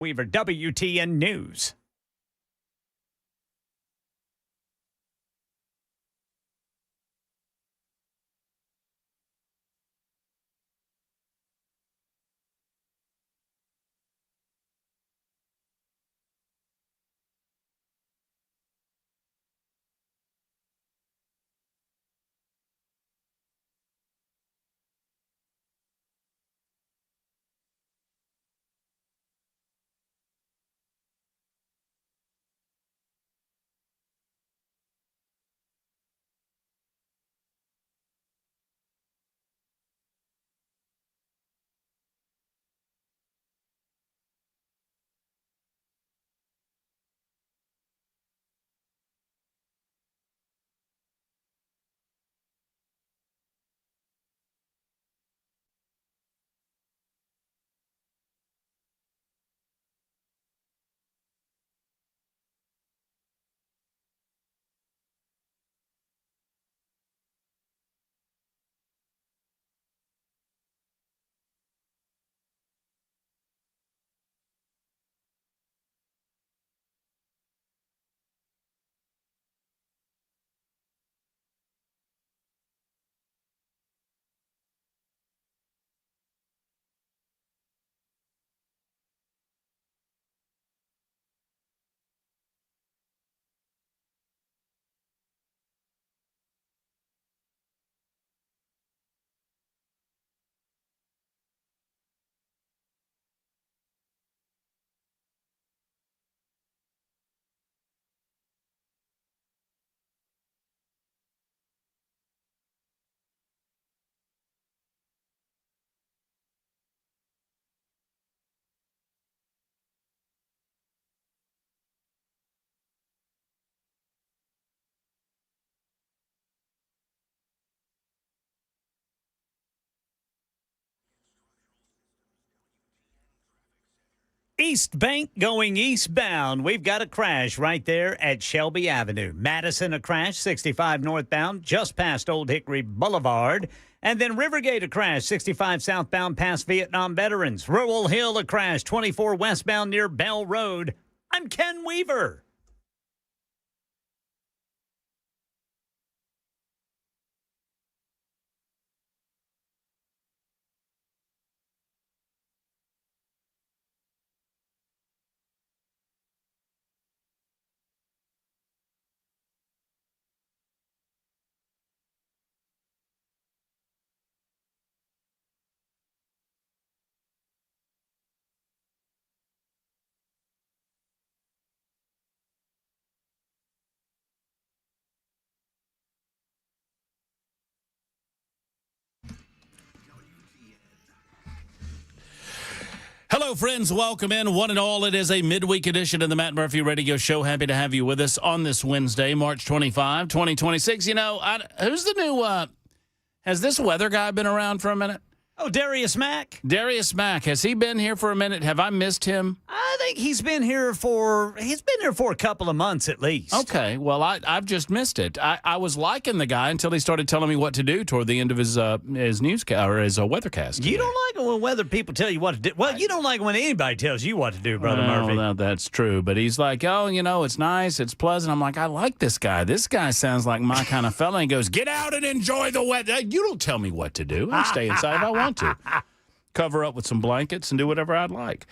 Weaver, WTN News. East Bank going eastbound. We've got a crash right there at Shelby Avenue. Madison, a crash, 65 northbound, just past Old Hickory Boulevard. And then Rivergate, a crash, 65 southbound past Vietnam Veterans. Rural Hill, a crash, 24 westbound near Bell Road. I'm Ken Weaver. Hello, friends. Welcome in, one and all. It is a midweek edition of the Matt Murphy Radio Show. Happy to have you with us on this Wednesday, March 25, 2026. You know, who's the new, has this weather guy been around for a minute? Oh, Darius Mack. Darius Mack. Has he been here for a minute? Have I missed him? I think he's been here for a couple of months at least. Okay. Well, I've just missed it. I was liking the guy until he started telling me what to do toward the end of his newscast or his weathercast today. You don't like it when weather people tell you what to do. Well, you don't like it when anybody tells you what to do, Brother Murphy. Well, that's true. But he's like, oh, you know, it's nice, it's pleasant. I'm like, I like this guy. This guy sounds like my kind of fella. And he goes, get out and enjoy the weather. You don't tell me what to do. I stay inside if I want to. Cover up with some blankets and do whatever I'd like.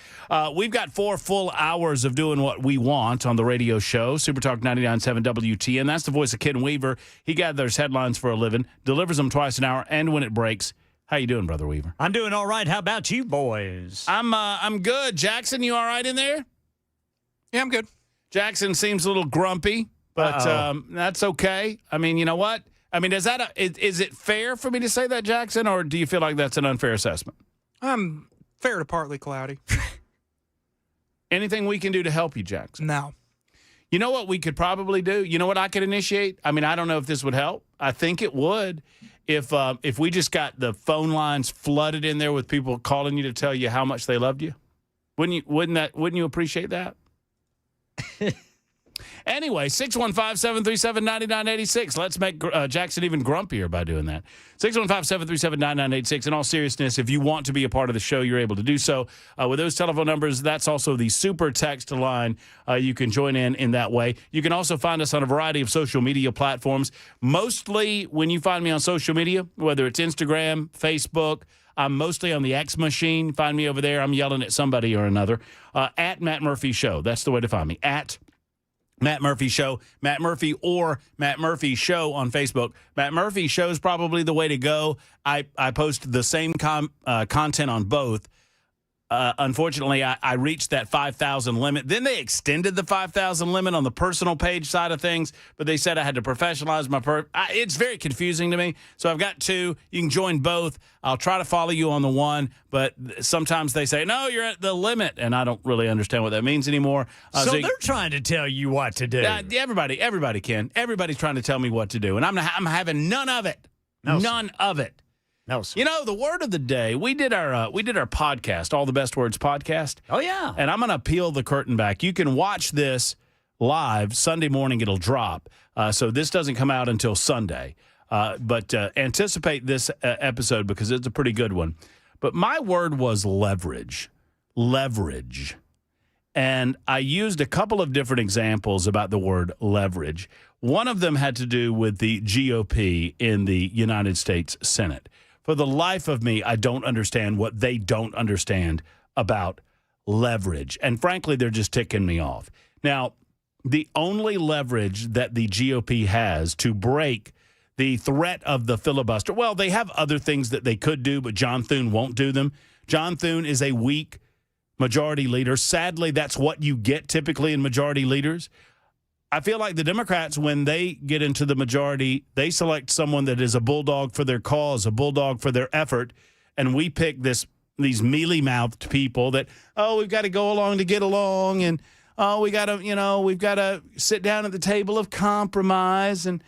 We've got 4 full hours of doing what we want on the radio show. Super Talk 99.7 WTN. That's the voice of Ken Weaver. He gathers headlines for a living, delivers them twice an hour, and when it breaks. How you doing, Brother Weaver? I'm doing all right. How about you, boys? I'm good. Jackson, you all right in there? Yeah, I'm good. Jackson seems a little grumpy, but that's okay. I mean, you know what? I mean, is it fair for me to say that, Jackson, or do you feel like that's an unfair assessment? Fair to partly cloudy. Anything we can do to help you, Jackson? No. You know what we could probably do? You know what I could initiate? I mean, I don't know if this would help. I think it would if we just got the phone lines flooded in there with people calling you to tell you how much they loved you. Wouldn't you appreciate that? Anyway, 615-737-9986. Let's make Jackson even grumpier by doing that. 615-737-9986. In all seriousness, if you want to be a part of the show, you're able to do so. With those telephone numbers, that's also the super text line. You can join in that way. You can also find us on a variety of social media platforms. Mostly when you find me on social media, whether it's Instagram, Facebook, I'm mostly on the X machine. Find me over there. I'm yelling at somebody or another. At Matt Murphy Show. That's the way to find me. At Matt Murphy Show. Matt Murphy or Matt Murphy Show on Facebook. Matt Murphy Show is probably the way to go. I post the same content on both. Unfortunately, I reached that 5,000 limit. Then they extended the 5,000 limit on the personal page side of things, but they said I had to professionalize my it's very confusing to me. So I've got two. You can join both. I'll try to follow you on the one, but sometimes they say, no, you're at the limit, and I don't really understand what that means anymore. So they're trying to tell you what to do. Everybody can. Everybody's trying to tell me what to do, and I'm having none of it. No, none of it. No, sir. You know, the word of the day, we did our podcast, All the Best Words podcast. Oh, yeah. And I'm going to peel the curtain back. You can watch this live. Sunday morning it'll drop. So this doesn't come out until Sunday. But anticipate this episode because it's a pretty good one. But my word was leverage. Leverage. And I used a couple of different examples about the word leverage. One of them had to do with the GOP in the United States Senate. For the life of me, I don't understand what they don't understand about leverage. And frankly, they're just ticking me off. Now, the only leverage that the GOP has to break the threat of the filibuster, well, they have other things that they could do, but John Thune won't do them. John Thune is a weak majority leader. Sadly, that's what you get typically in majority leaders. I feel like the Democrats, when they get into the majority, they select someone that is a bulldog for their cause, a bulldog for their effort, and we pick these mealy-mouthed people that, we've got to go along to get along, and we've got to sit down at the table of compromise and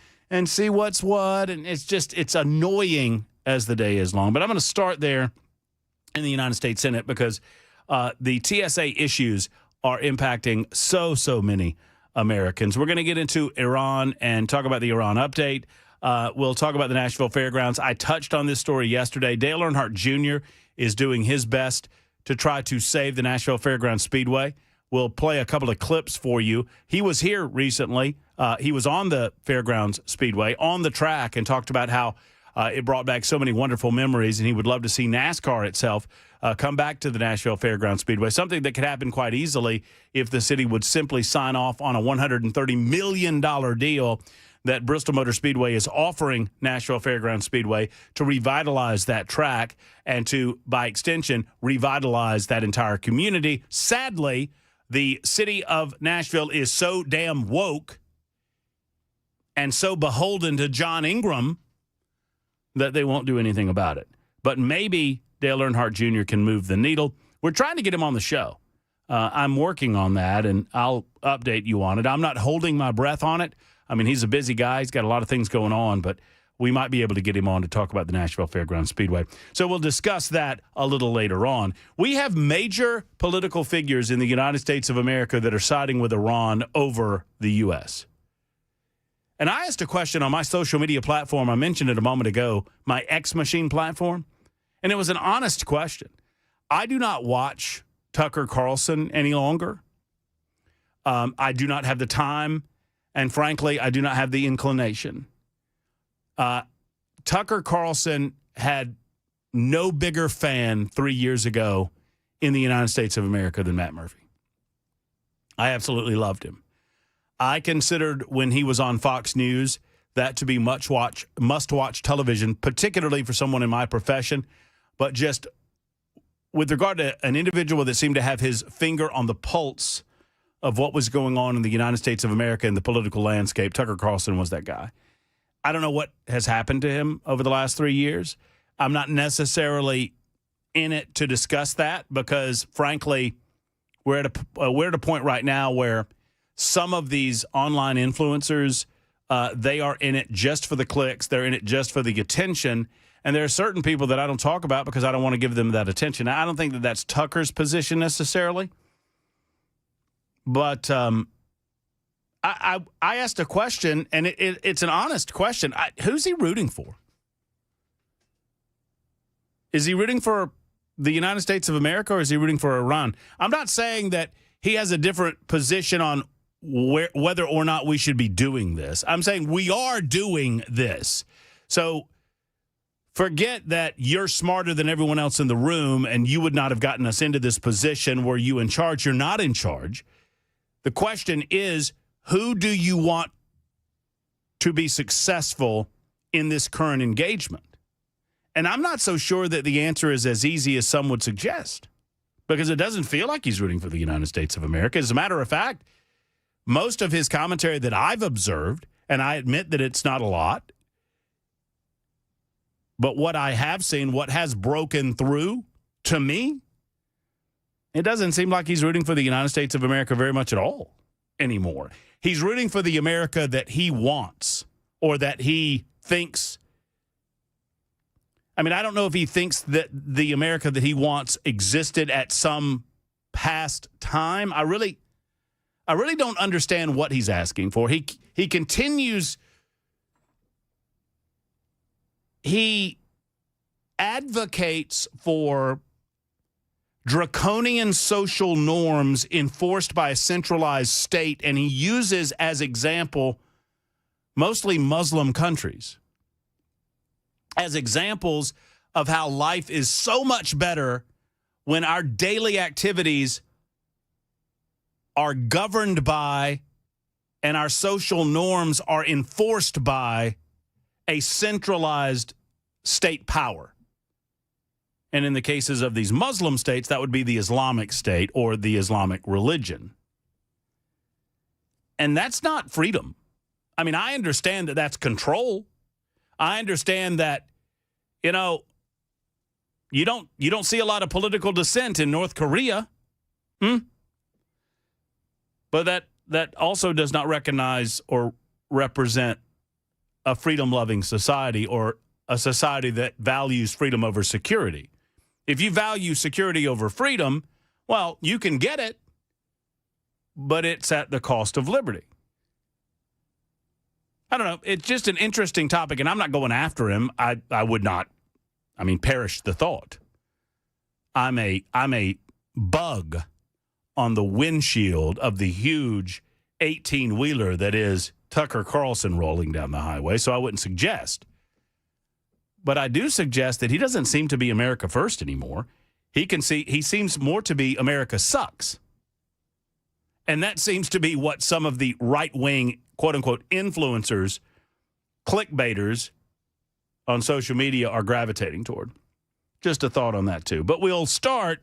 see what's what, and it's annoying as the day is long. But I'm going to start there in the United States Senate because the TSA issues are impacting so many Americans. We're going to get into Iran and talk about the Iran update. We'll talk about the Nashville Fairgrounds. I touched on this story yesterday. Dale Earnhardt Jr. is doing his best to try to save the Nashville Fairgrounds Speedway. We'll play a couple of clips for you. He was here recently. He was on the Fairgrounds Speedway, on the track, and talked about how it brought back so many wonderful memories, and he would love to see NASCAR itself come back to the Nashville Fairgrounds Speedway, something that could happen quite easily if the city would simply sign off on a $130 million deal that Bristol Motor Speedway is offering Nashville Fairgrounds Speedway to revitalize that track and to, by extension, revitalize that entire community. Sadly, the city of Nashville is so damn woke and so beholden to John Ingram that they won't do anything about it. But maybe Dale Earnhardt Jr. can move the needle. We're trying to get him on the show. I'm working on that, and I'll update you on it. I'm not holding my breath on it. I mean, he's a busy guy. He's got a lot of things going on, but we might be able to get him on to talk about the Nashville Fairgrounds Speedway. So we'll discuss that a little later on. We have major political figures in the United States of America that are siding with Iran over the U.S. And I asked a question on my social media platform. I mentioned it a moment ago, my X Machine platform. And it was an honest question. I do not watch Tucker Carlson any longer. I do not have the time. And frankly, I do not have the inclination. Tucker Carlson had no bigger fan 3 years ago in the United States of America than Matt Murphy. I absolutely loved him. I considered when he was on Fox News that to be must-watch television, particularly for someone in my profession. But just with regard to an individual that seemed to have his finger on the pulse of what was going on in the United States of America and the political landscape, Tucker Carlson was that guy. I don't know what has happened to him over the last 3 years. I'm not necessarily in it to discuss that because, frankly, we're at a point right now where some of these online influencers, they are in it just for the clicks. They're in it just for the attention. And there are certain people that I don't talk about because I don't want to give them that attention. Now, I don't think that that's Tucker's position necessarily. But I asked a question, and it's an honest question. Who's he rooting for? Is he rooting for the United States of America, or is he rooting for Iran? I'm not saying that he has a different position on whether or not we should be doing this. I'm saying we are doing this. So forget that you're smarter than everyone else in the room, and you would not have gotten us into this position where you in charge. You're not in charge. The question is, who do you want to be successful in this current engagement? And I'm not so sure that the answer is as easy as some would suggest, because it doesn't feel like he's rooting for the United States of America. As a matter of fact, most of his commentary that I've observed, and I admit that it's not a lot, but what I have seen, what has broken through to me, it doesn't seem like he's rooting for the United States of America very much at all anymore. He's rooting for the America that he wants, or that he thinks. I mean, I don't know if he thinks that the America that he wants existed at some past time. I really don't understand what he's asking for. He continues. He advocates for draconian social norms enforced by a centralized state, and he uses as example mostly Muslim countries as examples of how life is so much better when our daily activities are governed by and our social norms are enforced by a centralized state power. And in the cases of these Muslim states, that would be the Islamic State or the Islamic religion. And that's not freedom. I mean, I understand that that's control. I understand that, you know, you don't see a lot of political dissent in North Korea. But that also does not recognize or represent a freedom-loving society, or a society that values freedom over security. If you value security over freedom, well, you can get it, but it's at the cost of liberty. I don't know. It's just an interesting topic, and I'm not going after him. I would not. I mean, perish the thought. I'm a bug on the windshield of the huge 18-wheeler that is Tucker Carlson rolling down the highway, so I wouldn't suggest. But I do suggest that he doesn't seem to be America first anymore. He seems more to be America sucks. And that seems to be what some of the right-wing, quote-unquote, influencers, clickbaiters on social media are gravitating toward. Just a thought on that, too. But we'll start.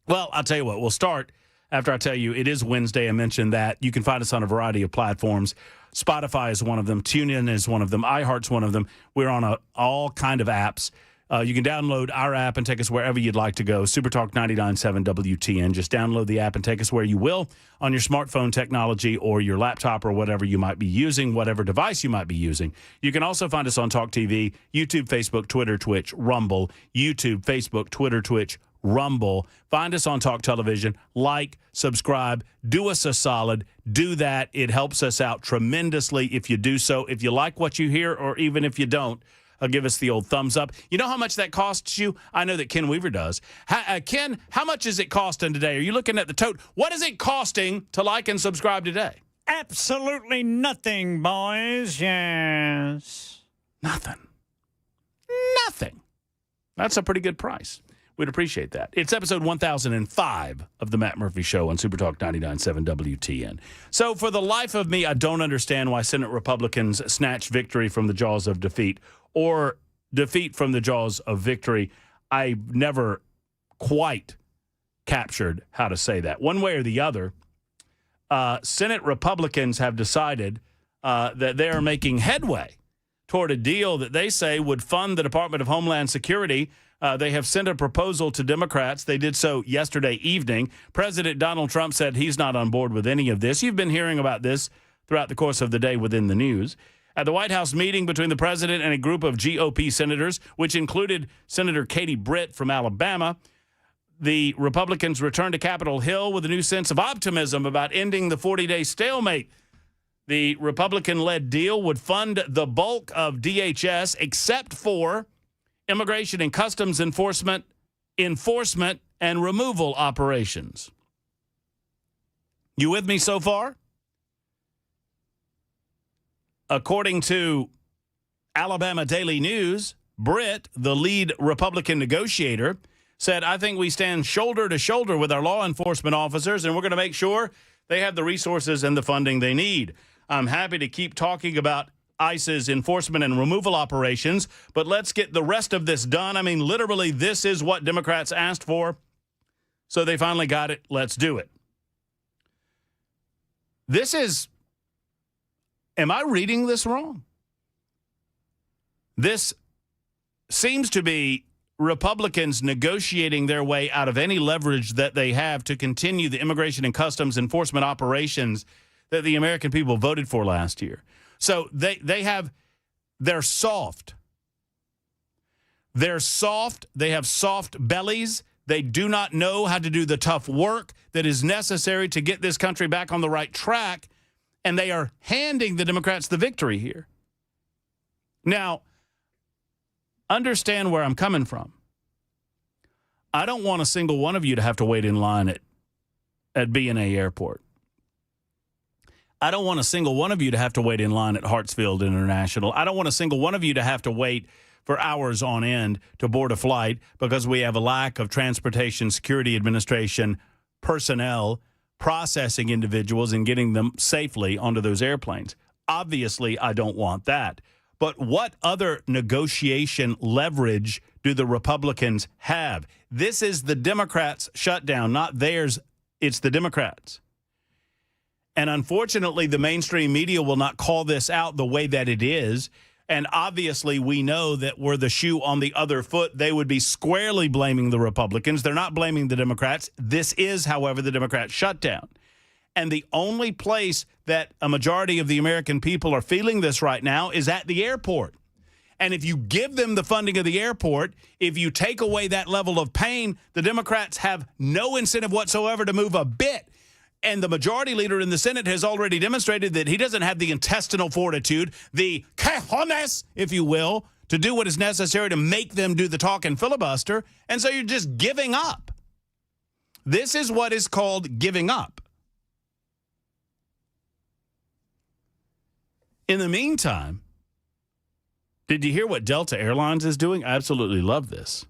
Well, I'll tell you what. We'll start after I tell you it is Wednesday. I mentioned that. You can find us on a variety of platforms. Spotify is one of them. TuneIn is one of them. iHeart's one of them. We're on all kind of apps. You can download our app and take us wherever you'd like to go. Supertalk 99.7 WTN. Just download the app and take us where you will on your smartphone technology or your laptop or whatever you might be using, whatever device you might be using. You can also find us on Talk TV, YouTube, Facebook, Twitter, Twitch, Rumble, YouTube, Facebook, Twitter, Twitch, Rumble. Find us on Talk Television. Like, subscribe, do us a solid. Do that. It helps us out tremendously if you do so. If you like what you hear, or even if you don't, give us the old thumbs up. You know how much that costs you? I know that Ken Weaver does. Ken, how much is it costing today? Are you looking at the tote? What is it costing to like and subscribe today? Absolutely nothing, boys. Yes. Nothing. That's a pretty good price. We'd appreciate that. It's episode 1005 of the Matt Murphy Show on Supertalk 99.7 WTN. So for the life of me, I don't understand why Senate Republicans snatch victory from the jaws of defeat, or defeat from the jaws of victory. I never quite captured how to say that. One way or the other, Senate Republicans have decided that they are making headway toward a deal that they say would fund the Department of Homeland Security. They have sent a proposal to Democrats. They did so yesterday evening. President Donald Trump said he's not on board with any of this. You've been hearing about this throughout the course of the day within the news. At the White House meeting between the president and a group of GOP senators, which included Senator Katie Britt from Alabama, the Republicans return to Capitol Hill with a new sense of optimism about ending the 40-day stalemate. The Republican-led deal would fund the bulk of DHS except for immigration and customs enforcement, and removal operations. You with me so far? According to Alabama Daily News, Britt, the lead Republican negotiator, said, I think we stand shoulder to shoulder with our law enforcement officers, and we're going to make sure they have the resources and the funding they need. I'm happy to keep talking about ICE's enforcement and removal operations, but let's get the rest of this done. I mean, literally, this is what Democrats asked for, so they finally got it. Let's do it. This is, am I reading this wrong? This seems to be Republicans negotiating their way out of any leverage that they have to continue the immigration and customs enforcement operations that the American people voted for last year. So they're soft. They're soft. They have soft bellies. They do not know how to do the tough work that is necessary to get this country back on the right track. And they are handing the Democrats the victory here. Now, understand where I'm coming from. I don't want a single one of you to have to wait in line at B&A Airport. I don't want a single one of you to have to wait in line at Hartsfield International. I don't want a single one of you to have to wait for hours on end to board a flight because we have a lack of Transportation Security Administration personnel processing individuals and getting them safely onto those airplanes. Obviously, I don't want that. But what other negotiation leverage do the Republicans have? This is the Democrats' shutdown, not theirs. It's the Democrats. And unfortunately, the mainstream media will not call this out the way that it is. And obviously, we know that were the shoe on the other foot, they would be squarely blaming the Republicans. They're not blaming the Democrats. This is, however, the Democrats' shutdown. And the only place that a majority of the American people are feeling this right now is at the airport. And if you give them the funding of the airport, if you take away that level of pain, the Democrats have no incentive whatsoever to move a bit. And the majority leader in the Senate has already demonstrated that he doesn't have the intestinal fortitude, the cojones, if you will, to do what is necessary to make them do the talk and filibuster. And so you're just giving up. This is what is called giving up. In the meantime, did you hear what Delta Airlines is doing? I absolutely love this.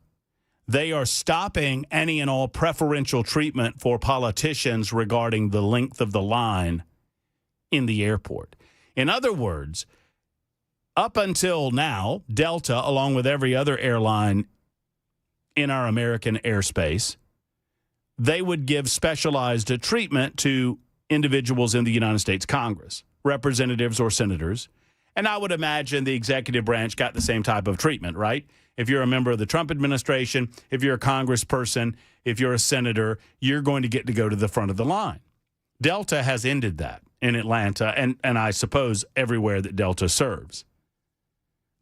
They are stopping any and all preferential treatment for politicians regarding the length of the line in the airport. In other words, up until now, Delta, along with every other airline in our American airspace, they would give specialized treatment to individuals in the United States Congress, representatives or senators. And I would imagine the executive branch got the same type of treatment, right? If you're a member of the Trump administration, if you're a congressperson, if you're a senator, you're going to get to go to the front of the line. Delta has ended that in Atlanta and I suppose everywhere that Delta serves.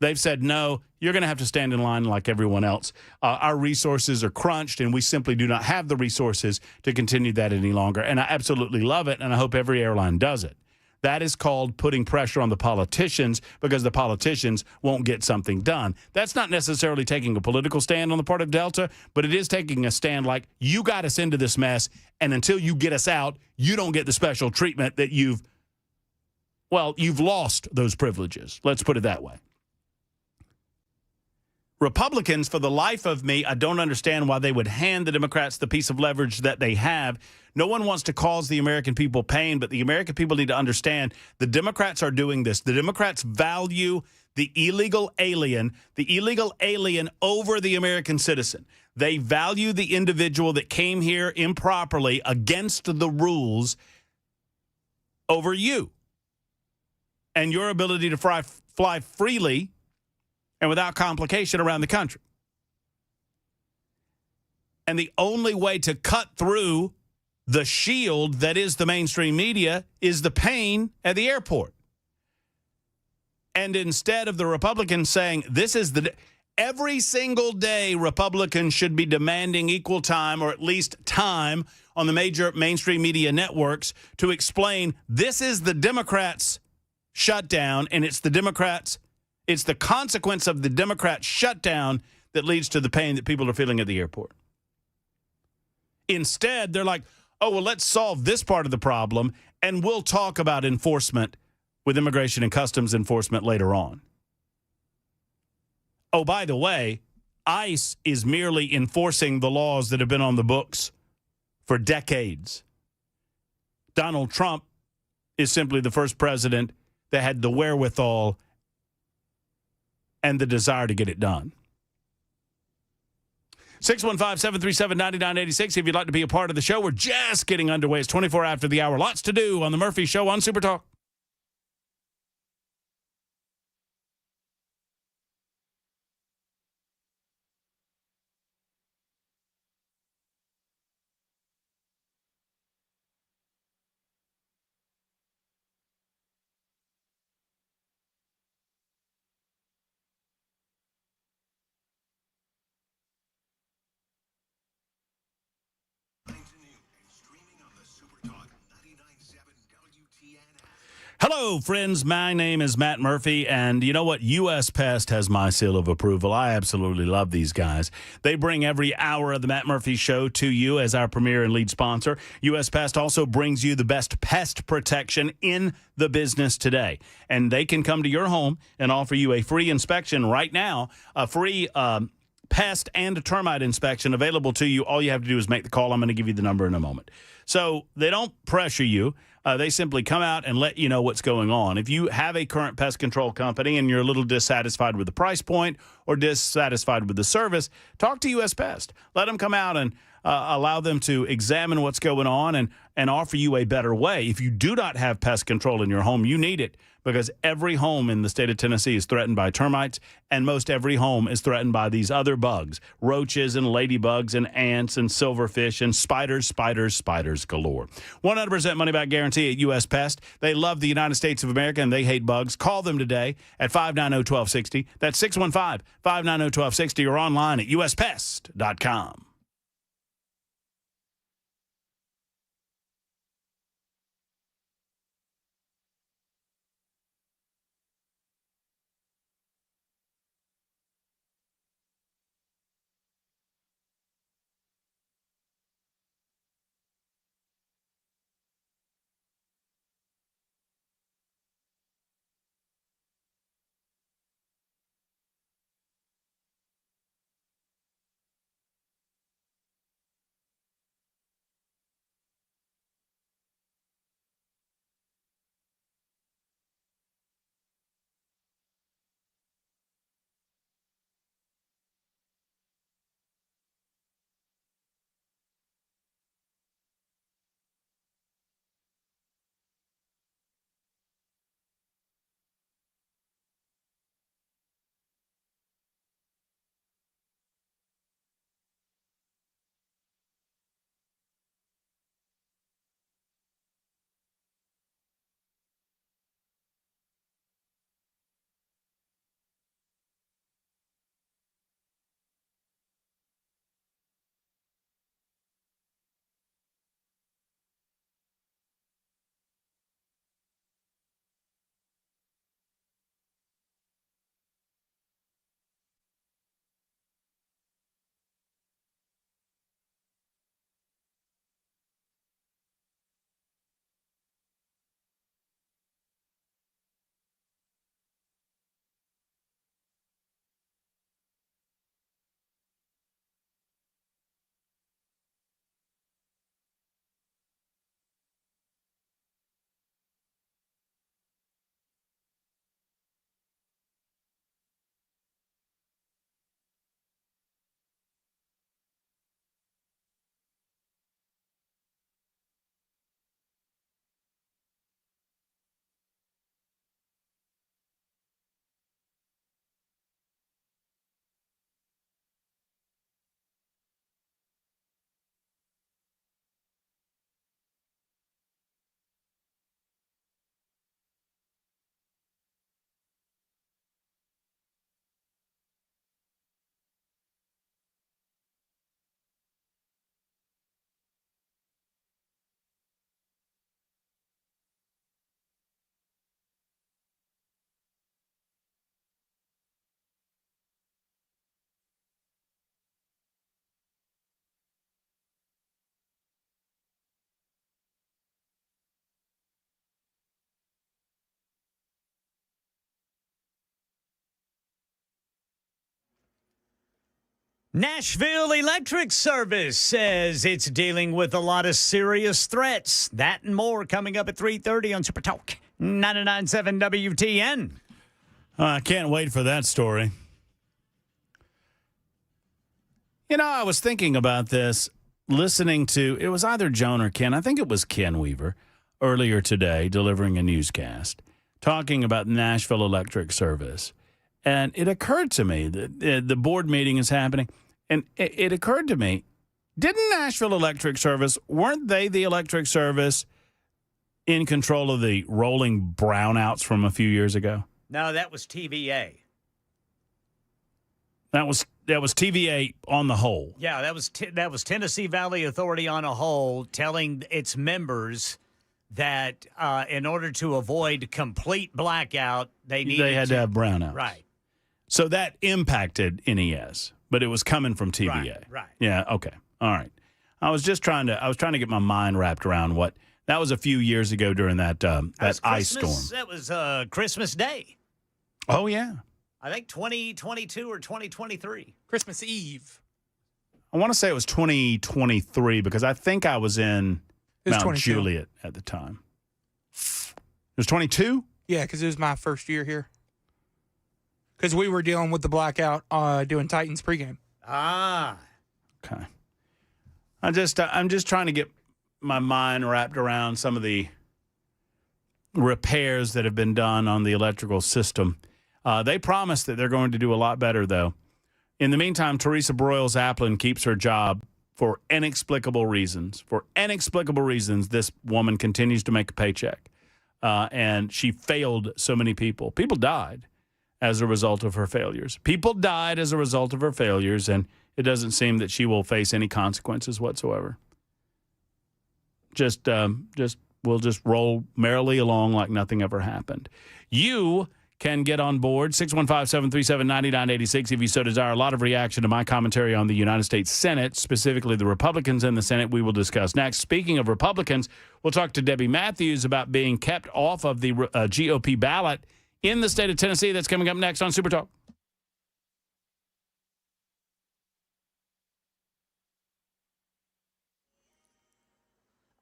They've said, no, you're going to have to stand in line like everyone else. Our resources are crunched, and we simply do not have the resources to continue that any longer. And I absolutely love it, and I hope every airline does it. That is called putting pressure on the politicians because the politicians won't get something done. That's not necessarily taking a political stand on the part of Delta, but it is taking a stand like, you got us into this mess, and until you get us out, you don't get the special treatment that you've lost those privileges. Let's put it that way. Republicans, for the life of me, I don't understand why they would hand the Democrats the piece of leverage that they have. No one wants to cause the American people pain, but the American people need to understand the Democrats are doing this. The Democrats value the illegal alien over the American citizen. They value the individual that came here improperly against the rules over you and your ability to fly freely and without complication around the country. And the only way to cut through the shield that is the mainstream media is the pain at the airport. And instead of the Republicans saying, this is the... every single day, Republicans should be demanding equal time, or at least time, on the major mainstream media networks to explain this is the Democrats' shutdown, and it's the consequence of the Democrats' shutdown that leads to the pain that people are feeling at the airport. Instead, they're like, oh, well, let's solve this part of the problem, and we'll talk about enforcement with Immigration and Customs Enforcement later on. Oh, by the way, ICE is merely enforcing the laws that have been on the books for decades. Donald Trump is simply the first president that had the wherewithal and the desire to get it done. 615-737-9986. If you'd like to be a part of the show, we're just getting underway. It's 24 after the hour. Lots to do on the Murphy Show on Super Talk. Hello, friends. My name is Matt Murphy, and you know what? U.S. Pest has my seal of approval. I absolutely love these guys. They bring every hour of the Matt Murphy Show to you as our premier and lead sponsor. U.S. Pest also brings you the best pest protection in the business today, and they can come to your home and offer you a free inspection right now, a free pest and termite inspection available to you. All you have to do is make the call. I'm going to give you the number in a moment. So they don't pressure you. They simply come out and let you know what's going on. If you have a current pest control company and you're a little dissatisfied with the price point or dissatisfied with the service, talk to U.S. Pest. Let them come out and allow them to examine what's going on and offer you a better way. If you do not have pest control in your home, you need it, because every home in the state of Tennessee is threatened by termites, and most every home is threatened by these other bugs, roaches and ladybugs and ants and silverfish and spiders galore. 100% money-back guarantee at U.S. Pest. They love the United States of America, and they hate bugs. Call them today at 590-1260. That's 615-590-1260, or online at uspest.com. Nashville Electric Service says it's dealing with a lot of serious threats. That and more coming up at 3:30 on Super Talk 99.7 WTN. I can't wait for that story. You know, I was thinking about this, listening to, it was either Joan or Ken, I think it was Ken Weaver, earlier today, delivering a newscast, talking about Nashville Electric Service. And it occurred to me that the board meeting is happening, and it occurred to me, didn't Nashville Electric Service, weren't they the electric service in control of the rolling brownouts from a few years ago? No, that was TVA. That was TVA on the whole. Yeah, that was Tennessee Valley Authority on a whole telling its members that in order to avoid complete blackout, they had to have brownouts. Right. So that impacted NES, but it was coming from TVA. Right. Yeah, okay. All right. I was trying to get my mind wrapped around what that was a few years ago during that ice storm. That was Christmas Day. Oh yeah. I think 2022 or 2023. Christmas Eve. I want to say it was 2023 because I think I was in Mount 22. Juliet at the time. It was 22? Yeah, because it was my first year here. Because we were dealing with the blackout doing Titans pregame. Ah. Okay. I'm just trying to get my mind wrapped around some of the repairs that have been done on the electrical system. They promise that they're going to do a lot better, though. In the meantime, Teresa Broyles-Applin keeps her job for inexplicable reasons. For inexplicable reasons, this woman continues to make a paycheck. And she failed so many people. People died as a result of her failures. People died as a result of her failures, and it doesn't seem that she will face any consequences whatsoever. We'll just roll merrily along like nothing ever happened. You can get on board, 615-737-9986, if you so desire. A lot of reaction to my commentary on the United States Senate, specifically the Republicans in the Senate, we will discuss next. Speaking of Republicans, we'll talk to Debbie Matthews about being kept off of the GOP ballot in the state of Tennessee. That's coming up next on Super Talk.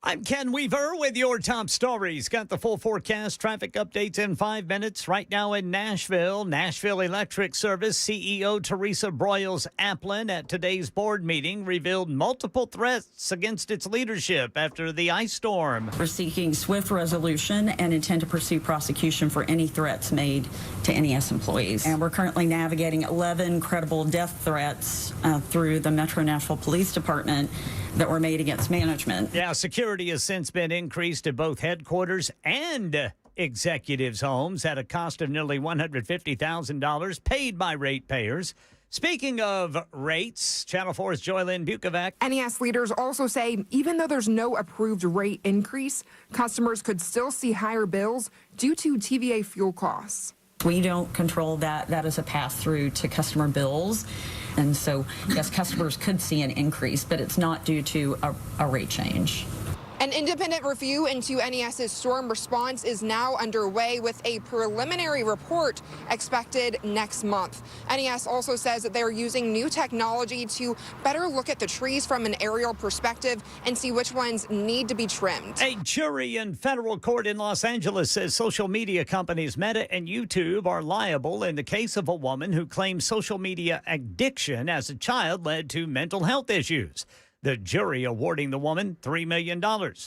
I'm Ken Weaver with your top stories. Got the full forecast, traffic updates in 5 minutes. Right now in Nashville, Nashville Electric Service CEO Teresa Broyles-Applin at today's board meeting revealed multiple threats against its leadership after the ice storm. We're seeking swift resolution and intend to pursue prosecution for any threats made to NES employees. And we're currently navigating 11 credible death threats through the Metro Nashville Police Department that were made against management. Yeah, security has since been increased at both headquarters and executives' homes at a cost of nearly $150,000 paid by ratepayers. Speaking of rates, Channel 4's Joylyn Bukovac. NES leaders also say even though there's no approved rate increase, customers could still see higher bills due to TVA fuel costs. We don't control that. That is a pass-through to customer bills. And so, yes, customers could see an increase, but it's not due to a rate change. An independent review into NES's storm response is now underway with a preliminary report expected next month. NES also says that they're using new technology to better look at the trees from an aerial perspective and see which ones need to be trimmed. A jury in federal court in Los Angeles says social media companies Meta and YouTube are liable in the case of a woman who claims social media addiction as a child led to mental health issues. The jury awarding the woman $3 million.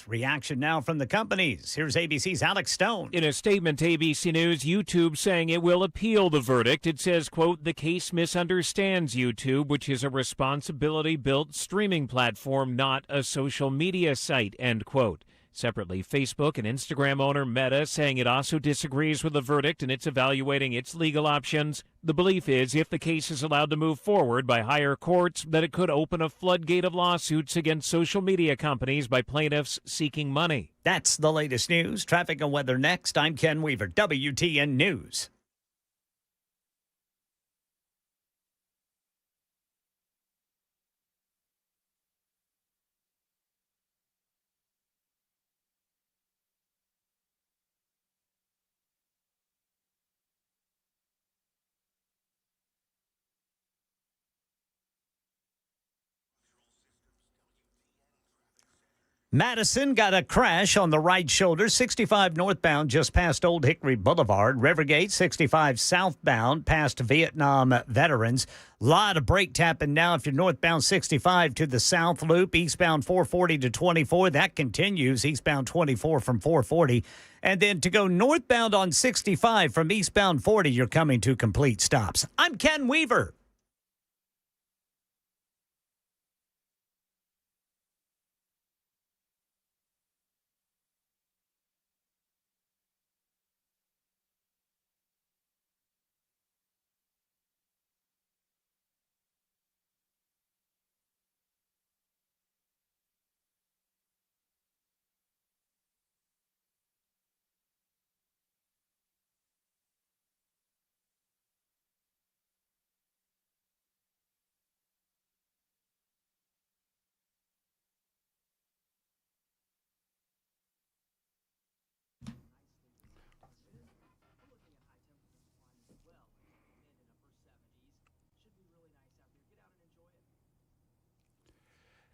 Reaction now from the companies. Here's ABC's Alex Stone. In a statement to ABC News, YouTube saying it will appeal the verdict. It says, quote, the case misunderstands YouTube, which is a responsibility-built streaming platform, not a social media site, end quote. Separately, Facebook and Instagram owner Meta saying it also disagrees with the verdict and it's evaluating its legal options. The belief is if the case is allowed to move forward by higher courts, that it could open a floodgate of lawsuits against social media companies by plaintiffs seeking money. That's the latest news. Traffic and weather next. I'm Ken Weaver, WTN News. Madison got a crash on the right shoulder, 65 northbound, just past Old Hickory Boulevard. Rivergate, 65 southbound, past Vietnam Veterans. Lot of brake tapping now if you're northbound 65 to the south loop, eastbound 440 to 24. That continues, eastbound 24 from 440. And then to go northbound on 65 from eastbound 40, you're coming to complete stops. I'm Ken Weaver.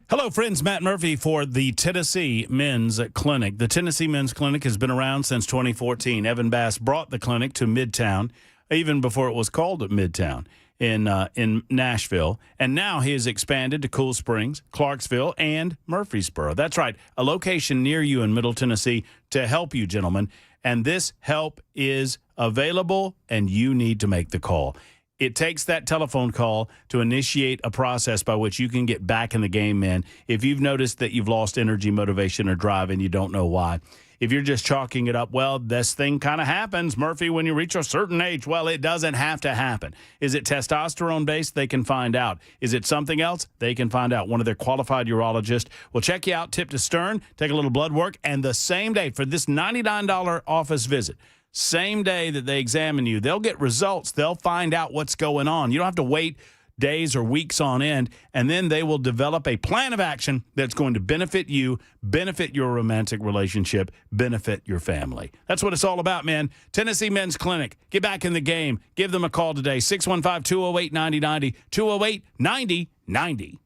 Hello, friends. Matt Murphy for the Tennessee Men's Clinic. The Tennessee Men's Clinic has been around since 2014. Evan Bass brought the clinic to Midtown, even before it was called Midtown in Nashville. And now he has expanded to Cool Springs, Clarksville, and Murfreesboro. That's right, a location near you in Middle Tennessee to help you, gentlemen. And this help is available, and you need to make the call. It takes that telephone call to initiate a process by which you can get back in the game, man. If you've noticed that you've lost energy, motivation, or drive, and you don't know why. If you're just chalking it up, well, this thing kind of happens, Murphy, when you reach a certain age. Well, it doesn't have to happen. Is it testosterone-based? They can find out. Is it something else? They can find out. One of their qualified urologists will check you out, tip to stern, take a little blood work, and the same day for this $99 office visit, same day that they examine you, they'll get results. They'll find out what's going on. You don't have to wait days or weeks on end, and then they will develop a plan of action that's going to benefit you, benefit your romantic relationship, benefit your family. That's what it's all about, man. Tennessee Men's Clinic. Get back in the game. Give them a call today, 615-208-9090, 208-9090.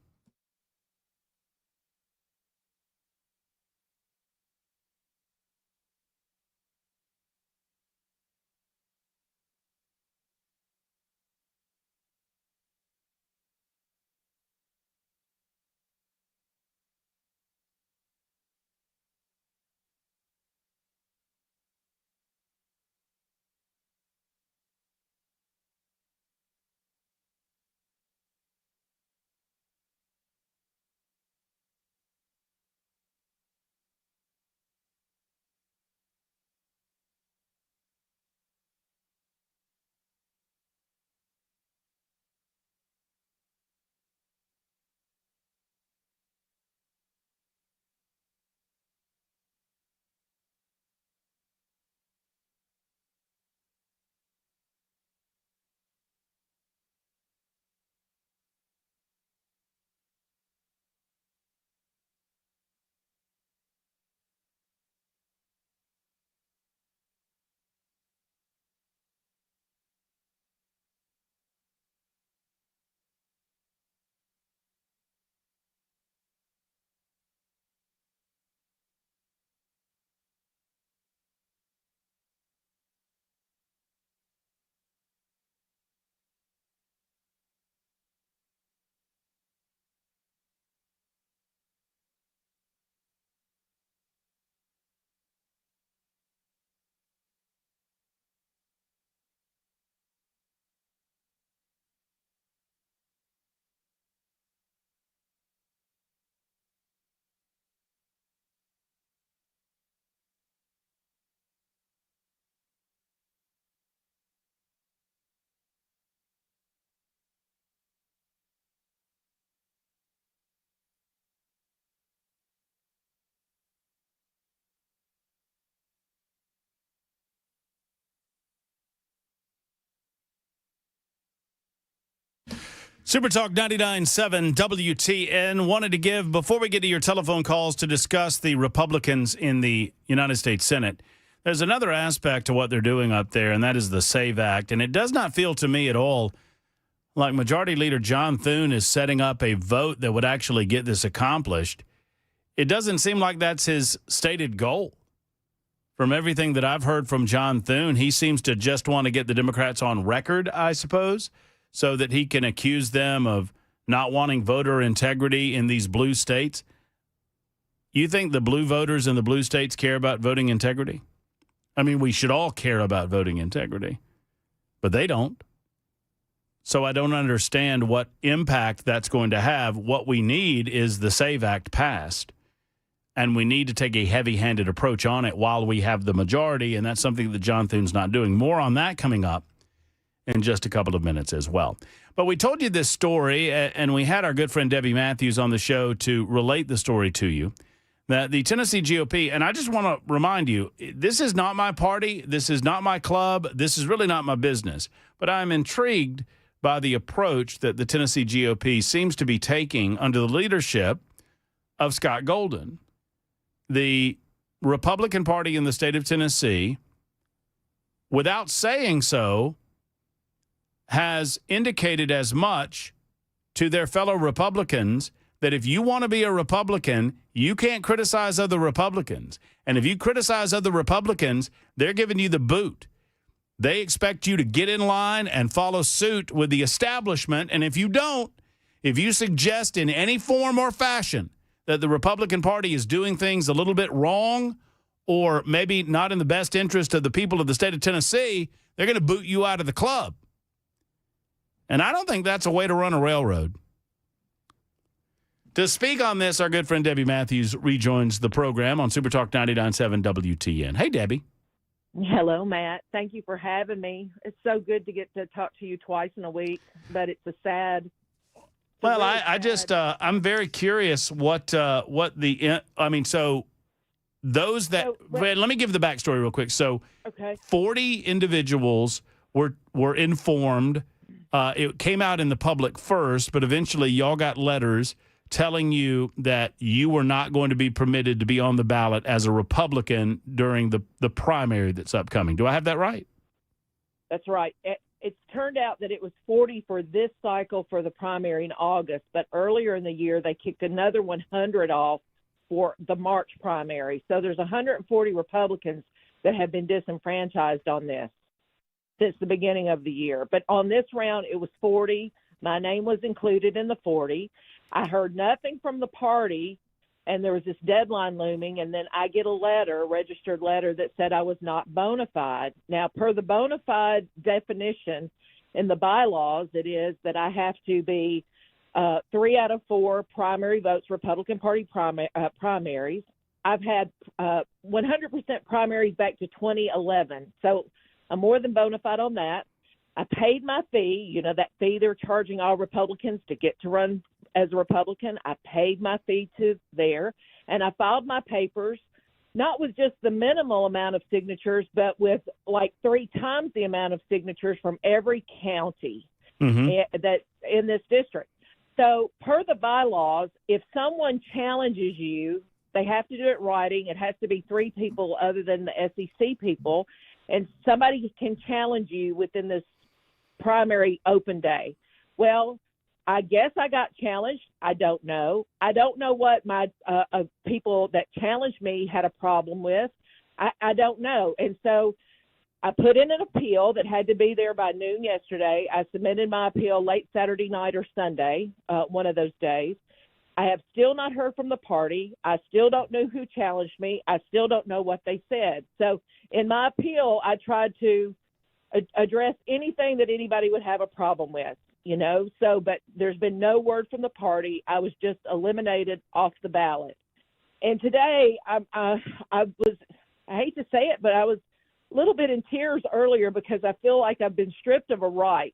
Super Talk 99.7 WTN wanted to give, before we get to your telephone calls to discuss the Republicans in the United States Senate, there's another aspect to what they're doing up there, and that is the SAVE Act. And it does not feel to me at all like Majority Leader John Thune is setting up a vote that would actually get this accomplished. it doesn't seem like that's his stated goal. From everything that I've heard from John Thune, he seems to just want to get the Democrats on record, I suppose, so that he can accuse them of not wanting voter integrity in these blue states. You think the blue voters in the blue states care about voting integrity? I mean, we should all care about voting integrity, but they don't. So I don't understand what impact that's going to have. What we need is the SAVE Act passed. And we need to take a heavy-handed approach on it while we have the majority, and that's something that John Thune's not doing. More on that coming up in just a couple of minutes as well. But we told you this story, and we had our good friend Debbie Matthews on the show to relate the story to you, that the Tennessee GOP, and I just want to remind you, this is not my party, this is not my club, this is really not my business, but I'm intrigued by the approach that the Tennessee GOP seems to be taking under the leadership of Scott Golden. The Republican Party in the state of Tennessee, without saying so, has indicated as much to their fellow Republicans that if you want to be a Republican, you can't criticize other Republicans. And if you criticize other Republicans, they're giving you the boot. They expect you to get in line and follow suit with the establishment. And if you don't, if you suggest in any form or fashion that the Republican Party is doing things a little bit wrong or maybe not in the best interest of the people of the state of Tennessee, they're going to boot you out of the club. And I don't think that's a way to run a railroad. To speak on this, our good friend Debbie Matthews rejoins the program on Super Talk 99.7 WTN. Hey, Debbie. Hello, Matt. Thank you for having me. It's so good to get to talk to you twice in a week, but it's a sad. Well, I'm very curious what so those that, let me give the backstory real quick. So okay. 40 individuals were informed. It came out in the public first, but eventually y'all got letters telling you that you were not going to be permitted to be on the ballot as a Republican during the primary that's upcoming. Do I have that right? That's right. It's turned out that it was 40 for this cycle for the primary in August, but earlier in the year they kicked another 100 off for the March primary. So there's 140 Republicans that have been disenfranchised on this since the beginning of the year. But on this round, it was 40. My name was included in the 40. I heard nothing from the party, and there was this deadline looming, and then I get a registered letter that said I was not bona fide. Now, per the bona fide definition in the bylaws, it is that I have to be 3 out of 4 primary votes, Republican Party primaries. I've had 100% primaries back to 2011, so I'm more than bona fide on that. I paid my fee, that fee they're charging all Republicans to get to run as a Republican. I paid my fee to there, and I filed my papers, not with just the minimal amount of signatures, but with like 3 times the amount of signatures from every county that in this district. So per the bylaws, if someone challenges you, they have to do it in writing. It has to be 3 people other than the SEC people, and somebody can challenge you within this primary open day. Well, I guess I got challenged. I don't know. I don't know what my people that challenged me had a problem with. I don't know. And so I put in an appeal that had to be there by noon yesterday. I submitted my appeal late Saturday night or Sunday, one of those days. I have still not heard from the party. I still don't know who challenged me. I still don't know what they said. So in my appeal, I tried to address anything that anybody would have a problem with, but there's been no word from the party. I was just eliminated off the ballot. And today I hate to say it, but I was a little bit in tears earlier because I feel like I've been stripped of a right.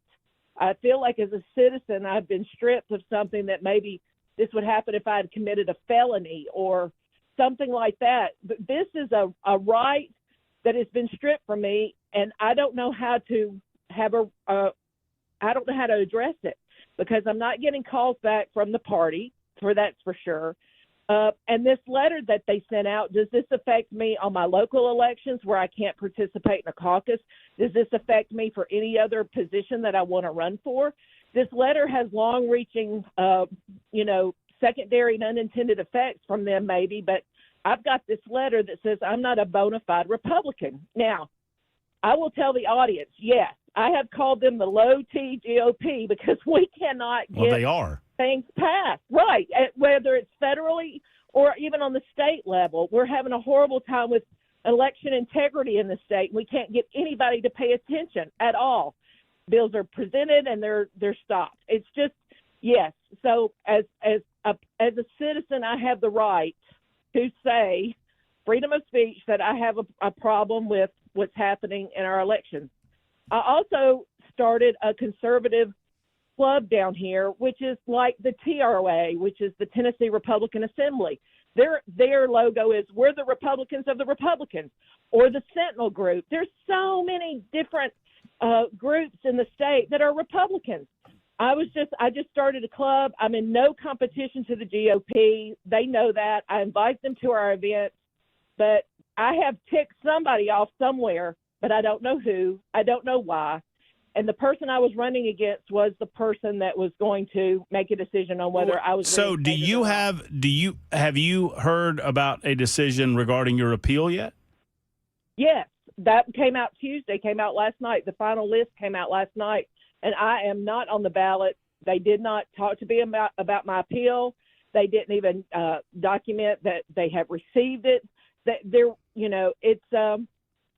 I feel like as a citizen, I've been stripped of something that maybe this would happen if I had committed a felony or something like that. But this is a right that has been stripped from me, and I don't know how to I don't know how to address it because I'm not getting calls back from the party, that's for sure. And this letter that they sent out, does this affect me on my local elections where I can't participate in a caucus? Does this affect me for any other position that I want to run for? This letter has long-reaching, secondary and unintended effects from them maybe, but I've got this letter that says I'm not a bona fide Republican. Now, I will tell the audience, yes, I have called them the low T GOP because we cannot get they are. things passed. Right. Whether it's federally or even on the state level, we're having a horrible time with election integrity in the state. We can't get anybody to pay attention at all. Bills are presented and they're stopped. It's just, yes. So as a citizen, I have the right to say, freedom of speech, that I have a problem with what's happening in our elections. I also started a conservative club down here, which is like the TROA, which is the Tennessee Republican Assembly. Their logo is "We're the Republicans of the Republicans," or the Sentinel Group. There's so many different groups in the state that are Republicans. I just started a club. I'm in no competition to the GOP. They know that. I invite them to our events, but I have ticked somebody off somewhere, but I don't know who. I don't know why. And the person I was running against was the person that was going to make a decision on whether I was. So have you heard about a decision regarding your appeal yet? Yes, that came out Tuesday, came out last night. The final list came out last night, and I am not on the ballot. They did not talk to me about my appeal. They didn't even document that they have received it. That they're,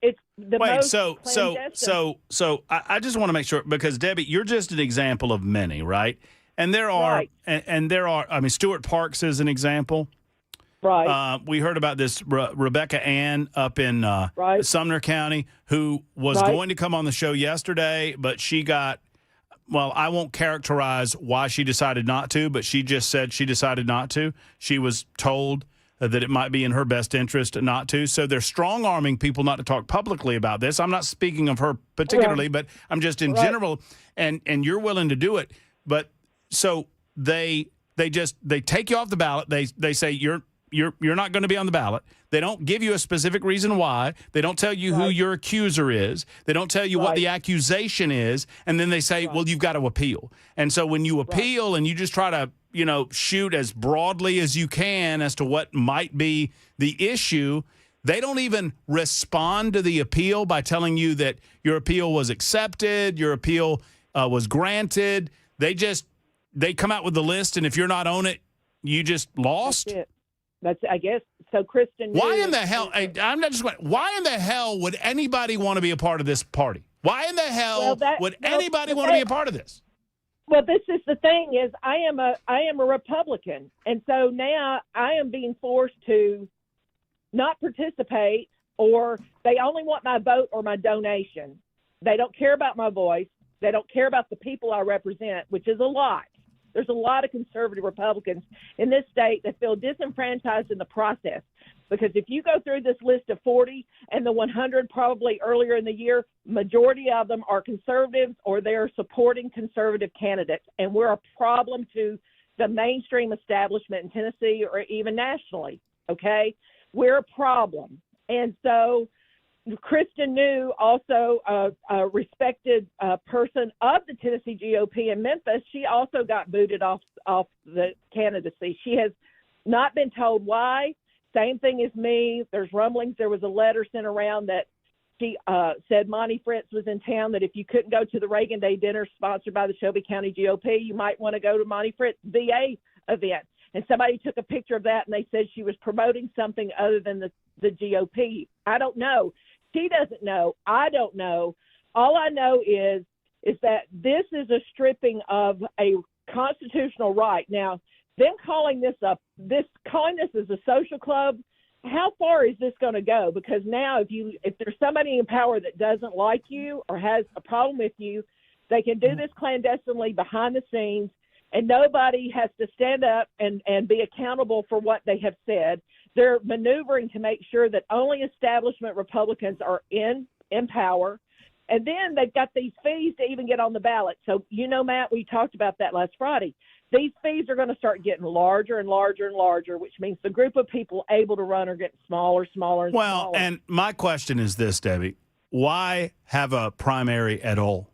it's the most clandestine. So I just want to make sure, because Debbie, you're just an example of many, right? And there are, right. and there are. I mean, Stuart Parks is an example. Right. We heard about this Rebecca Ann up in right. Sumner County, who was right. going to come on the show yesterday, but she got. Well, I won't characterize why she decided not to, but she just said she decided not to. She was told that it might be in her best interest not to. So they're strong-arming people not to talk publicly about this. I'm not speaking of her particularly, but I'm just in general, and you're willing to do it. But so they take you off the ballot. They say you're not going to be on the ballot. They don't give you a specific reason why. They don't tell you who your accuser is. They don't tell you what the accusation is. And then they say, well, you've got to appeal. And so when you appeal and you just try to, shoot as broadly as you can as to what might be the issue, they don't even respond to the appeal by telling you that your appeal was accepted, your appeal was granted. They come out with the list, and if you're not on it, you just lost. That's I guess. So, Kristen, why in the hell? Why in the hell would anybody want to be a part of this party? Why in the hell would anybody want to be a part of this? Well, this is the thing: is I am a Republican, and so now I am being forced to not participate, or they only want my vote or my donation. They don't care about my voice. They don't care about the people I represent, which is a lot. There's a lot of conservative Republicans in this state that feel disenfranchised in the process, because if you go through this list of 40 and the 100 probably earlier in the year, majority of them are conservatives or they're supporting conservative candidates. And we're a problem to the mainstream establishment in Tennessee or even nationally. Okay. We're a problem. And so Kristen New, also a respected person of the Tennessee GOP in Memphis, she also got booted off the candidacy. She has not been told why. Same thing as me. There's rumblings. There was a letter sent around that she said Monty Fritz was in town, that if you couldn't go to the Reagan Day dinner sponsored by the Shelby County GOP, you might want to go to Monty Fritz VA event. And somebody took a picture of that, and they said she was promoting something other than the GOP. I don't know. She doesn't know. I don't know. All I know is that this is a stripping of a constitutional right. Now, them calling this as a social club, how far is this going to go? Because now if there's somebody in power that doesn't like you or has a problem with you, they can do this clandestinely behind the scenes, and nobody has to stand up and be accountable for what they have said. They're maneuvering to make sure that only establishment Republicans are in power. And then they've got these fees to even get on the ballot. So, Matt, we talked about that last Friday. These fees are going to start getting larger and larger and larger, which means the group of people able to run are getting smaller and smaller. And my question is this, Debbie. Why have a primary at all?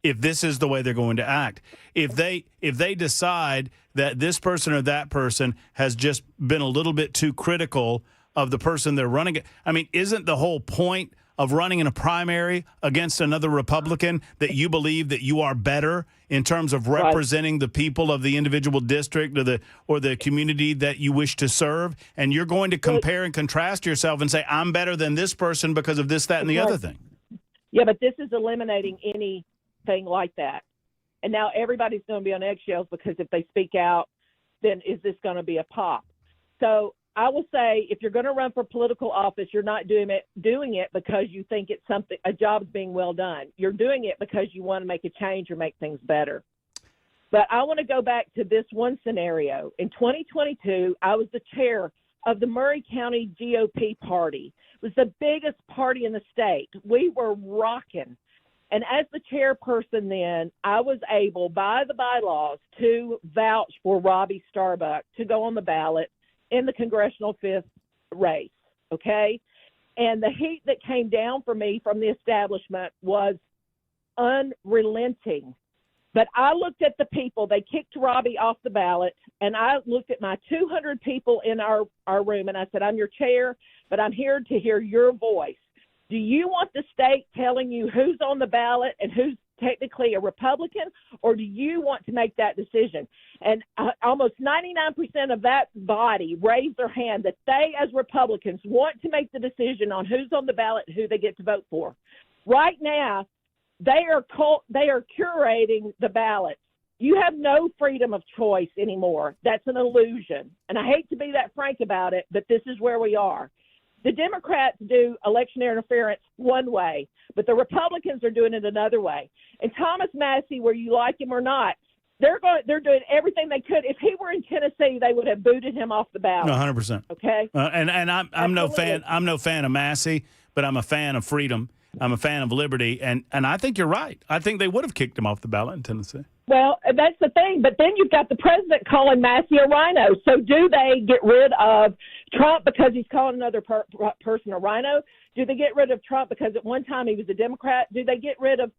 if this is the way they're going to act. If they decide that this person or that person has just been a little bit too critical of the person they're running, I mean, isn't the whole point of running in a primary against another Republican that you believe that you are better in terms of representing the people of the individual district or the community that you wish to serve, and you're going to compare and contrast yourself and say, I'm better than this person because of this, that, and the other thing? Yeah, but this is eliminating anything like that. And now everybody's going to be on eggshells because if they speak out, then is this going to be a pop? So I will say, if you're going to run for political office, you're not doing it because you think it's a job's being well done. You're doing it because you want to make a change or make things better. But I want to go back to this one scenario. In 2022, I was the chair of the Murray County GOP party. It was the biggest party in the state. We were rocking. And as the chairperson then, I was able, by the bylaws, to vouch for Robbie Starbuck to go on the ballot in the congressional 5th race, okay? And the heat that came down for me from the establishment was unrelenting. But I looked at the people. They kicked Robbie off the ballot, and I looked at my 200 people in our room, and I said, I'm your chair, but I'm here to hear your voice. Do you want the state telling you who's on the ballot and who's technically a Republican, or do you want to make that decision? And almost 99% of that body raised their hand that they, as Republicans, want to make the decision on who's on the ballot and who they get to vote for. Right now, they are curating the ballots. You have no freedom of choice anymore. That's an illusion. And I hate to be that frank about it, but this is where we are. The Democrats do election interference one way, but the Republicans are doing it another way. And Thomas Massey, whether you like him or not, they're doing everything they could. If he were in Tennessee, they would have booted him off the ballot. 100%. Okay. And I'm no fan. I'm no fan of Massey, but I'm a fan of freedom. I'm a fan of liberty, and I think you're right. I think they would have kicked him off the ballot in Tennessee. Well, that's the thing. But then you've got the president calling Massey a rhino. So do they get rid of Trump because he's calling another person a rhino? Do they get rid of Trump because at one time he was a Democrat? Do they get rid of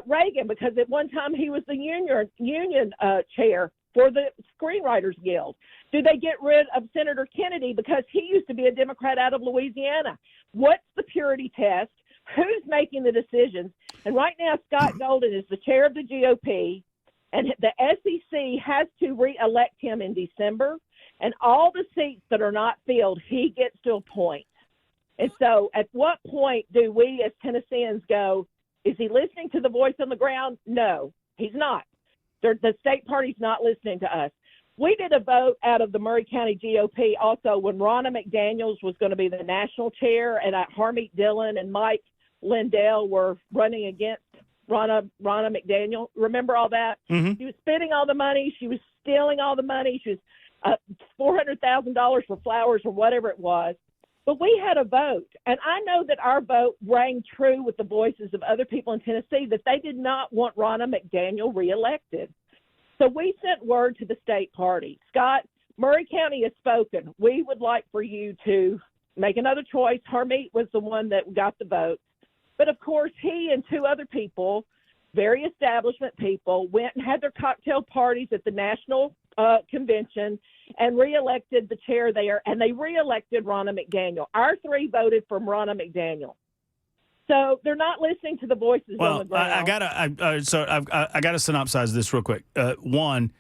Reagan because at one time he was the union chair for the Screenwriters Guild? Do they get rid of Senator Kennedy because he used to be a Democrat out of Louisiana? What's the purity test? Who's making the decisions? And right now, Scott Golden is the chair of the GOP, and the SEC has to re-elect him in December. And all the seats that are not filled, he gets to appoint. And so at what point do we as Tennesseans go, is he listening to the voice on the ground? No, he's not. The state party's not listening to us. We did a vote out of the Murray County GOP also when Ronna McDaniels was going to be the national chair, and Harmeet Dillon and Mike Lindell were running against Ronna McDaniel. Remember all that? Mm-hmm. She was spending all the money. She was stealing all the money. She was $400,000 for flowers or whatever it was. But we had a vote, and I know that our vote rang true with the voices of other people in Tennessee that they did not want Ronna McDaniel reelected. So we sent word to the state party. Scott, Murray County has spoken. We would like for you to make another choice. Harmeet was the one that got the vote. But, of course, he and two other people, very establishment people, went and had their cocktail parties at the national convention and reelected the chair there, and they reelected Ronna McDaniel. Our three voted for Ronna McDaniel. So they're not listening to the voices on the ground. I gotta synopsize this real quick. One,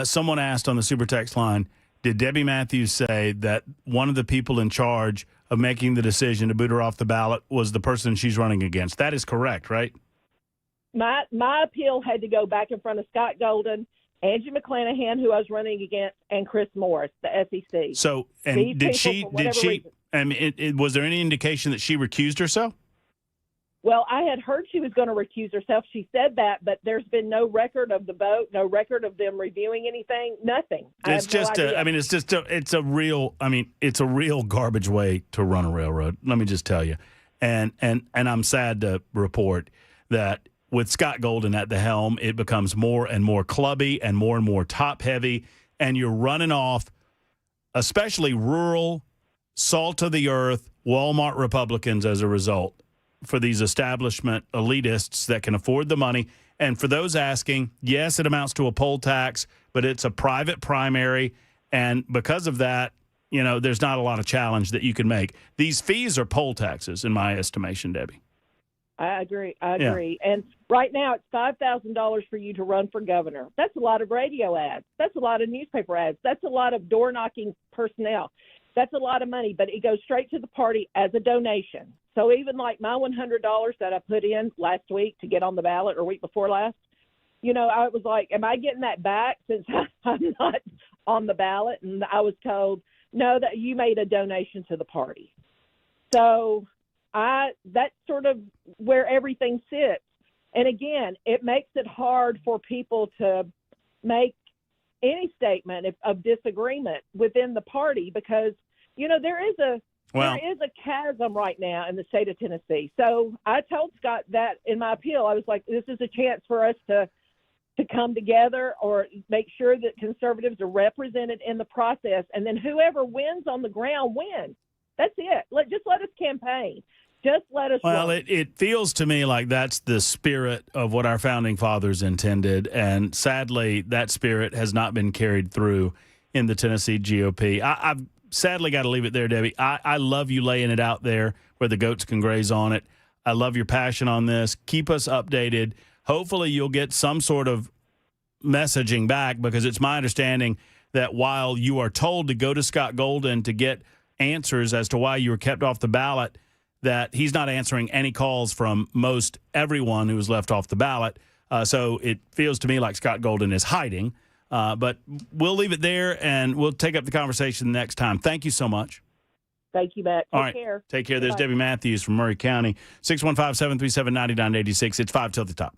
someone asked on the super text line, did Debbie Matthews say that one of the people in charge of making the decision to boot her off the ballot was the person she's running against? That is correct, right? My appeal had to go back in front of Scott Golden, Angie McClanahan, who I was running against, and Chris Morris, the SEC. So, and did she? I mean, was there any indication that she recused herself? Well, I had heard she was going to recuse herself. She said that, but there's been no record of the vote, no record of them reviewing anything, nothing. It's a real garbage way to run a railroad. Let me just tell you. And I'm sad to report that with Scott Golden at the helm, it becomes more and more clubby and more top heavy, and you're running off, especially rural, salt of the earth, Walmart Republicans as a result. for these establishment elitists that can afford the money. And for those asking, yes, it amounts to a poll tax, but it's a private primary. And because of that, there's not a lot of challenge that you can make. These fees are poll taxes, in my estimation, Debbie. I agree. And right now it's $5,000 for you to run for governor. That's a lot of radio ads. That's a lot of newspaper ads. That's a lot of door knocking personnel. That's a lot of money, but it goes straight to the party as a donation. So even like my $100 that I put in last week to get on the ballot, or week before last, I was like, am I getting that back since I'm not on the ballot? And I was told, no, that you made a donation to the party. So that's sort of where everything sits. And again, it makes it hard for people to make any statement of disagreement within the party because, there is a chasm right now in the state of Tennessee. So I told Scott that in my appeal, I was like, this is a chance for us to come together or make sure that conservatives are represented in the process. And then whoever wins on the ground wins. That's it. Just let us campaign. Just let us Well, run. it feels to me like that's the spirit of what our founding fathers intended. And sadly, that spirit has not been carried through in the Tennessee GOP. I've sadly got to leave it there, Debbie. I love you laying it out there where the goats can graze on it. I love your passion on this. Keep us updated. Hopefully you'll get some sort of messaging back because it's my understanding that while you are told to go to Scott Golden to get answers as to why you were kept off the ballot, that he's not answering any calls from most everyone who was left off the ballot. So it feels to me like Scott Golden is hiding. But we'll leave it there, and we'll take up the conversation next time. Thank you so much. Thank you, Matt. All right. Take care. Take care. There's Bye. Debbie Matthews from Murray County, 615-737-9986. It's 5 till the top.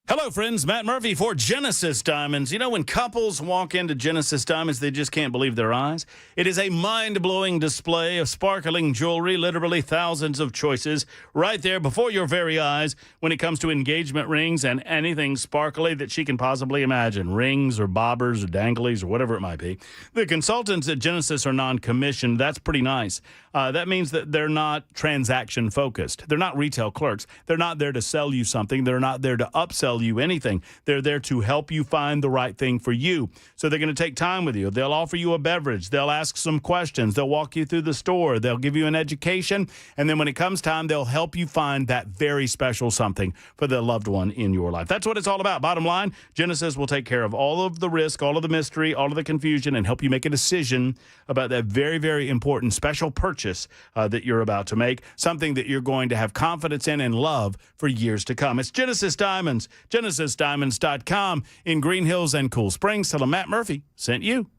Hello, friends. Matt Murphy for Genesis Diamonds. When couples walk into Genesis Diamonds, they just can't believe their eyes. It is a mind-blowing display of sparkling jewelry, literally thousands of choices right there before your very eyes when it comes to engagement rings and anything sparkly that she can possibly imagine, rings or bobbers or danglies or whatever it might be. The consultants at Genesis are non-commissioned. That's pretty nice. That means that they're not transaction-focused. They're not retail clerks. They're not there to sell you something. They're not there to upsell you anything. They're there to help you find the right thing for you. So they're going to take time with you. They'll offer you a beverage. They'll ask some questions. They'll walk you through the store. They'll give you an education. And then when it comes time, they'll help you find that very special something for the loved one in your life. That's what it's all about. Bottom line, Genesis will take care of all of the risk, all of the mystery, all of the confusion, and help you make a decision about that very, very important special purchase that you're about to make, something that you're going to have confidence in and love for years to come. It's Genesis Diamonds, genesisdiamonds.com in Green Hills and Cool Springs. Tell them Matt Murphy sent you.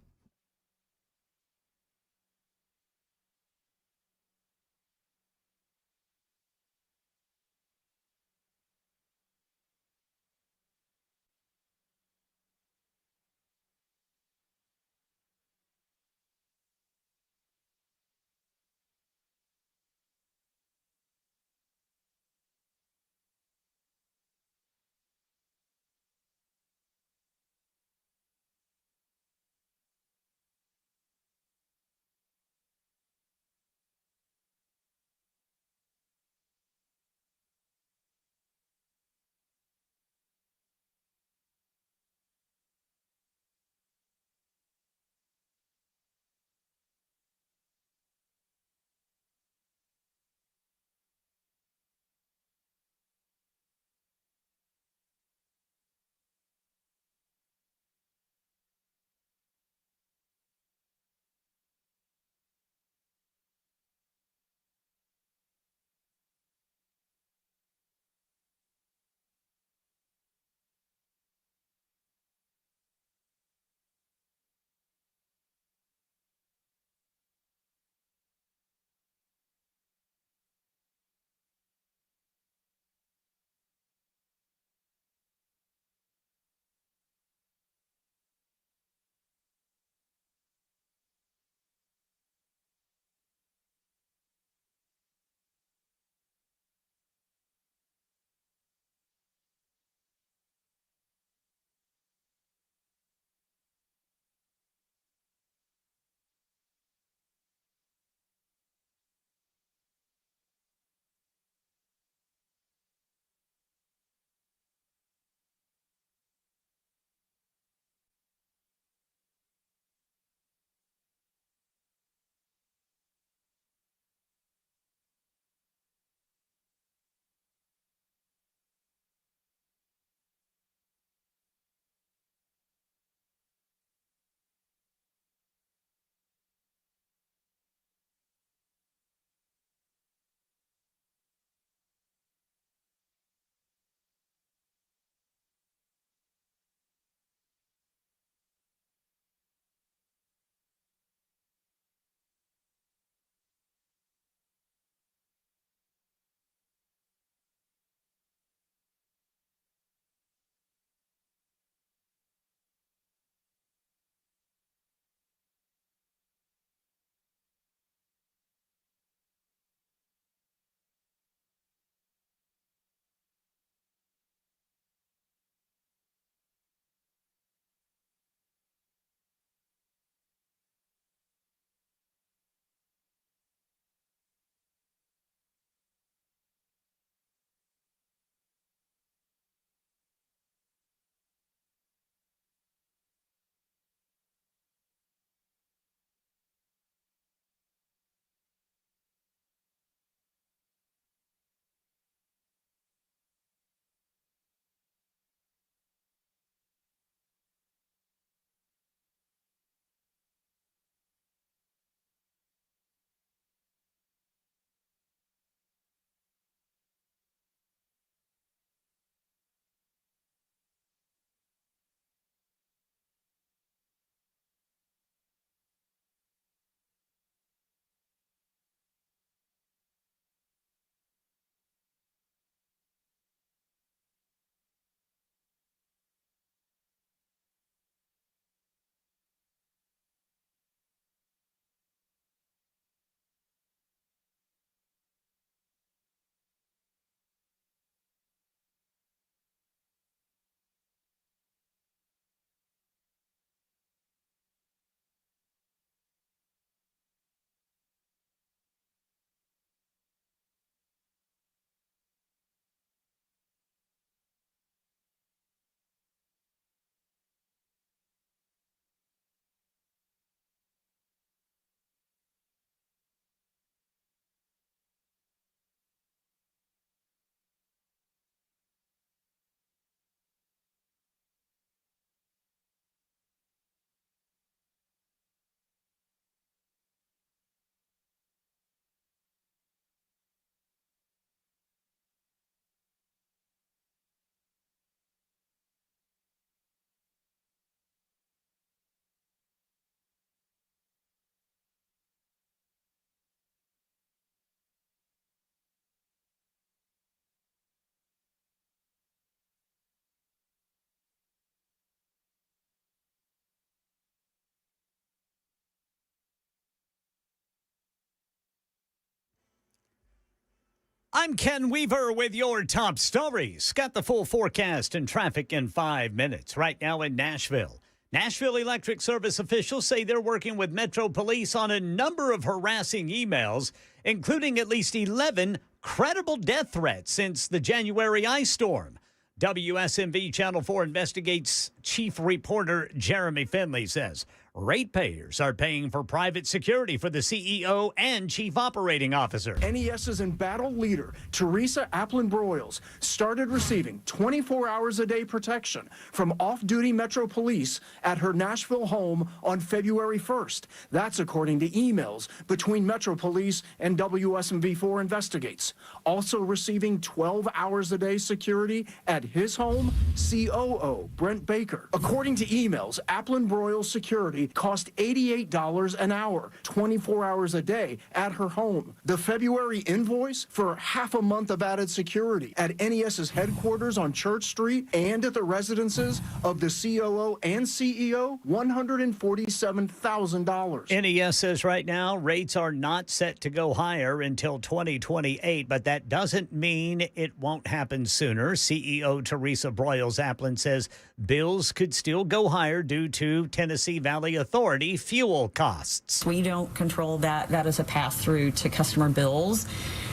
I'm Ken Weaver with your top stories. Got the full forecast and traffic in 5 minutes. Right now in Nashville. Nashville Electric Service officials say they're working with Metro Police on a number of harassing emails, including at least 11 credible death threats since the January ice storm. WSMV Channel 4 investigates chief reporter Jeremy Finley says ratepayers are paying for private security for the CEO and chief operating officer. NES's embattled leader, Teresa Applin-Broyles, started receiving 24 hours a day protection from off-duty Metro Police at her Nashville home on February 1st. That's according to emails between Metro Police and WSMV4 Investigates. Also receiving 12 hours a day security at his home, COO Brent Baker. According to emails, Applin-Broyles security cost $88 an hour, 24 hours a day at her home. The February invoice for half a month of added security at NES's headquarters on Church Street and at the residences of the COO and CEO, $147,000. NES says right now rates are not set to go higher until 2028, but that doesn't mean it won't happen sooner. CEO Teresa Broyles-Applin says bills could still go higher due to Tennessee Valley Authority fuel costs. We don't control that. That is a pass-through to customer bills.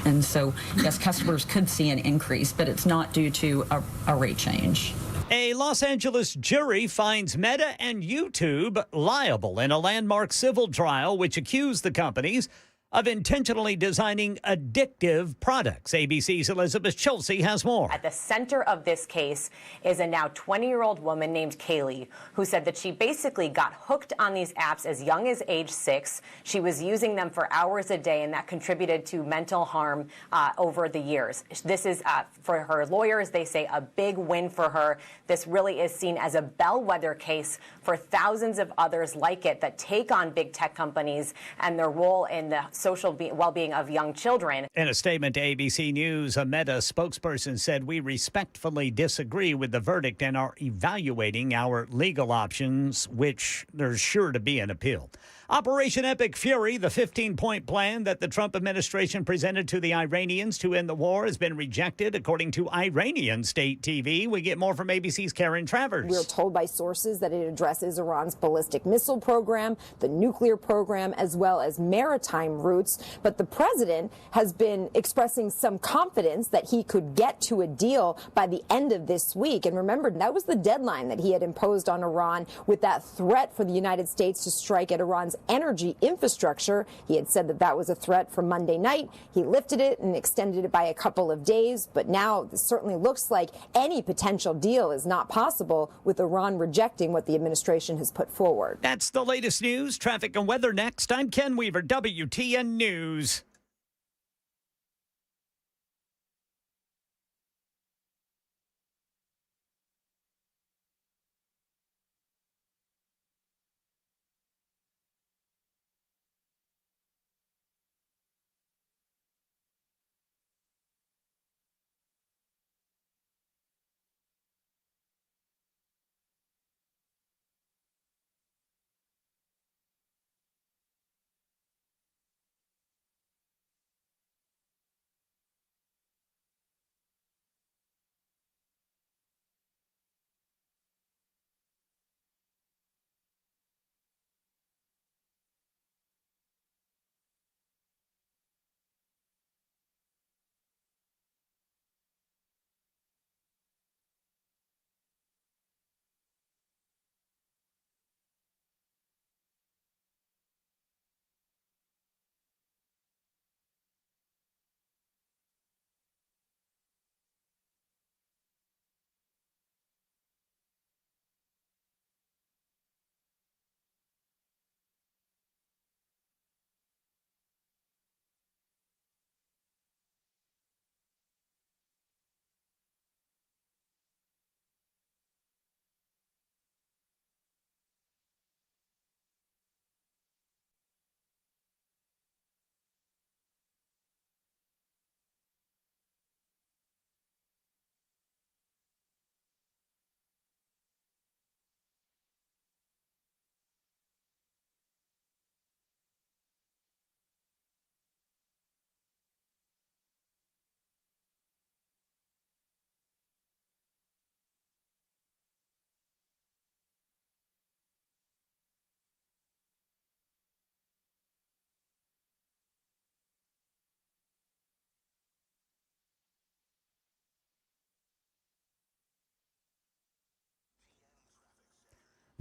And so, yes, customers could see an increase, but it's not due to a rate change. A Los Angeles jury finds Meta and YouTube liable in a landmark civil trial which accused the companies of intentionally designing addictive products. ABC's Elizabeth Chelsea has more. At the center of this case is a now 20-year-old woman named Kaylee, who said that she basically got hooked on these apps as young as age 6. She was using them for hours a day, and that contributed to mental harm over the years. This is, for her lawyers, they say a big win for her. This really is seen as a bellwether case for thousands of others like it that take on big tech companies and their role in the social well-being of young children. In a statement to ABC News, a Meta spokesperson said, "We respectfully disagree with the verdict and are evaluating our legal options, which there's sure to be an appeal." Operation Epic Fury, the 15-point plan that the Trump administration presented to the Iranians to end the war, has been rejected, according to Iranian state TV. We get more from ABC's Karen Travers. We're told by sources that it addresses Iran's ballistic missile program, the nuclear program, as well as maritime routes. But the president has been expressing some confidence that he could get to a deal by the end of this week. And remember, that was the deadline that he had imposed on Iran with that threat for the United States to strike at Iran's energy infrastructure. He had said that that was a threat for Monday night. He lifted it and extended it by a couple of days. But now this certainly looks like any potential deal is not possible with Iran rejecting what the administration has put forward. That's the latest news. Traffic and weather next. I'm Ken Weaver, WTN News.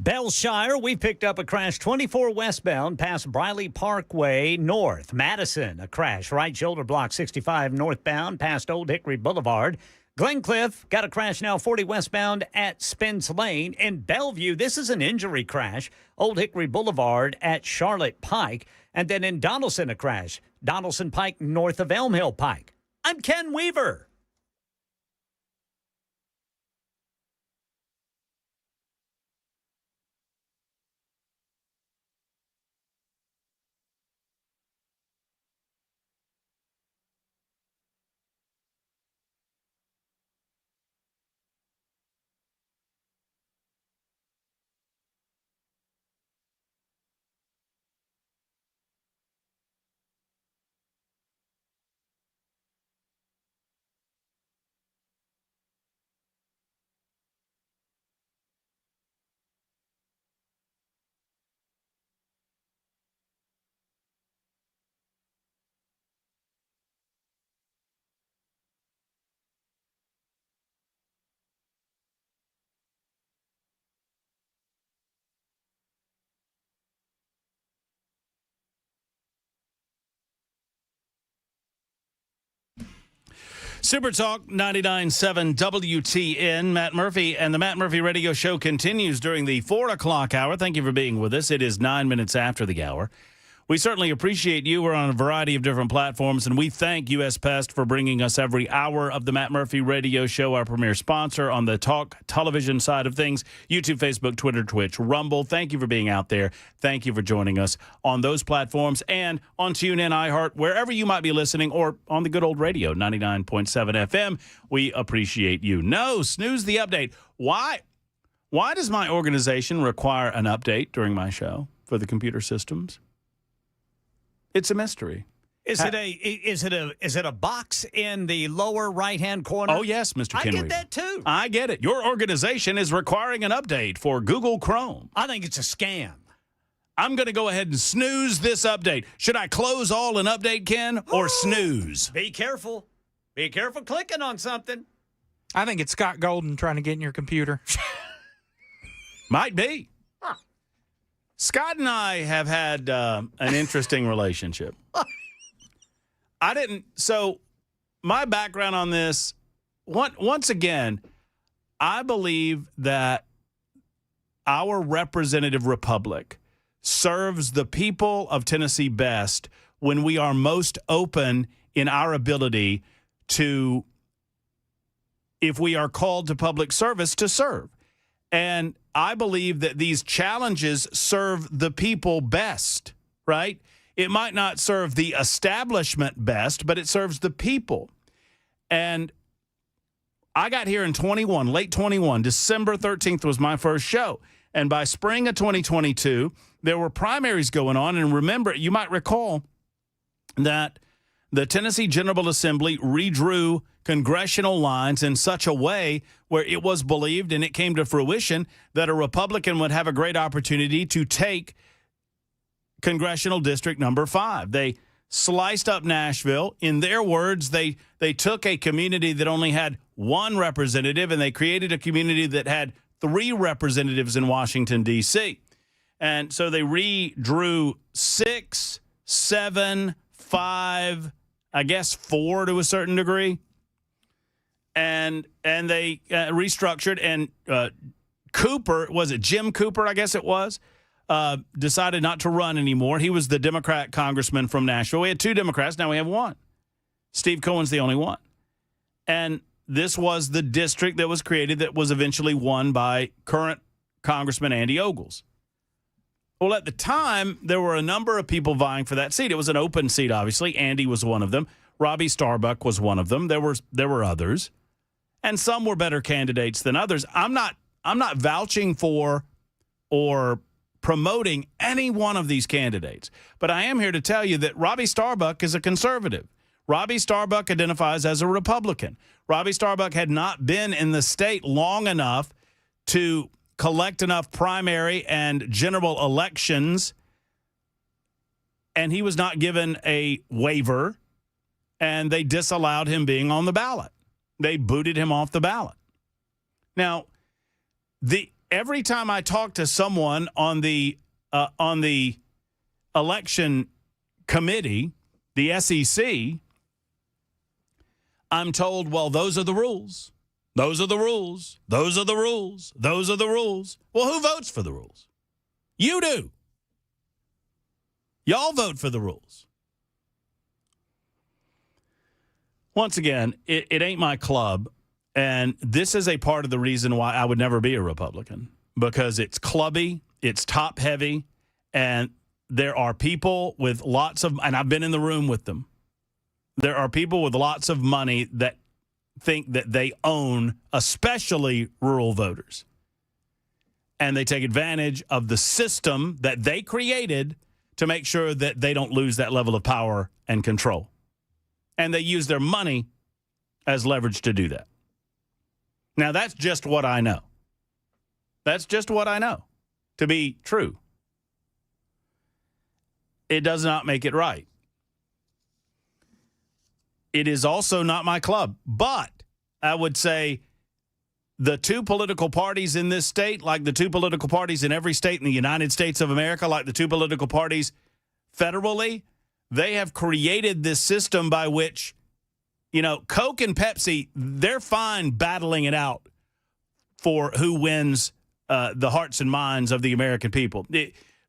Bellshire, we picked up a crash 24 westbound past Briley Parkway North. Madison, a crash right shoulder block 65 northbound past Old Hickory Boulevard. Glencliff got a crash now 40 westbound at Spence Lane. In Bellevue, this is an injury crash. Old Hickory Boulevard at Charlotte Pike. And then in Donaldson, a crash. Donaldson Pike north of Elm Hill Pike. I'm Ken Weaver. Super Talk 99.7 WTN. Matt Murphy and the Matt Murphy Radio Show continues during the 4 o'clock hour. Thank you for being with us. It is 9 minutes after the hour. We certainly appreciate you. We're on a variety of different platforms, and we thank U.S. Pest for bringing us every hour of the Matt Murphy Radio Show, our premier sponsor on the talk television side of things, YouTube, Facebook, Twitter, Twitch, Rumble. Thank you for being out there. Thank you for joining us on those platforms and on TuneIn, iHeart, wherever you might be listening, or on the good old radio, 99.7 FM. We appreciate you. No, snooze the update. Why does my organization require an update during my show for the computer systems? It's a mystery. Is it a box in the lower right-hand corner? Oh, yes, Mr. Kenweaver. I get that, too. I get it. Your organization is requiring an update for Google Chrome. I think it's a scam. I'm going to go ahead and snooze this update. Should I close all and update, Ken, or snooze? Be careful. Be careful clicking on something. I think it's Scott Golden trying to get in your computer. Might be. Scott and I have had an interesting relationship. So my background on this, once again, I believe that our representative republic serves the people of Tennessee best when we are most open in our ability to, if we are called to public service, to serve. And I believe that these challenges serve the people best, right? It might not serve the establishment best, but it serves the people. And I got here in late 21. December 13th was my first show. And by spring of 2022, there were primaries going on. And remember, you might recall that the Tennessee General Assembly redrew congressional lines in such a way where it was believed, and it came to fruition, that a Republican would have a great opportunity to take congressional district number 5. They sliced up Nashville. In their words, they took a community that only had one representative, and they created a community that had 3 representatives in Washington, D.C. And so they redrew 6, 7, 5, I guess 4 to a certain degree. And they restructured, and Cooper, was it Jim Cooper, I guess it was, decided not to run anymore. He was the Democrat congressman from Nashville. We had 2 Democrats, now we have 1. Steve Cohen's the only one. And this was the district that was created that was eventually won by current Congressman Andy Ogles. Well, at the time, there were a number of people vying for that seat. It was an open seat, obviously. Andy was one of them. Robbie Starbuck was one of them. There were others. And some were better candidates than others. I'm not vouching for or promoting any one of these candidates. But I am here to tell you that Robbie Starbuck is a conservative. Robbie Starbuck identifies as a Republican. Robbie Starbuck had not been in the state long enough to collect enough primary and general elections, and he was not given a waiver, and they disallowed him being on the ballot. They booted him off the ballot. Now, every time I talk to someone on the election committee, the SEC, I'm told, well, those are the rules. Those are the rules. Those are the rules. Those are the rules. Well, who votes for the rules? You do. Y'all vote for the rules. Once again, it ain't my club, and this is a part of the reason why I would never be a Republican, because it's clubby, it's top-heavy, and there are people with lots of, and I've been in the room with them, there are people with lots of money that think that they own, especially rural voters. And they take advantage of the system that they created to make sure that they don't lose that level of power and control. And they use their money as leverage to do that. Now, that's just what I know. That's just what I know to be true. It does not make it right. It is also not my club. But I would say the two political parties in this state, like the two political parties in every state in the United States of America, like the two political parties federally, they have created this system by which, you know, Coke and Pepsi, they're fine battling it out for who wins the hearts and minds of the American people.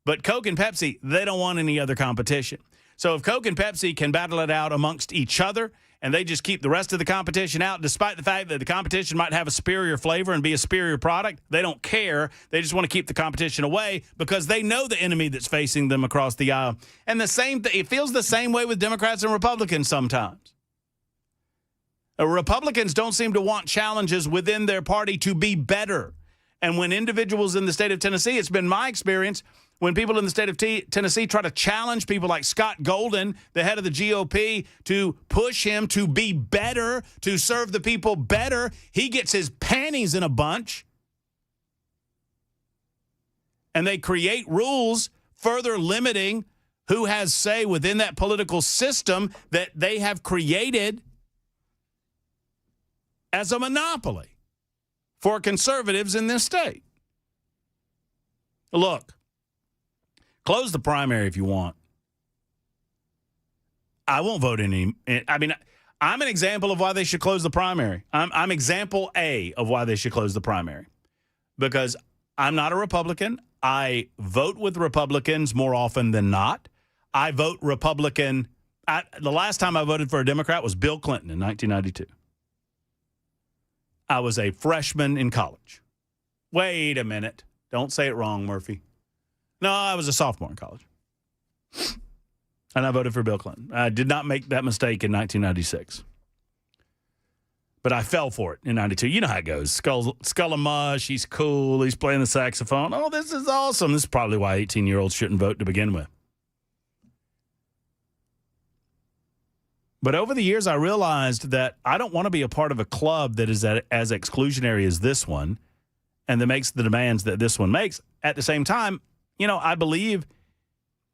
But Coke and Pepsi, they don't want any other competition. So if Coke and Pepsi can battle it out amongst each other and they just keep the rest of the competition out, despite the fact that the competition might have a superior flavor and be a superior product, they don't care. They just want to keep the competition away because they know the enemy that's facing them across the aisle. And the same it feels the same way with Democrats and Republicans sometimes. Republicans don't seem to want challenges within their party to be better. And when individuals in the state of Tennessee, it's been my experience, when people in the state of Tennessee try to challenge people like Scott Golden, the head of the GOP, to push him to be better, to serve the people better, he gets his panties in a bunch. And they create rules further limiting who has say within that political system that they have created as a monopoly for conservatives in this state. Look, close the primary if you want. I won't vote any. I mean, I'm an example of why they should close the primary. I'm example A of why they should close the primary. Because I'm not a Republican. I vote with Republicans more often than not. I vote Republican. The last time I voted for a Democrat was Bill Clinton in 1992. I was a freshman in college. Wait a minute. Don't say it wrong, Murphy. No, I was a sophomore in college. And I voted for Bill Clinton. I did not make that mistake in 1996. But I fell for it in 92. You know how it goes. Skull and Mush, he's cool, he's playing the saxophone. Oh, this is awesome. This is probably why 18-year-olds shouldn't vote to begin with. But over the years, I realized that I don't want to be a part of a club that is as exclusionary as this one and that makes the demands that this one makes. At the same time, you know, I believe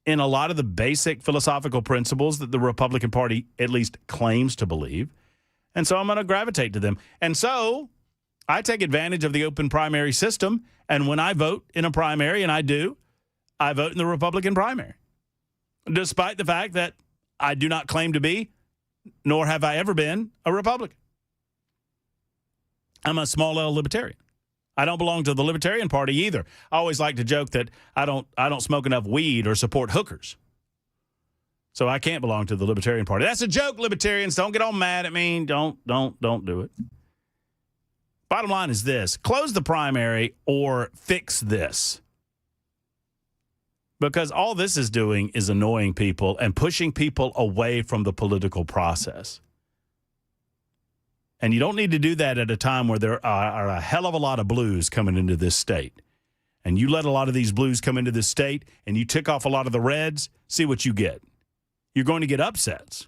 in a lot of the basic philosophical principles that the Republican Party at least claims to believe. And so I'm going to gravitate to them. And so I take advantage of the open primary system. And when I vote in a primary, and I do, I vote in the Republican primary, despite the fact that I do not claim to be, nor have I ever been, a Republican. I'm a small L libertarian. I don't belong to the Libertarian Party either. I always like to joke that I don't smoke enough weed or support hookers. So I can't belong to the Libertarian Party. That's a joke, libertarians. Don't get all mad at me. Don't do it. Bottom line is this. Close the primary or fix this. Because all this is doing is annoying people and pushing people away from the political process. And you don't need to do that at a time where there are a hell of a lot of blues coming into this state. And you let a lot of these blues come into this state and you tick off a lot of the reds, see what you get. You're going to get upsets.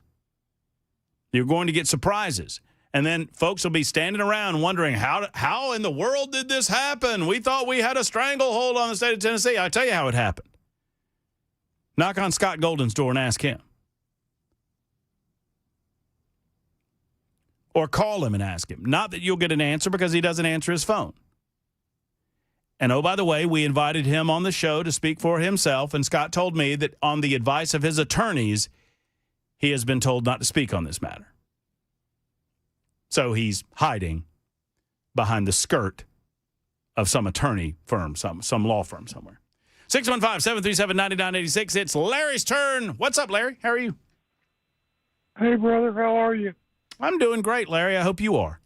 You're going to get surprises. And then folks will be standing around wondering, how in the world did this happen? We thought we had a stranglehold on the state of Tennessee. I tell you how it happened. Knock on Scott Golden's door and ask him. Or call him and ask him. Not that you'll get an answer because he doesn't answer his phone. And oh, by the way, we invited him on the show to speak for himself, and Scott told me that on the advice of his attorneys, he has been told not to speak on this matter. So he's hiding behind the skirt of some attorney firm, some law firm somewhere. 615-737-9986. It's Larry's turn. What's up, Larry? How are you? Hey, brother. How are you? I'm doing great, Larry. I hope you are.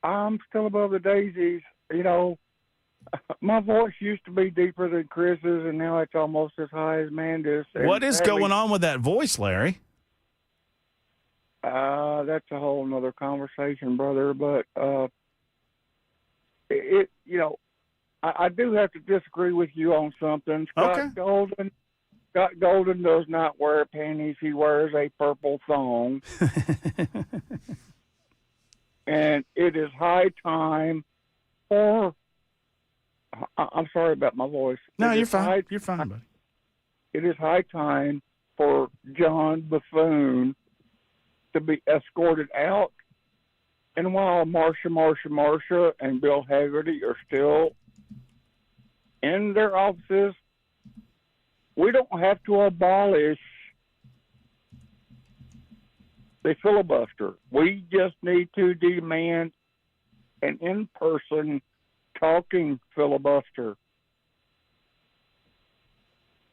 I'm still above the daisies. You know, my voice used to be deeper than Chris's, and now it's almost as high as Manda's. What is going on with that voice, Larry? That's a whole nother conversation, brother. But I do have to disagree with you on something. Scott Golden does not wear panties. He wears a purple thong. And it is high time for... I'm sorry about my voice. No, you're fine. You're fine, buddy. It is high time for John Buffoon to be escorted out. And while Marsha, and Bill Haggerty are still in their offices, we don't have to abolish the filibuster. We just need to demand an in-person talking filibuster.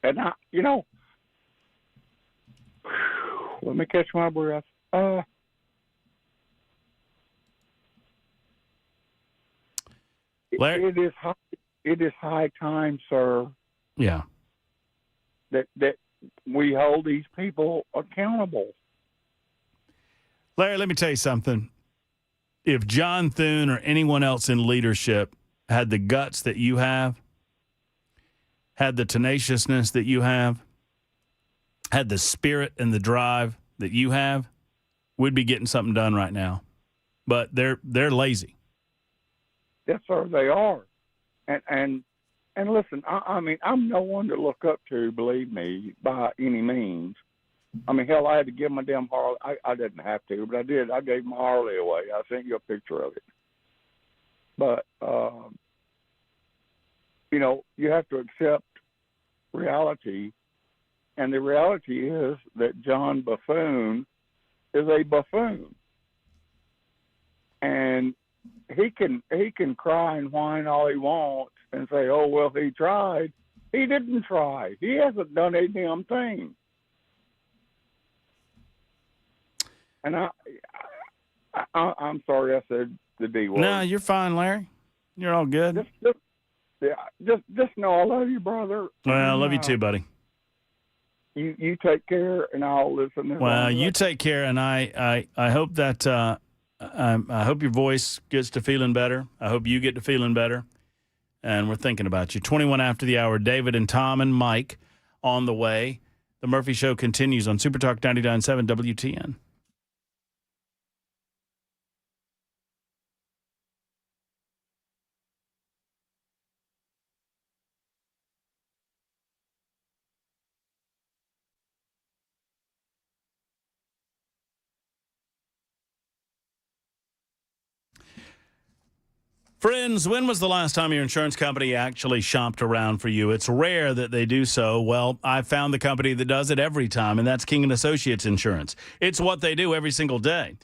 And let me catch my breath. Larry? It is high time, sir. Yeah. That we hold these people accountable. Larry, let me tell you something. If John Thune or anyone else in leadership had the guts that you have, had the tenaciousness that you have, had the spirit and the drive that you have, we'd be getting something done right now. But they're lazy. Yes, sir, they are. And listen, I mean, I'm no one to look up to, believe me, by any means. I mean, hell, I had to give my damn Harley. I didn't have to, but I did. I gave my Harley away. I sent you a picture of it. But, you have to accept reality. And the reality is that John Buffoon is a buffoon. And he can cry and whine all he wants and say, oh, well, he tried. He didn't try. He hasn't done a damn thing. And I'm sorry I said the D word. No, you're fine, Larry. You're all good. Just know I love you, brother. Well, I love you too, buddy. You take care, and I'll listen. Well, you take care, and I hope that I hope your voice gets to feeling better. I hope you get to feeling better. And we're thinking about you. 21 after the hour, David and Tom and Mike on the way. The Murphy Show continues on Super Talk 99.7 WTN. Friends, when was the last time your insurance company actually shopped around for you? It's rare that they do so. Well, I found the company that does it every time, and that's King & Associates Insurance. It's what they do every single day.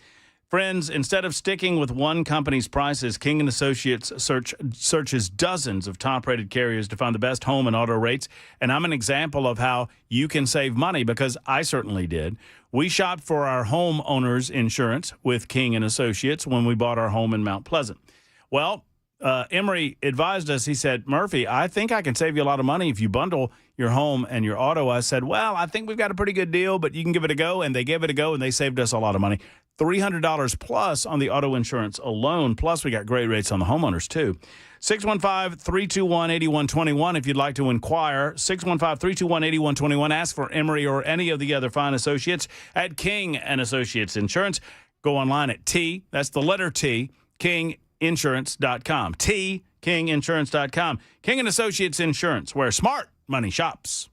Friends, instead of sticking with one company's prices, King & Associates searches dozens of top-rated carriers to find the best home and auto rates, and I'm an example of how you can save money because I certainly did. We shopped for our homeowners insurance with King & Associates when we bought our home in Mount Pleasant. Well, Emery advised us, he said, Murphy, I think I can save you a lot of money if you bundle your home and your auto. I said, well, I think we've got a pretty good deal, but you can give it a go. And they gave it a go, and they saved us a lot of money. $300 plus on the auto insurance alone. Plus, we got great rates on the homeowners, too. 615-321-8121 if you'd like to inquire. 615-321-8121. Ask for Emery or any of the other fine associates at King & Associates Insurance. Go online at T, that's the letter T, kinginsurance.com. kinginsurance.com. King & Associates Insurance, where smart money shops.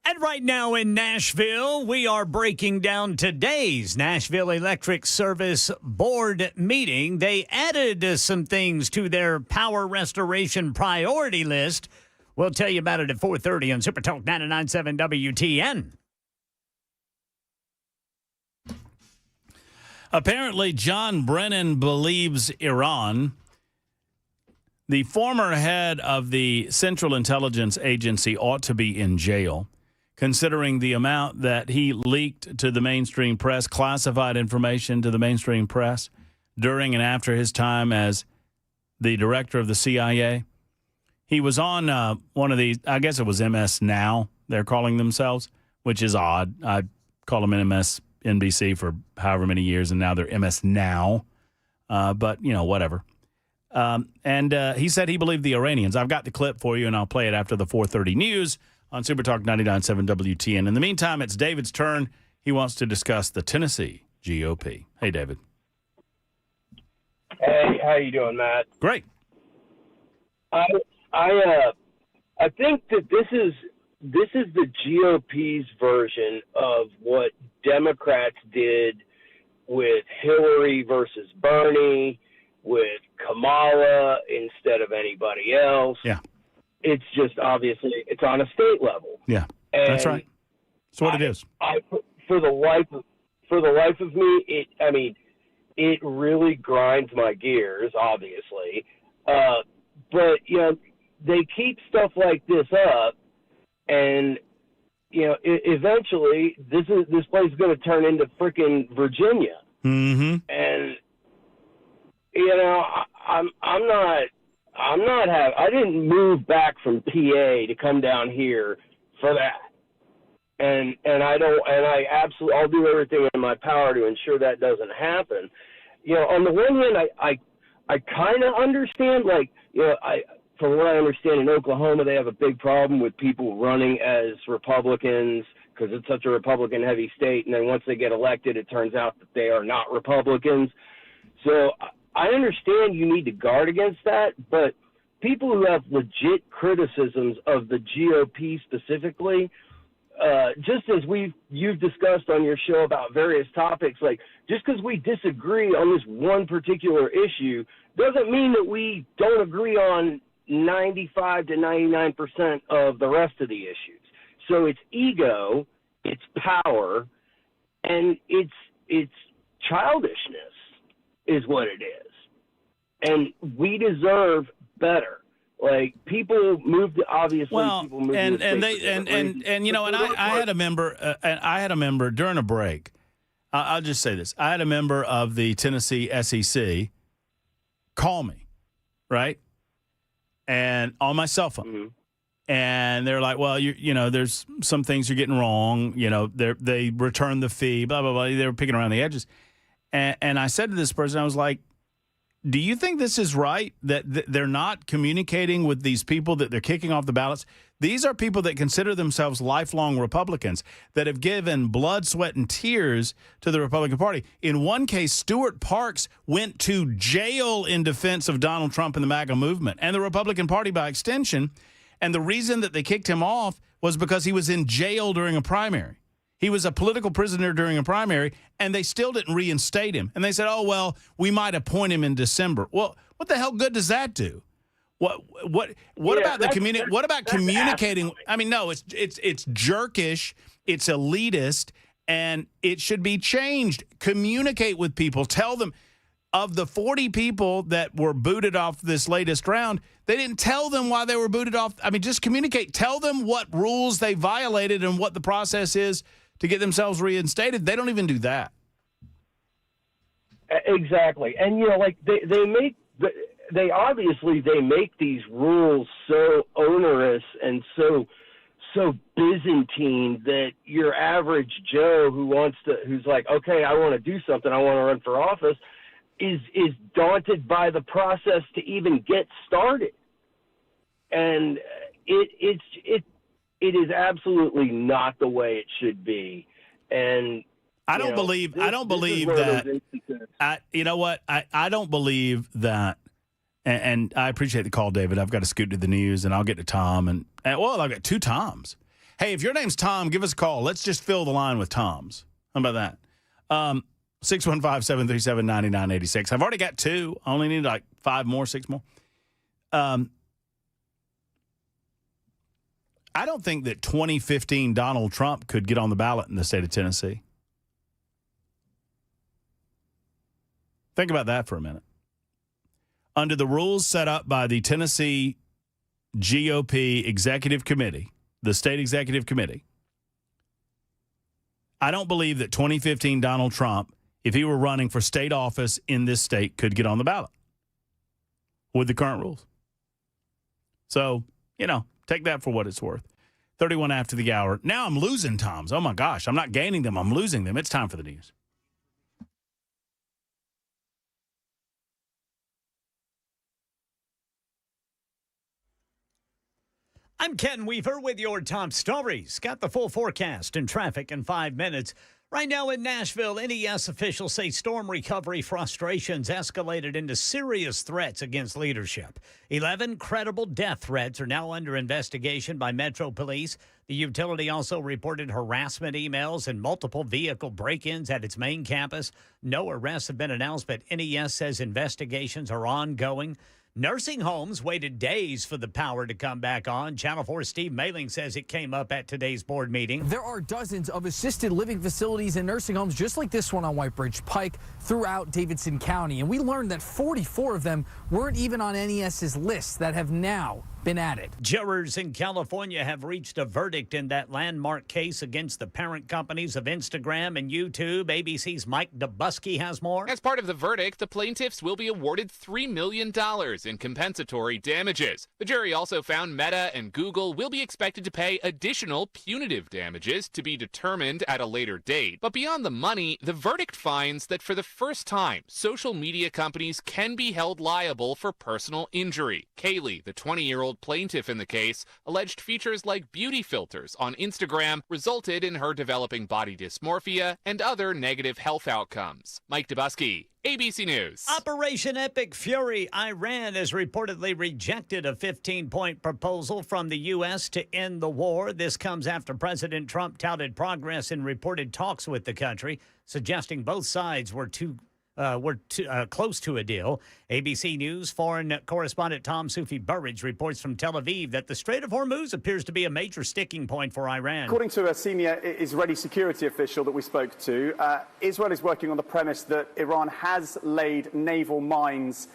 And right now in Nashville, we are breaking down today's Nashville Electric Service Board meeting. They added some things to their power restoration priority list. We'll tell you about it at 4:30 on Super Talk 99.7 WTN. Apparently, John Brennan believes Iran. The former head of the Central Intelligence Agency ought to be in jail, considering the amount that he leaked to the mainstream press, classified information to the mainstream press during and after his time as the director of the CIA. He was on one of these, I guess it was MS Now, they're calling themselves, which is odd. I call them MSNBC for however many years, and now they're MS Now. But, whatever. And he said he believed the Iranians. I've got the clip for you, and I'll play it after the 4:30 news on Super Talk 99.7 WTN. In the meantime, it's David's turn. He wants to discuss the Tennessee GOP. Hey, David. Hey, how you doing, Matt? Great. I think that this is the GOP's version of what Democrats did with Hillary versus Bernie, with Kamala instead of anybody else. Yeah. It's just obviously it's on a state level. Yeah, and that's right. That's what it is. For the life of me, it really grinds my gears, obviously. But they keep stuff like this up, and eventually this place is going to turn into freaking Virginia. Mm-hmm. And I didn't move back from PA to come down here for that. And I'll do everything in my power to ensure that doesn't happen. On the one hand, I kind of understand, from what I understand, in Oklahoma, they have a big problem with people running as Republicans because it's such a Republican-heavy state. And then once they get elected, it turns out that they are not Republicans. So I understand you need to guard against that, but people who have legit criticisms of the GOP specifically, just as you've discussed on your show about various topics, just because we disagree on this one particular issue doesn't mean that we don't agree on 95 to 99% of the rest of the issues. So it's ego, it's power, and it's childishness is what it is. And we deserve better. People move to obviously. Well, people move and to I had a member during a break. I'll just say this: I had a member of the Tennessee SEC call me, right, and on my cell phone, mm-hmm. and they're like, "Well, there's some things you're getting wrong. They return the fee, blah blah blah." They were picking around the edges, and I said to this person, I was like, do you think this is right, that they're not communicating with these people that they're kicking off the ballots? These are people that consider themselves lifelong Republicans that have given blood, sweat, and tears to the Republican Party. In one case, Stuart Parks went to jail in defense of Donald Trump and the MAGA movement and the Republican Party by extension. And the reason that they kicked him off was because he was in jail during a primary. He was a political prisoner during a primary, and they still didn't reinstate him. And they said, "Oh well, we might appoint him in December." Well, what the hell good does that do? What about the community? What about communicating? I mean, no, it's jerkish, it's elitist, and it should be changed. Communicate with people. Tell them. Of the 40 people that were booted off this latest round, they didn't tell them why they were booted off. I mean, just communicate. Tell them what rules they violated and what the process is to get themselves reinstated. They don't even do that. Exactly. And, they obviously make these rules so onerous and so Byzantine that your average Joe who's like, okay, I want to do something, I want to run for office, is daunted by the process to even get started. And it is absolutely not the way it should be. And I don't believe that. I don't believe that. And I appreciate the call, David. I've got to scoot to the news, and I'll get to Tom. And I've got two Toms. Hey, if your name's Tom, give us a call. Let's just fill the line with Toms. How about that? 615-737-9986. I've already got 2. I only need like 5 more, 6 more. I don't think that 2015 Donald Trump could get on the ballot in the state of Tennessee. Think about that for a minute. Under the rules set up by the Tennessee GOP Executive Committee, the state executive committee, I don't believe that 2015 Donald Trump, if he were running for state office in this state, could get on the ballot with the current rules. So, take that for what it's worth. 31 after the hour. Now I'm losing Toms. Oh, my gosh. I'm not gaining them. I'm losing them. It's time for the news. I'm Ken Weaver with your top stories. Got the full forecast and traffic in 5 minutes. Right now in Nashville, NES officials say storm recovery frustrations escalated into serious threats against leadership. 11 credible death threats are now under investigation by Metro Police. The utility also reported harassment emails and multiple vehicle break-ins at its main campus. No arrests have been announced, but NES says investigations are ongoing. Nursing homes waited days for the power to come back on. Channel 4 Steve Mailing says it came up at today's board meeting. There are dozens of assisted living facilities and nursing homes just like this one on White Bridge Pike throughout Davidson County. And we learned that 44 of them weren't even on NES's list that have now been added. Jurors in California have reached a verdict in that landmark case against the parent companies of Instagram and YouTube. ABC's Mike Dubusky has more. As part of the verdict, the plaintiffs will be awarded $3 million in compensatory damages. The jury also found Meta and Google will be expected to pay additional punitive damages to be determined at a later date. But beyond the money, the verdict finds that for the first time, social media companies can be held liable for personal injury. Kaylee, the 20-year-old plaintiff in the case, alleged features like beauty filters on Instagram resulted in her developing body dysmorphia and other negative health outcomes. Mike Dubusky, ABC News. Operation Epic Fury. Iran has reportedly rejected a 15-point proposal from the U.S. to end the war. This comes after President Trump touted progress in reported talks with the country, suggesting both sides were close to a deal. ABC News foreign correspondent Tom Sufi Burridge reports from Tel Aviv that the Strait of Hormuz appears to be a major sticking point for Iran. According to a senior Israeli security official that we spoke to, Israel is working on the premise that Iran has laid naval mines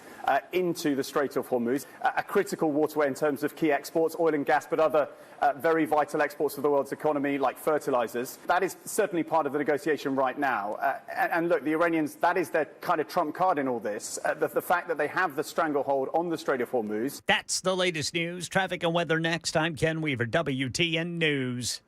into the Strait of Hormuz, a critical waterway in terms of key exports, oil and gas, but other very vital exports for the world's economy, like fertilizers. That is certainly part of the negotiation right now. And look, the Iranians, that is their kind of trump card in all this, the fact that they have the stranglehold on the Strait of Hormuz. That's the latest news. Traffic and weather next. I'm Ken Weaver, WTN News.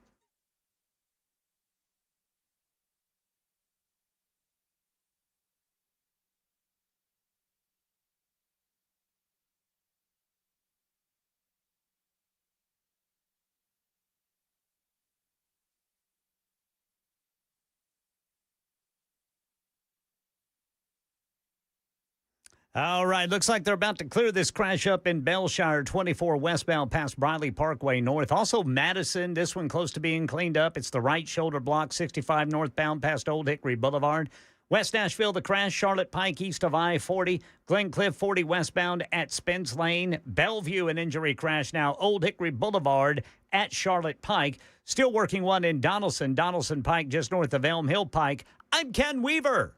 All right, looks like they're about to clear this crash up in Belshire, 24 westbound past Briley Parkway North. Also Madison, this one close to being cleaned up. It's the right shoulder block, 65 northbound past Old Hickory Boulevard. West Nashville, the crash, Charlotte Pike east of I-40. Glencliff, 40 westbound at Spence Lane. Bellevue, an injury crash now, Old Hickory Boulevard at Charlotte Pike. Still working one in Donaldson Pike just north of Elm Hill Pike. I'm Ken Weaver.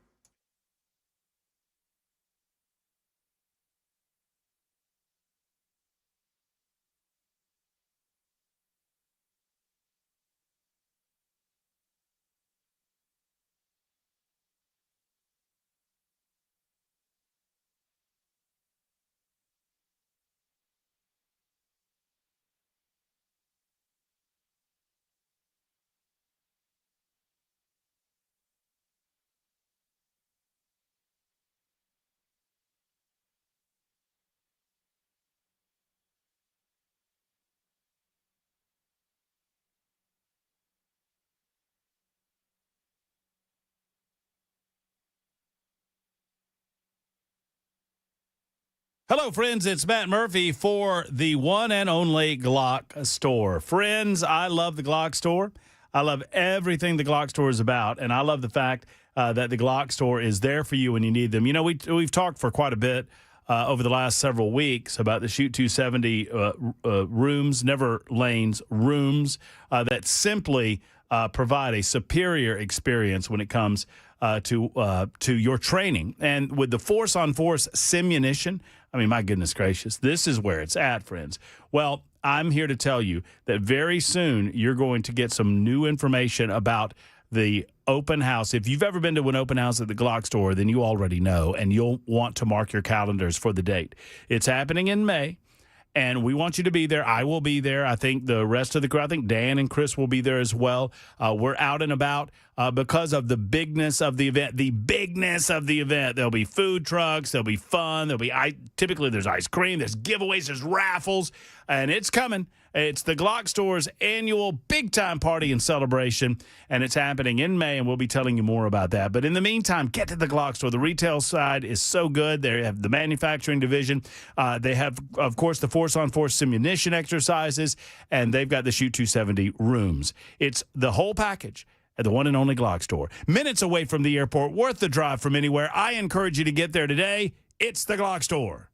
Hello, friends. It's Matt Murphy for the one and only Glock store. Friends, I love the Glock store. I love everything the Glock store is about, and I love the fact that the Glock store is there for you when you need them. You know, we've talked for quite a bit over the last several weeks about the Shoot 270 rooms, never lanes, rooms that simply provide a superior experience when it comes to your training. And with the force-on-force simunition, I mean, my goodness gracious, this is where it's at, friends. Well, I'm here to tell you that very soon you're going to get some new information about the open house. If you've ever been to an open house at the Glock store, then you already know, and you'll want to mark your calendars for the date. It's happening in May. And we want you to be there. I will be there. I think the rest of the crew, I think Dan and Chris will be there as well. We're out and about because of the bigness of the event. The bigness of the event. There'll be food trucks. There'll be fun. Typically there's ice cream. There's giveaways. There's raffles. And it's coming. It's the Glock store's annual big-time party and celebration, and it's happening in May, and we'll be telling you more about that. But in the meantime, get to the Glock store. The retail side is so good. They have the manufacturing division. They have, of course, the force-on-force simunition exercises, and they've got the Shoot 270 rooms. It's the whole package at the one and only Glock store. Minutes away from the airport, worth the drive from anywhere. I encourage you to get there today. It's the Glock store.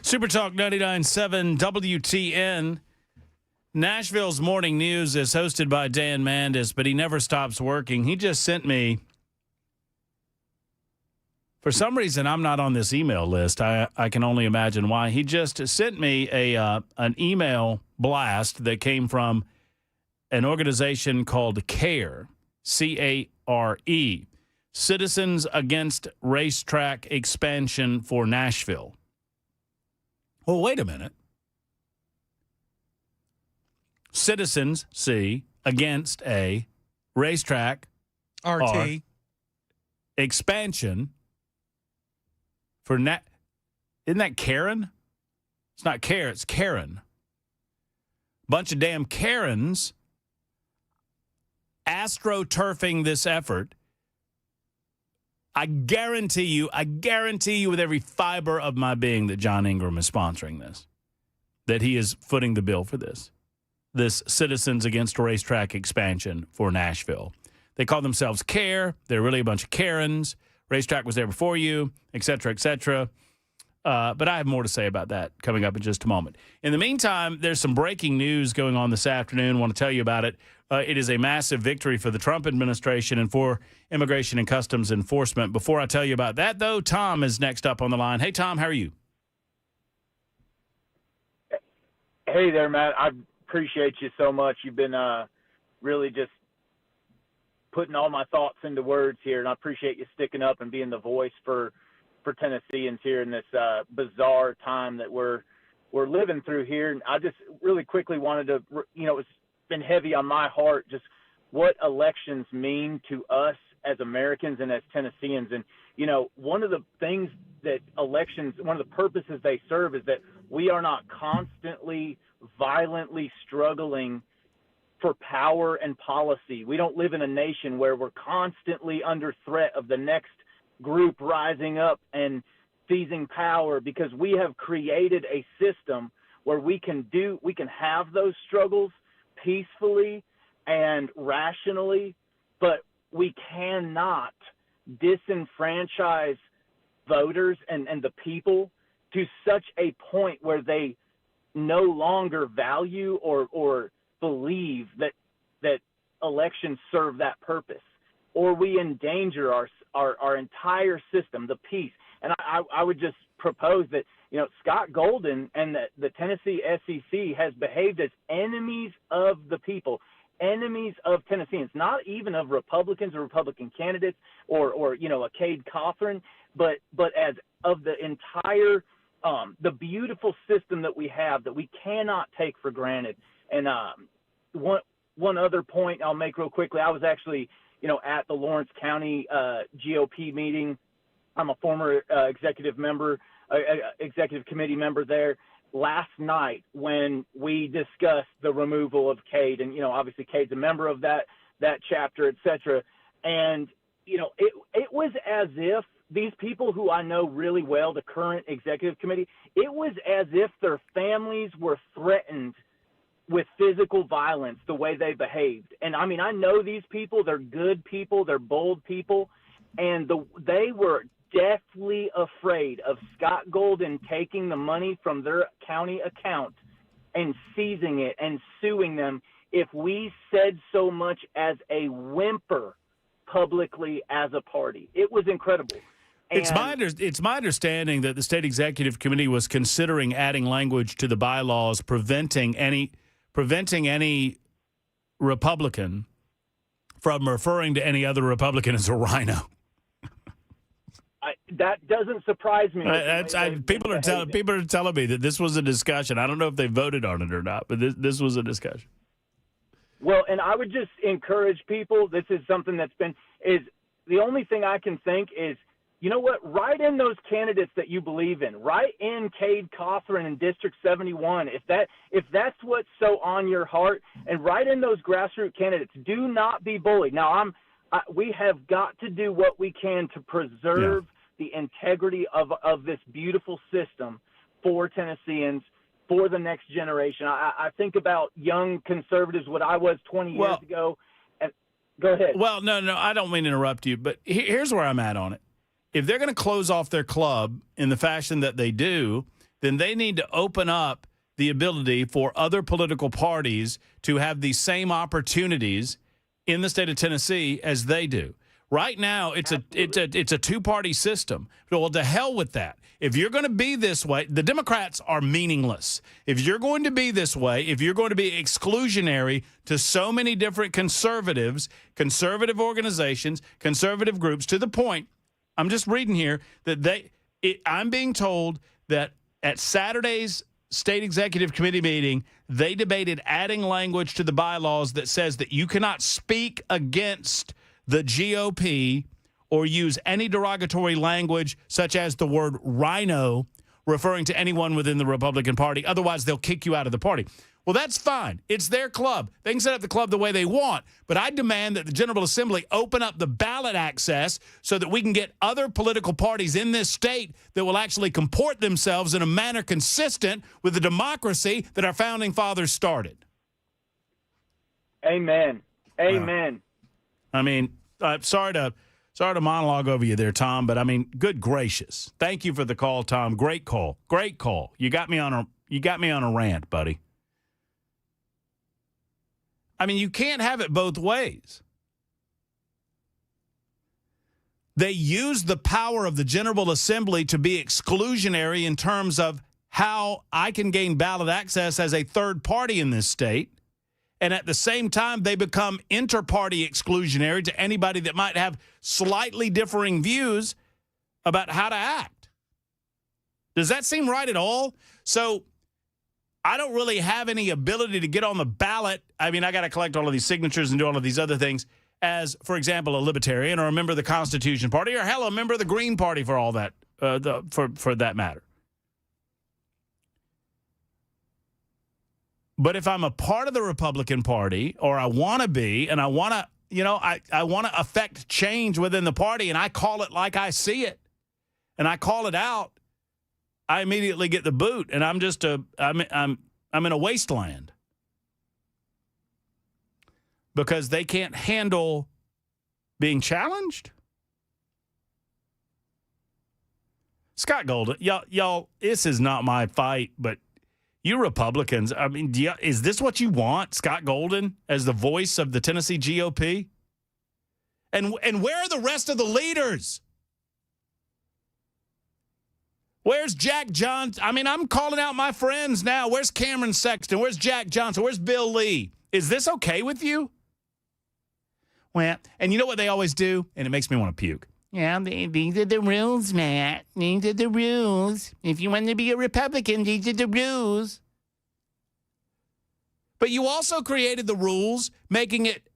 Super Talk 99.7 WTN. Nashville's Morning News is hosted by Dan Mandis, but he never stops working. He just sent me, for some reason, I'm not on this email list. I can only imagine why. He just sent me an email blast that came from an organization called CARE, C-A-R-E, Citizens Against Racetrack Expansion for Nashville. Well, wait a minute. Citizens, C, against a racetrack, RT. R, expansion for Isn't that Karen? It's not Karen, it's Karen. Bunch of damn Karens astroturfing this effort. I guarantee you with every fiber of my being that John Ingram is sponsoring this, that he is footing the bill for this Citizens Against Racetrack expansion for Nashville. They call themselves CARE. They're really a bunch of Karens. Racetrack was there before you, et cetera, et cetera. But I have more to say about that coming up in just a moment. In the meantime, there's some breaking news going on this afternoon. I want to tell you about it. It is a massive victory for the Trump administration and for Immigration and Customs Enforcement. Before I tell you about that, though, Tom is next up on the line. Hey, Tom, how are you? Hey there, Matt. I appreciate you so much. You've been really just putting all my thoughts into words here, and I appreciate you sticking up and being the voice for Tennesseans here in this bizarre time that we're living through here. And I just really quickly wanted to, it's been heavy on my heart just what elections mean to us as Americans and as Tennesseans. And, one of the things that elections, one of the purposes they serve is that we are not constantly, violently struggling for power and policy. We don't live in a nation where we're constantly under threat of the next group rising up and seizing power, because we have created a system where we can have those struggles peacefully and rationally, but we cannot disenfranchise voters and the people to such a point where they no longer value or believe that elections serve that purpose, or we endanger our entire system, the peace. And I would just propose that, Scott Golden and the Tennessee SEC has behaved as enemies of the people, enemies of Tennesseans, not even of Republicans or Republican candidates or a Cade Cothran, but as of the entire the beautiful system that we have that we cannot take for granted. And one other point I'll make real quickly, I was actually at the Lawrence County GOP meeting. I'm a former executive committee member there. Last night when we discussed the removal of Cade, and obviously Cade's a member of that chapter, et cetera. And it was as if these people who I know really well, the current executive committee, it was as if their families were threatened with physical violence the way they behaved. And I mean, I know these people, they're good people, they're bold people, and they were deathly afraid of Scott Golden taking the money from their county account and seizing it and suing them if we said so much as a whimper publicly as a party. It was incredible. It's my understanding that the state executive committee was considering adding language to the bylaws preventing any Republican from referring to any other Republican as a rhino. That doesn't surprise me. People are telling me that this was a discussion. I don't know if they voted on it or not, but this was a discussion. Well, and I would just encourage people. This is something is the only thing I can think is, you know what? Write in those candidates that you believe in. Write in Cade Cothran in District 71 if that's what's so on your heart, and write in those grassroots candidates. Do not be bullied. Now, we have got to do what we can to preserve the integrity of this beautiful system for Tennesseans, for the next generation. I think about young conservatives, what I was 20 years ago. And go ahead. Well, no, I don't mean to interrupt you, but here's where I'm at on it. If they're going to close off their club in the fashion that they do, then they need to open up the ability for other political parties to have the same opportunities in the state of Tennessee as they do. Right now, it's a two-party system. Well, to hell with that. If you're going to be this way, the Democrats are meaningless. If you're going to be this way, if you're going to be exclusionary to so many different conservative organizations, conservative groups, to the point, I'm just reading here, that I'm being told that at Saturday's state executive committee meeting, they debated adding language to the bylaws that says that you cannot speak against the GOP or use any derogatory language such as the word rhino referring to anyone within the Republican Party. Otherwise, they'll kick you out of the party. Well, that's fine. It's their club. They can set up the club the way they want. But I demand that the General Assembly open up the ballot access so that we can get other political parties in this state that will actually comport themselves in a manner consistent with the democracy that our founding fathers started. Amen. Amen. I mean, sorry to monologue over you there, Tom, but I mean, good gracious. Thank you for the call, Tom. Great call. Great call. You got me on a rant, buddy. I mean, you can't have it both ways. They use the power of the General Assembly to be exclusionary in terms of how I can gain ballot access as a third party in this state. And at the same time, they become inter-party exclusionary to anybody that might have slightly differing views about how to act. Does that seem right at all? So I don't really have any ability to get on the ballot. I mean, I got to collect all of these signatures and do all of these other things as, for example, a libertarian or a member of the Constitution Party or, hell, a member of the Green Party for all that, for that matter. But if I'm a part of the Republican Party or I want to be and I want to, I want to affect change within the party and I call it like I see it and I call it out, I immediately get the boot, and I'm in a wasteland because they can't handle being challenged. Scott Golden, y'all, this is not my fight, but you Republicans, I mean, is this what you want, Scott Golden, as the voice of the Tennessee GOP? And where are the rest of the leaders? Where's Jack Johnson? I mean, I'm calling out my friends now. Where's Cameron Sexton? Where's Jack Johnson? Where's Bill Lee? Is this okay with you? Well, and you know what they always do? And it makes me want to puke. Yeah, these are the rules, Matt. These are the rules. If you want to be a Republican, these are the rules. But you also created the rules, making it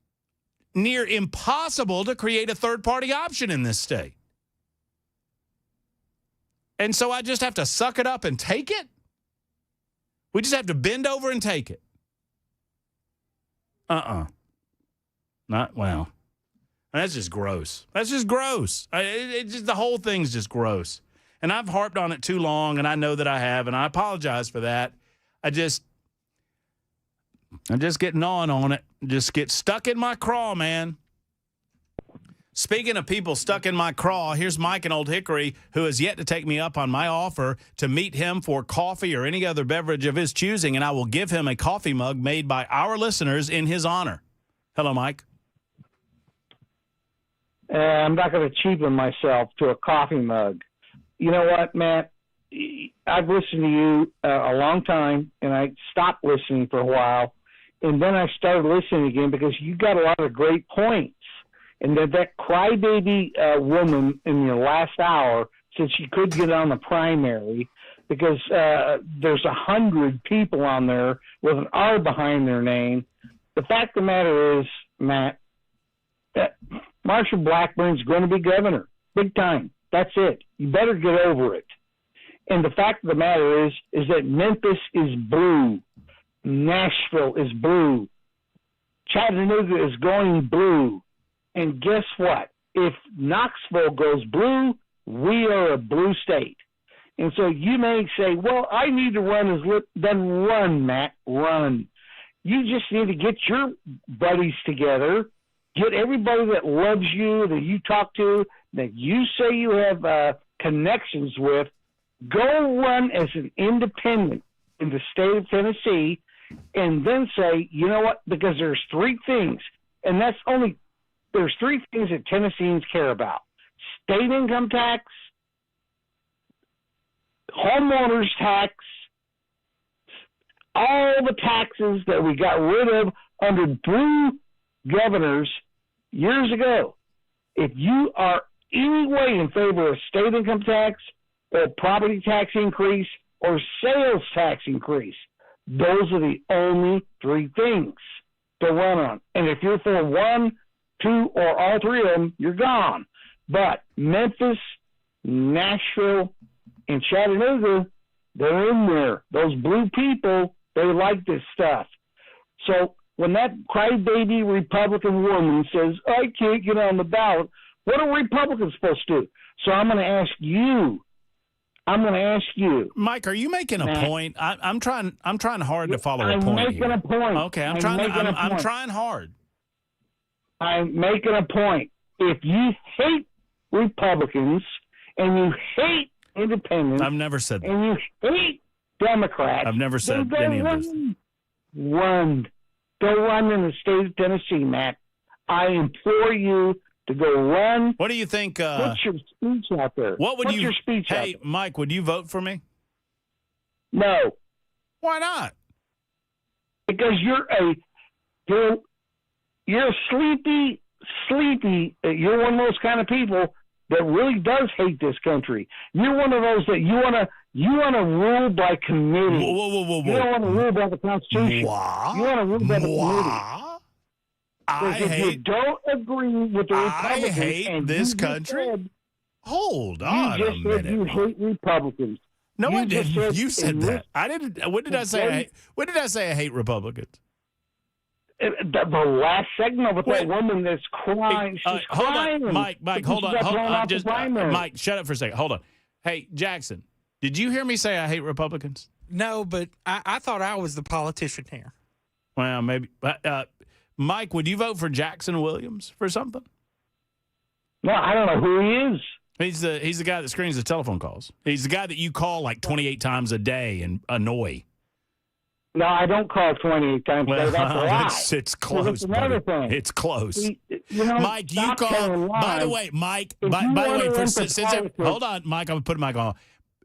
near impossible to create a third-party option in this state. And so I just have to suck it up and take it? We just have to bend over and take it. Not, well, that's just gross. That's just gross. The whole thing's just gross. And I've harped on it too long, and I know that I have, and I apologize for that. I just get gnawing on it. Just get stuck in my craw, man. Speaking of people stuck in my craw, here's Mike in Old Hickory, who has yet to take me up on my offer to meet him for coffee or any other beverage of his choosing, and I will give him a coffee mug made by our listeners in his honor. Hello, Mike. I'm not going to cheapen myself to a coffee mug. You know what, Matt? I've listened to you a long time, and I stopped listening for a while, and then I started listening again because you got a lot of great points. And that crybaby woman in your last hour said she could get on the primary because there's 100 people on there with an R behind their name. The fact of the matter is, Matt, that Marshall Blackburn's going to be governor. Big time. That's it. You better get over it. And the fact of the matter is that Memphis is blue. Nashville is blue. Chattanooga is going blue. And guess what? If Knoxville goes blue, we are a blue state. And so you may say, well, I need to run then run, Matt, run. You just need to get your buddies together, get everybody that loves you, that you talk to, that you say you have connections with, go run as an independent in the state of Tennessee, and then say, you know what, because there's three things, and there's three things that Tennesseans care about: state income tax, homeowners tax, all the taxes that we got rid of under blue governors years ago. If you are any way in favor of state income tax or property tax increase or sales tax increase, those are the only three things to run on. And if you're for one, two, or all three of them, you're gone. But Memphis, Nashville, and Chattanooga, They're in there. Those blue people, they like this stuff. So when that crybaby Republican woman says, I can't get on the ballot, what are Republicans supposed to do? So I'm going to ask you. Mike, are you making a point? I'm trying hard to follow a point here. I'm making a point. Okay, I'm trying hard. I'm making a point. If you hate Republicans and you hate independents, I've never said that. And you hate Democrats, I've never said any of this. Run. Go run in the state of Tennessee, Matt. I implore you to go run. What do you think? Put your speech out there. What's your speech out Hey, there? Mike, would you vote for me? No. Why not? Because you're sleepy. You're one of those kind of people that really does hate this country. You're one of those that you want to rule by committee. Whoa. You don't want to rule by the Constitution. Moi? You want to rule by the committee. If you don't agree with the Republicans, I hate this country. Hold on a minute. You hate Republicans. No, I didn't. You said that. I didn't. When did I say? When did I say I hate Republicans? The last segment with that woman that's crying. She's crying. Hold on, Mike. Hold on. Just Mike, shut up for a second. Hold on. Hey, Jackson, did you hear me say I hate Republicans? No, but I thought I was the politician here. Well, maybe. Mike, would you vote for Jackson Williams for something? No, I don't know who he is. He's the guy that screens the telephone calls. He's the guy that you call like 28 times a day and annoy. No, I don't call 28 times a day. That's a lie. It's close. That's another thing. It's close. Mike, you call. By the way, Mike. By the way, hold on, Mike. I'm gonna put Mike on.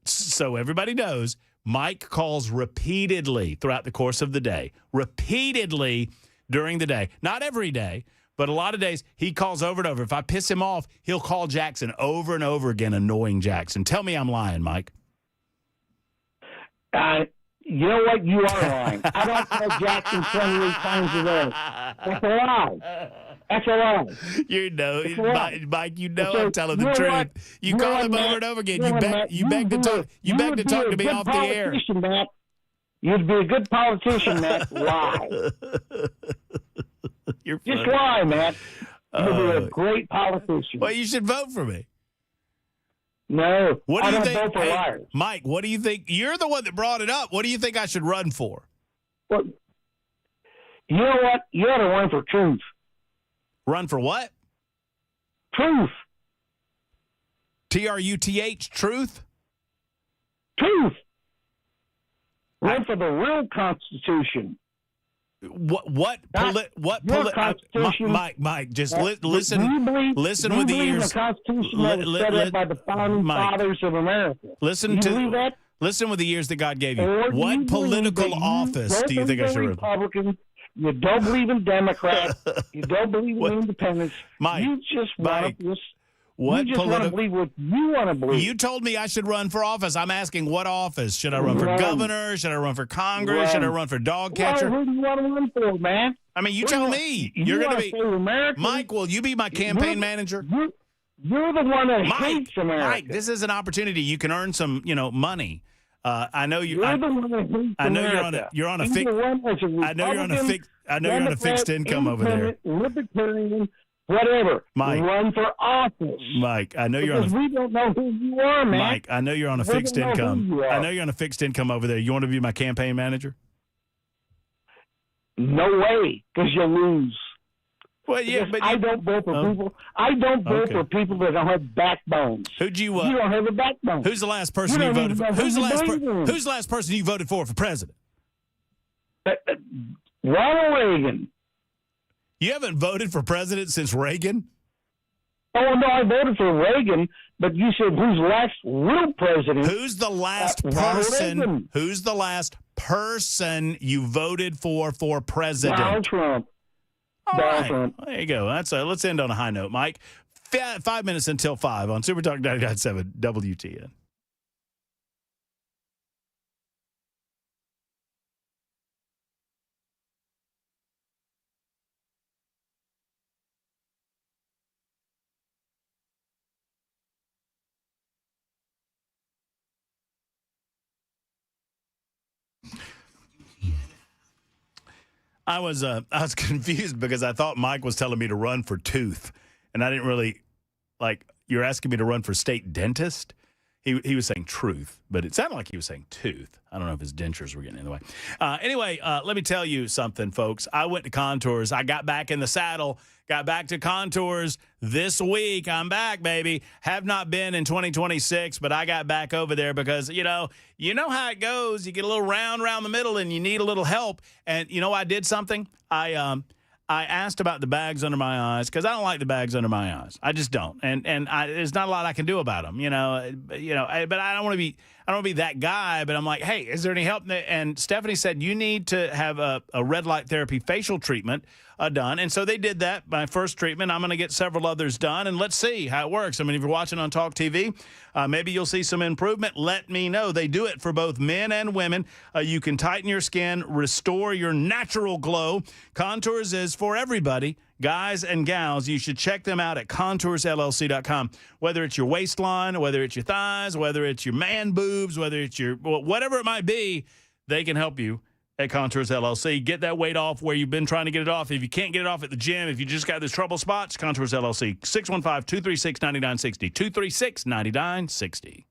So everybody knows, Mike calls repeatedly throughout the course of the day. Repeatedly during the day, not every day, but a lot of days he calls over and over. If I piss him off, he'll call Jackson over and over again, annoying Jackson. Tell me I'm lying, Mike. You know what? You are lying. I don't call Jackson 28 times a day. That's a lie. That's a lie. Mike, you know I'm telling the truth. You call him over and over again. You beg to talk to me off the air. Matt. You'd be a good politician, Matt. Lie. Just lie, Matt. You'd be a great politician. Well, you should vote for me. No, what do you think? Vote for liars. Mike, what do you think? You're the one that brought it up. What do you think I should run for? Well, you know what? You ought to run for truth. Run for what? Truth. TRUTH, truth? Truth. Run for the real Constitution. Mike, just listen with the ears. The Constitution that was set up by the founding fathers of America. Listen with the ears that God gave you. What political office do you think I should run? Republican. You don't believe in Democrats. You don't believe in independents. Mike, you just want to what you just want to believe what you want to believe. You told me I should run for office. I'm asking what office? Should I run for governor? Should I run for Congress? Should I run for dog catcher? Who do you want to run for, man? I mean, you tell me. You're going to be Mike. Will you be my campaign manager? You're the one that hates America. Mike, this is an opportunity. You can earn some, money. I know you. You're the one that hates I know America. you're on a fixed. I know you're on a fixed income over there. Libertarian. Whatever. Mike, run for office. Mike, I know you're on. We don't know who you are, man. Mike, I know you're on a fixed income. I know you're on a fixed income over there. You want to be my campaign manager? No way, because you'll lose. Well, yeah, but I don't vote for people. I don't vote for people that don't have backbones. Who'd you? You don't have a backbone. Who's the last person you voted for? Who's the last person you voted for president? Ronald Reagan. You haven't voted for president since Reagan? Oh, no, I voted for Reagan, but you said who's the last real president? Who's the last person? Who's the last person you voted for president? Donald Trump. Donald Trump. There you go. Let's end on a high note, Mike. 5 minutes until 5 on Super Talk 99.7 WTN. I was confused because I thought Mike was telling me to run for tooth, and I didn't really like. You're asking me to run for state dentist. He was saying truth, but it sounded like he was saying tooth. I don't know if his dentures were getting in the way. Anyway, let me tell you something, folks. I went to Contours. I got back in the saddle, got back to Contours this week. I'm back, baby. Have not been in 2026, but I got back over there because, you know how it goes. You get a little round around the middle and you need a little help. And, I did something. I asked about the bags under my eyes because I don't like the bags under my eyes. I just don't, and there's not a lot I can do about them, but I don't want to be that guy. But I'm like, hey, is there any help? And Stephanie said you need to have a red light therapy facial treatment done, and so they did that. My first treatment. I'm going to get several others done, and let's see how it works. I mean, if you're watching on Talk TV, maybe you'll see some improvement. Let me know. They do it for both men and women. You can tighten your skin, restore your natural glow. Contours is for everybody, guys and gals. You should check them out at contoursllc.com. Whether it's your waistline, whether it's your thighs, whether it's your man boobs, whether it's your whatever it might be, they can help you at Contours LLC. Get that weight off where you've been trying to get it off. If you can't get it off at the gym, if you just got those trouble spots, Contours LLC, 615-236-9960, 236-9960.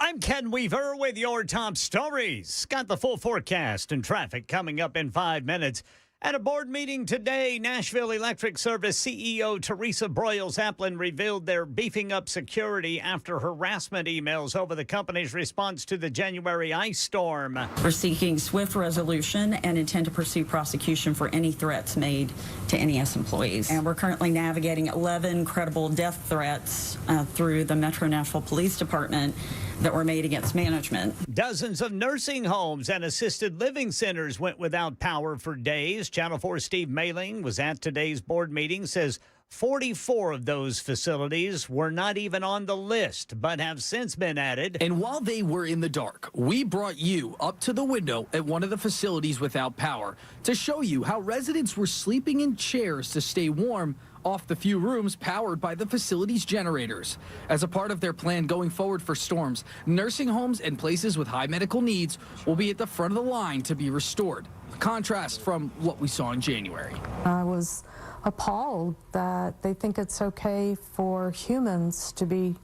I'm Ken Weaver with your top stories. Got the full forecast and traffic coming up in 5 minutes. At a board meeting today, Nashville Electric Service CEO Teresa Broyles-Applin revealed they're beefing up security after harassment emails over the company's response to the January ice storm. We're seeking swift resolution and intend to pursue prosecution for any threats made to NES employees. And we're currently navigating 11 credible death threats through the Metro Nashville Police Department that were made against management. Dozens of nursing homes and assisted living centers went without power for days. Channel 4 Steve Mailing was at today's board meeting, says 44 of those facilities were not even on the list, but have since been added. And while they were in the dark, we brought you up to the window at one of the facilities without power to show you how residents were sleeping in chairs to stay warm off the few rooms powered by the facility's generators. As a part of their plan going forward for storms, nursing homes and places with high medical needs will be at the front of the line to be restored. A contrast from what we saw in January. I was appalled that they think it's okay for humans to be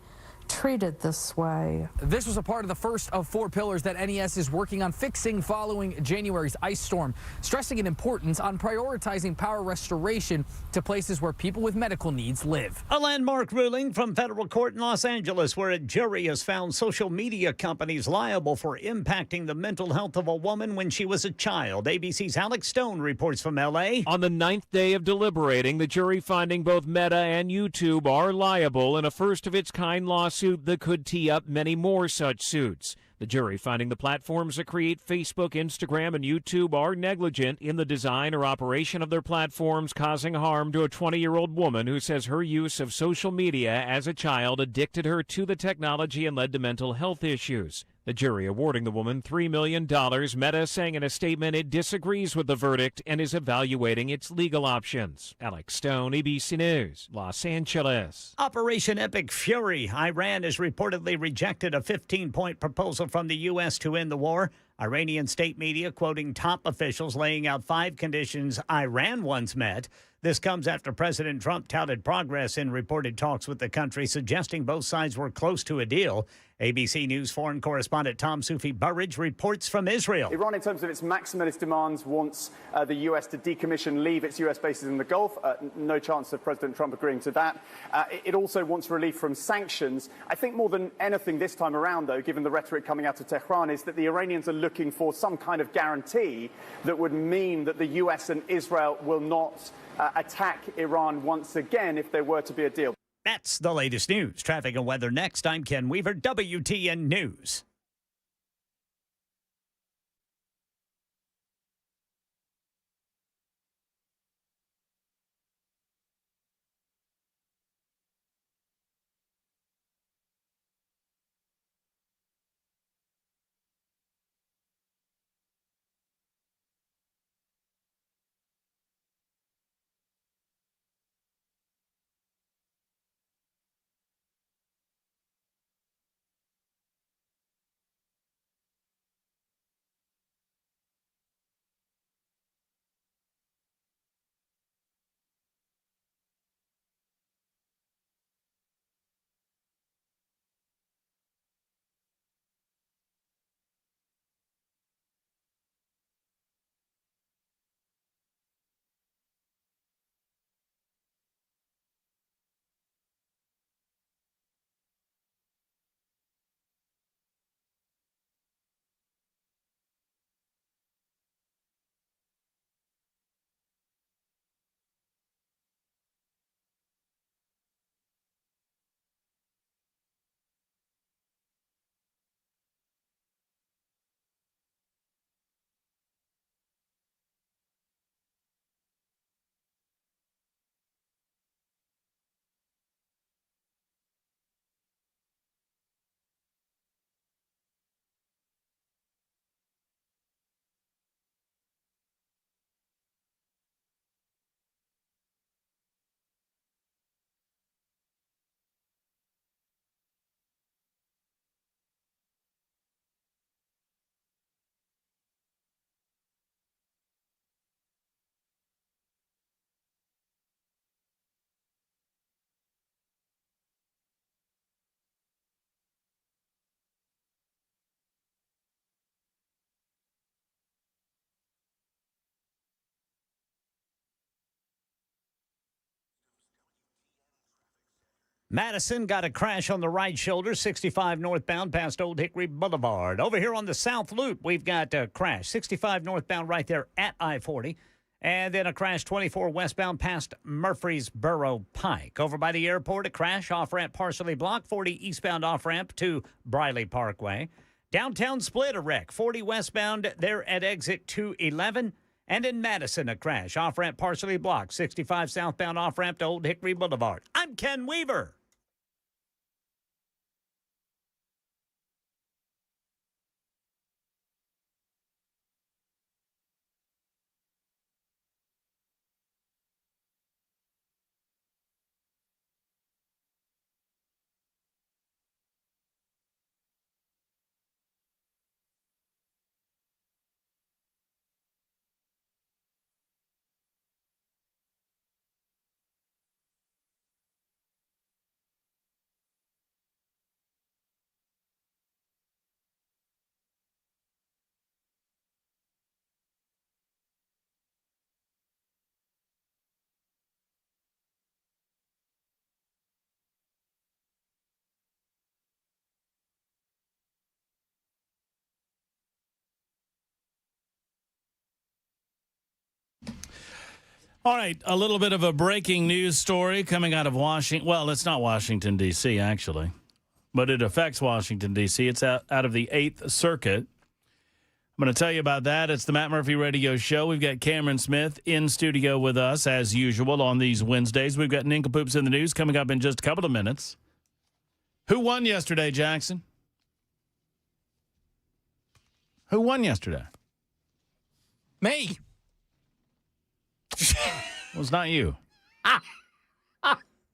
treated this way. This was a part of the first of 4 pillars that NES is working on fixing following January's ice storm, stressing an importance on prioritizing power restoration to places where people with medical needs live. A landmark ruling from federal court in Los Angeles where a jury has found social media companies liable for impacting the mental health of a woman when she was a child. ABC's Alex Stone reports from L.A. On the 9th day of deliberating, the jury finding both Meta and YouTube are liable in a first-of-its-kind lawsuit that could tee up many more such suits. The jury finding the platforms that create Facebook, Instagram, and YouTube are negligent in the design or operation of their platforms, causing harm to a 20-year-old woman who says her use of social media as a child addicted her to the technology and led to mental health issues. The jury awarding the woman $3 million. Meta saying in a statement it disagrees with the verdict and is evaluating its legal options. Alex Stone, ABC News, Los Angeles. Operation Epic Fury. Iran has reportedly rejected a 15-point proposal from the U.S. to end the war. Iranian state media quoting top officials laying out 5 conditions Iran once met. This comes after President Trump touted progress in reported talks with the country, suggesting both sides were close to a deal. ABC News foreign correspondent Tom Sufi Burridge reports from Israel. Iran, in terms of its maximalist demands, wants the U.S. to decommission, leave its U.S. bases in the Gulf. No chance of President Trump agreeing to that. It also wants relief from sanctions. I think more than anything this time around, though, given the rhetoric coming out of Tehran, is that the Iranians are looking for some kind of guarantee that would mean that the U.S. and Israel will not attack Iran once again if there were to be a deal. That's the latest news. Traffic and weather next. I'm Ken Weaver, WTN News. Madison got a crash on the right shoulder, 65 northbound past Old Hickory Boulevard. Over here on the South Loop, we've got a crash, 65 northbound right there at I-40. And then a crash 24 westbound past Murfreesboro Pike. Over by the airport, a crash off-ramp partially blocked, 40 eastbound off-ramp to Briley Parkway. Downtown split, a wreck, 40 westbound there at exit 211. And in Madison, a crash off-ramp partially blocked, 65 southbound off-ramp to Old Hickory Boulevard. I'm Ken Weaver. All right, a little bit of a breaking news story coming out of Washington. Well, it's not Washington, D.C., actually, but it affects Washington, D.C. It's out of the 8th Circuit. I'm going to tell you about that. It's the Matt Murphy Radio Show. We've got Cameron Smith in studio with us, as usual, on these Wednesdays. We've got Nincompoops in the news coming up in just a couple of minutes. Who won yesterday, Jackson? Who won yesterday? Me. It was not you.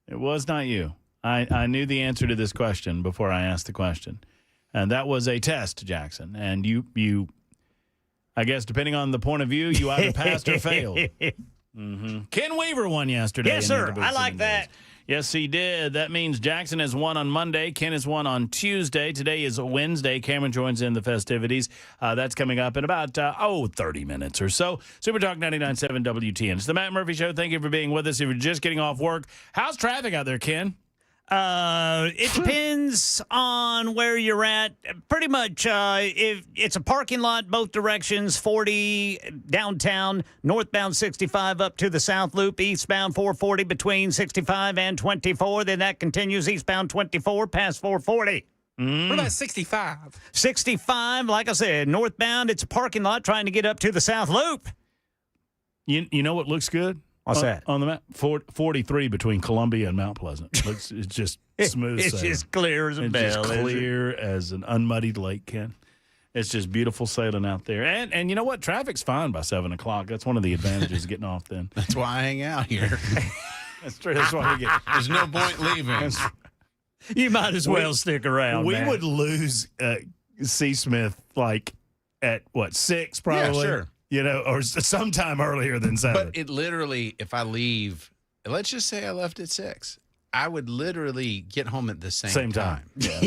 It was not you. I knew the answer to this question before I asked the question. And that was a test, Jackson. And you I guess, depending on the point of view, you either passed or failed. Mm-hmm. Ken Weaver won yesterday. Yes, sir. I like that. Yes, he did. That means Jackson has won on Monday. Ken has won on Tuesday. Today is Wednesday. Cameron joins in the festivities. That's coming up in about, 30 minutes or so. Super Talk 99.7 WTN. It's the Matt Murphy Show. Thank you for being with us. If you're just getting off work, how's traffic out there, Ken? It depends on where you're at. Pretty much, if it's a parking lot, both directions, 40 downtown, northbound 65 up to the South Loop, eastbound 440 between 65 and 24. Then that continues eastbound 24 past 440. What about 65? 65, like I said, northbound, it's a parking lot trying to get up to the South Loop. You know what looks good? What's that? On the map, 43 between Columbia and Mount Pleasant. It's just smooth. It's sailing. just clear as a It's bell. just clear as an unmuddied lake, Ken. It's just beautiful sailing out there. And you know what? Traffic's fine by 7 o'clock. That's one of the advantages of getting off then. That's why I hang out here. That's true. That's why we get. There's no point leaving. You might as well stick around. We man. would lose C. Smith like at what 6 probably. Yeah, sure. You know, or sometime earlier than 7. But it literally, if I leave, let's just say I left at 6, I would literally get home at the same time. Yeah.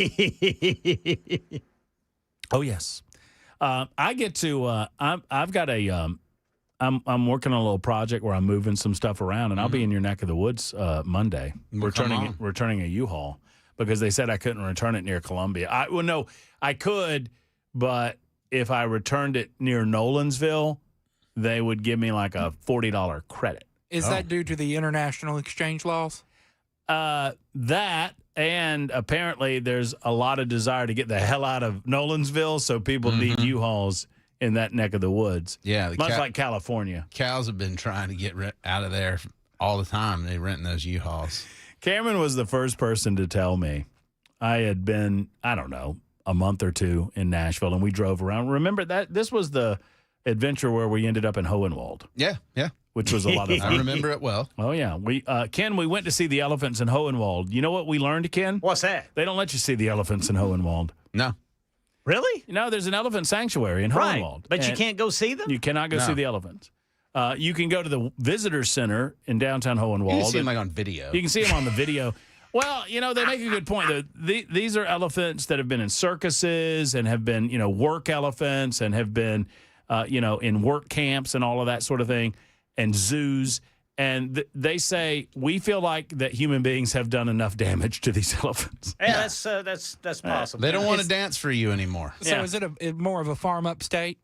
Oh yes, I get to. I've got a. I'm working on a little project where I'm moving some stuff around, and I'll be in your neck of the woods Monday, returning a U-Haul because they said I couldn't return it near Columbia. I could, but if I returned it near Nolensville, they would give me like a $40 credit. Is that due to the international exchange laws? That, and apparently there's a lot of desire to get the hell out of Nolensville, so people need U-Hauls in that neck of the woods. Yeah. Much like California. Cows have been trying to get out of there all the time. They renting those U-Hauls. Cameron was the first person to tell me. I had been, I don't know, a month or two in Nashville, and we drove around. Remember that? This was the adventure where we ended up in Hohenwald. Yeah. Which was a lot of fun. I remember it well. Oh, yeah. Ken, we went to see the elephants in Hohenwald. You know what we learned, Ken? What's that? They don't let you see the elephants in Hohenwald. No. Really? No, there's an elephant sanctuary in Hohenwald. But you can't go see them? You cannot go see the elephants. You can go to the visitor center in downtown Hohenwald. You can see them like on video. You can see them on the video. Well, they make a good point. These are elephants that have been in circuses and have been, work elephants and have been, in work camps and all of that sort of thing and zoos. And they say, we feel like that human beings have done enough damage to these elephants. Yeah, that's possible. They don't want to dance for you anymore. So is it more of a farm upstate?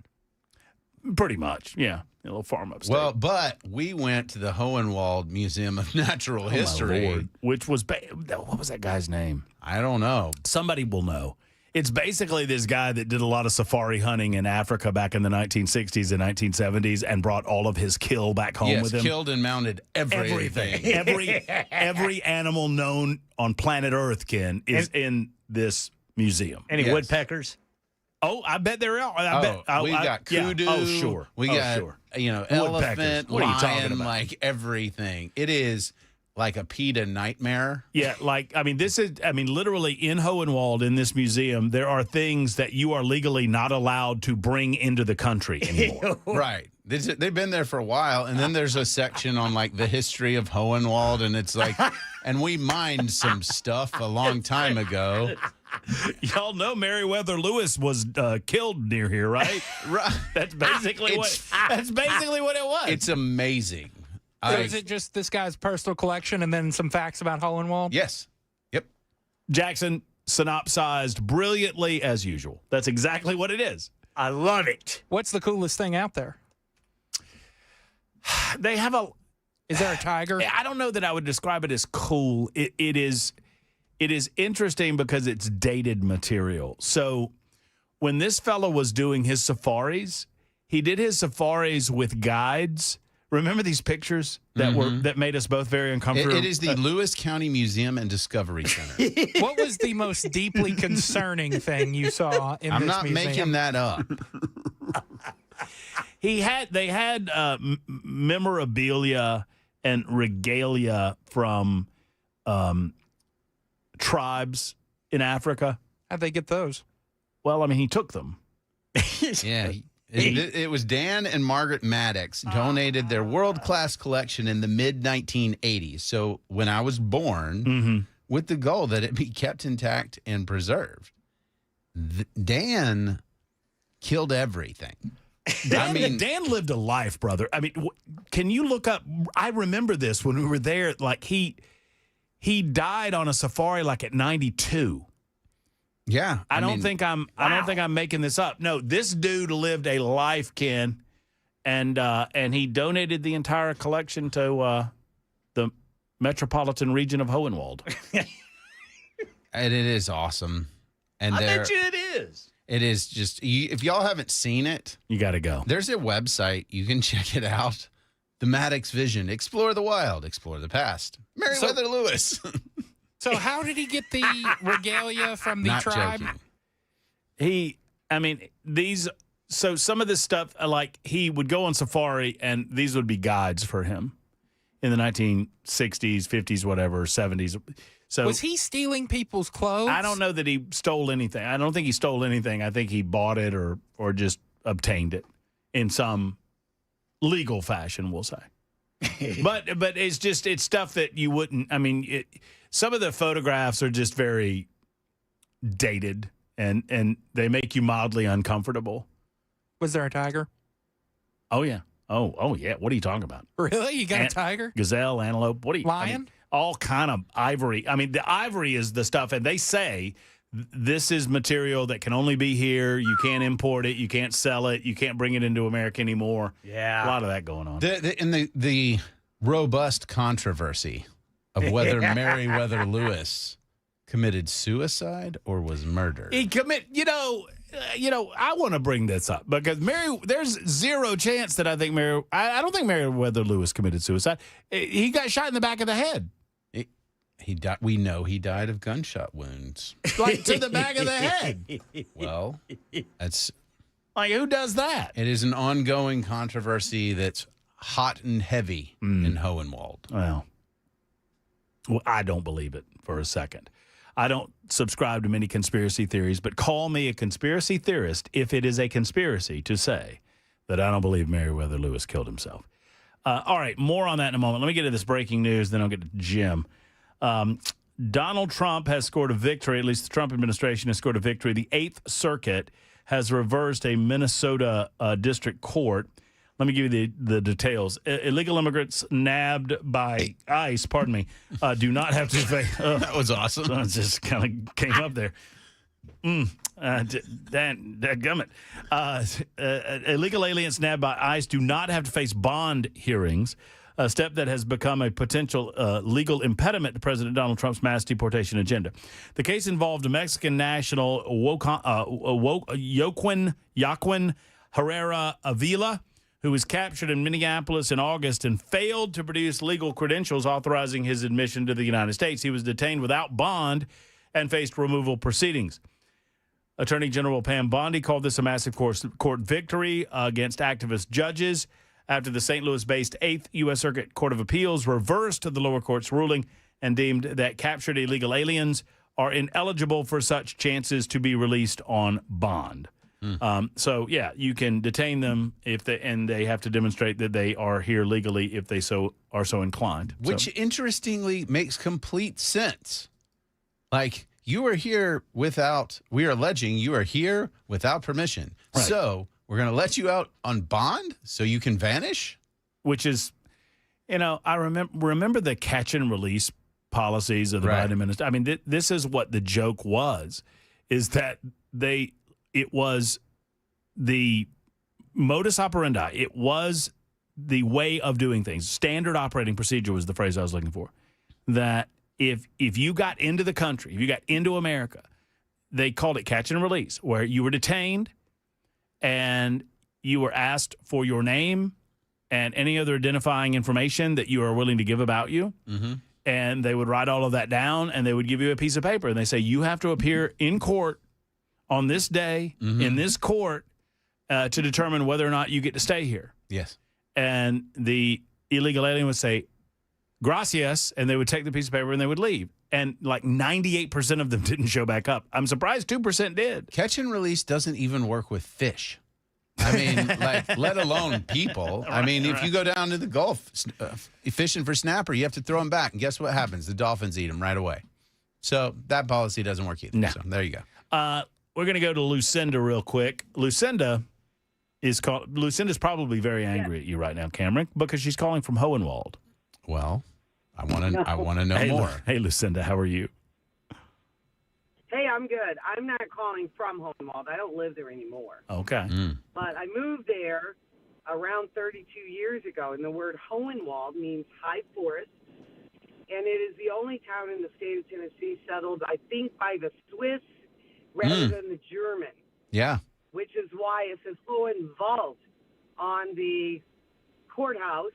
Pretty much, yeah. A little farm upstate. Well, but we went to the Hohenwald Museum of Natural History. My Lord. Which was, what was that guy's name? I don't know. Somebody will know. It's basically this guy that did a lot of safari hunting in Africa back in the 1960s and 1970s and brought all of his kill back home with him. Killed and mounted everything. Every animal known on planet Earth, Ken, is in this museum. Any woodpeckers? Oh, I bet there are. We got kudu. Yeah. Oh, sure. We got, elephant, what are you talking lion, about? like everything. It is like a PETA nightmare. Yeah, literally in Hohenwald, in this museum, there are things that you are legally not allowed to bring into the country anymore. Right. They've been there for a while, and then there's a section on, like, the history of Hohenwald, and it's like, and we mined some stuff a long time ago. Y'all know Meriwether Lewis was killed near here, right? Right. That's basically what it was. It's amazing. So is it just this guy's personal collection and then some facts about Hohenwald? Yes. Yep. Jackson synopsized brilliantly as usual. That's exactly what it is. I love it. What's the coolest thing out there? They have Is there a tiger? I don't know that I would describe it as cool. It is interesting because it's dated material. So when this fellow was doing his safaris, he did his safaris with guides. Remember these pictures that made us both very uncomfortable? It is the Lewis County Museum and Discovery Center. What was the most deeply concerning thing you saw in I'm this not museum? making that up. They had memorabilia and regalia from tribes in Africa. How'd they get those? Well, I mean, he took them. Yeah. It was Dan and Margaret Maddox donated their world-class collection in the mid-1980s. So when I was born, with the goal that it be kept intact and preserved. Dan killed everything. Dan lived a life, brother. I mean, can you look up? I remember this when we were there. Like he died on a safari like at 92. Yeah, I don't think I'm making this up. No, this dude lived a life, Ken, and he donated the entire collection to the metropolitan region of Hohenwald. And it is awesome. And I bet you it is. It is just, if y'all haven't seen it, you got to go. There's a website. You can check it out. The Maddox Vision. Explore the wild. Explore the past. Meriwether Lewis. So how did he get the regalia from the Not tribe? joking. So some of this stuff, like he would go on safari and these would be guides for him in the 1960s, 50s, whatever, 70s. So was he stealing people's clothes? I don't know that he stole anything. I don't think he stole anything. I think he bought it or just obtained it in some legal fashion, we'll say. but it's stuff that you wouldn't. I mean, some of the photographs are just very dated and they make you mildly uncomfortable. Was there a tiger? Oh yeah. Oh yeah. What are you talking about? Really? You got a tiger? Gazelle, antelope. What are you? Lion? I mean, all kind of ivory. I mean, the ivory is the stuff, and they say this is material that can only be here. You can't import it. You can't sell it. You can't bring it into America anymore. Yeah. A lot of that going on. The robust controversy of whether Meriwether Lewis committed suicide or was murdered. He I want to bring this up because there's zero chance that I don't think Meriwether Lewis committed suicide. He got shot in the back of the head. He died. We know he died of gunshot wounds. Like to the back of the head. Well, that's like, who does that? It is an ongoing controversy that's hot and heavy in Hohenwald. Well, I don't believe it for a second. I don't subscribe to many conspiracy theories, but call me a conspiracy theorist if it is a conspiracy to say that I don't believe Meriwether Lewis killed himself. All right, more on that in a moment. Let me get to this breaking news, then I'll get to Jim. Donald Trump has scored a victory, at least the Trump administration has scored a victory. The Eighth Circuit has reversed a Minnesota district court Let me give you the details. Illegal immigrants nabbed by ICE, do not have to face. That was awesome. So it just kind of came up there. Dadgummit. Illegal aliens nabbed by ICE do not have to face bond hearings, a step that has become a potential legal impediment to President Donald Trump's mass deportation agenda. The case involved a Mexican national, Joaquin Herrera Avila, who was captured in Minneapolis in August and failed to produce legal credentials authorizing his admission to the United States. He was detained without bond and faced removal proceedings. Attorney General Pam Bondi called this a massive court victory against activist judges after the St. Louis-based 8th U.S. Circuit Court of Appeals reversed the lower court's ruling and deemed that captured illegal aliens are ineligible for such chances to be released on bond. So, yeah, you can detain them and they have to demonstrate that they are here legally if they are so inclined. Which, interestingly, makes complete sense. Like, you are here we are alleging you are here without permission. Right. So we're going to let you out on bond so you can vanish? Which is, I remember the catch and release policies of the Biden administration. I mean, this is what the joke was, is that it was the modus operandi. It was the way of doing things. Standard operating procedure was the phrase I was looking for. That if you got into the country, if you got into America, they called it catch and release, where you were detained and you were asked for your name and any other identifying information that you are willing to give about you. Mm-hmm. And they would write all of that down and they would give you a piece of paper and they say, you have to appear in court on this day, in this court, to determine whether or not you get to stay here. Yes. And the illegal alien would say, gracias, and they would take the piece of paper and they would leave. And like 98% of them didn't show back up. I'm surprised 2% did. Catch and release doesn't even work with fish. I mean, let alone people. I mean, if you go down to the Gulf fishing for snapper, you have to throw them back. And guess what happens? The dolphins eat them right away. So that policy doesn't work either. No. So there you go. We're going to go to Lucinda real quick. Lucinda's probably very angry at you right now, Cameron, because she's calling from Hohenwald. Well, I want to know more. Hey, Lucinda, how are you? Hey, I'm good. I'm not calling from Hohenwald. I don't live there anymore. Okay. But I moved there around 32 years ago, and the word Hohenwald means high forest, and it is the only town in the state of Tennessee settled, I think, by the Swiss rather than the German. Yeah. Which is why it says Hohenwald on the courthouse.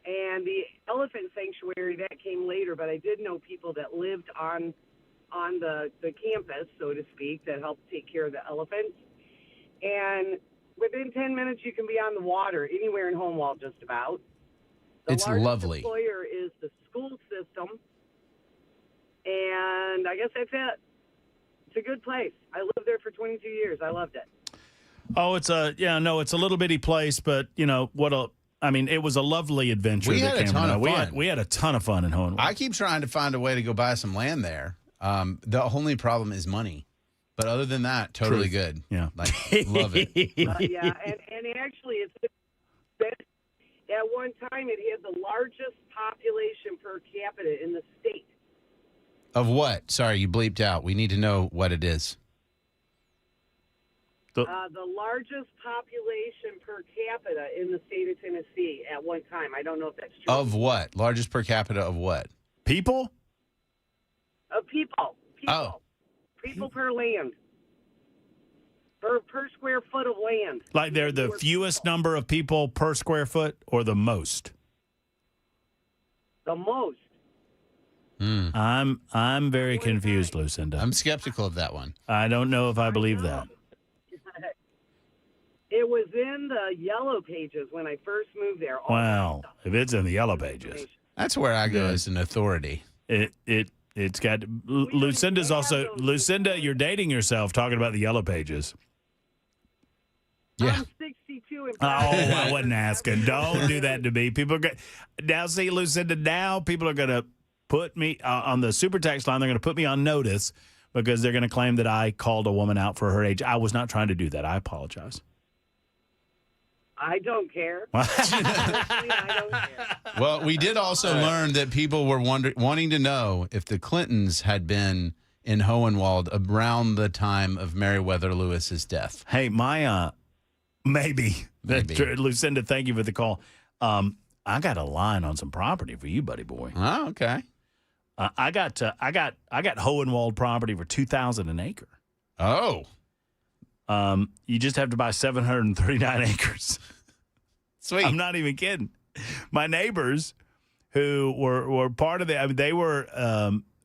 And the elephant sanctuary, that came later, but I did know people that lived on the campus, so to speak, that helped take care of the elephants. And within 10 minutes, you can be on the water anywhere in Hohenwald, just about. It's lovely. The largest employer is the school system, and I guess that's it. It's a good place. I lived there for 22 years. I loved it. Oh, it's a little bitty place, but it was a lovely adventure. We had a ton of fun. We had a ton of fun in Hohenwald. I keep trying to find a way to go buy some land there. The only problem is money. But other than that, totally good. Yeah. Love it. Yeah, and actually, at one time, it had the largest population per capita in the state. Of what? Sorry, you bleeped out. We need to know what it is. The largest population per capita in the state of Tennessee at one time. I don't know if that's true. Of what? Largest per capita of what? People? Of people. Oh. People per land. Per square foot of land. Like they're the fewest number of people per square foot or the most? The most. I'm very confused, Lucinda. I'm skeptical of that one. I don't know if I believe that. It was in the yellow pages when I first moved there. Wow. If it's in the yellow pages. That's where I go as an authority. It's got Lucinda, you're dating yourself talking about the yellow pages. Yeah. I'm 62 and I wasn't asking. Don't do that to me. Now see, Lucinda, now people are going to put me on the super text line. They're going to put me on notice because they're going to claim that I called a woman out for her age. I was not trying to do that. I apologize. I don't care. Honestly, I don't care. Well, we did also learn that people were wanting to know if the Clintons had been in Hohenwald around the time of Meriwether Lewis's death. Hey, my maybe. Lucinda, thank you for the call. I got a line on some property for you, buddy boy. Oh, okay. I got Hohenwald property for $2,000 an acre. Oh. You just have to buy 739 acres. Sweet. I'm not even kidding. My neighbors who were part of the, I mean, they were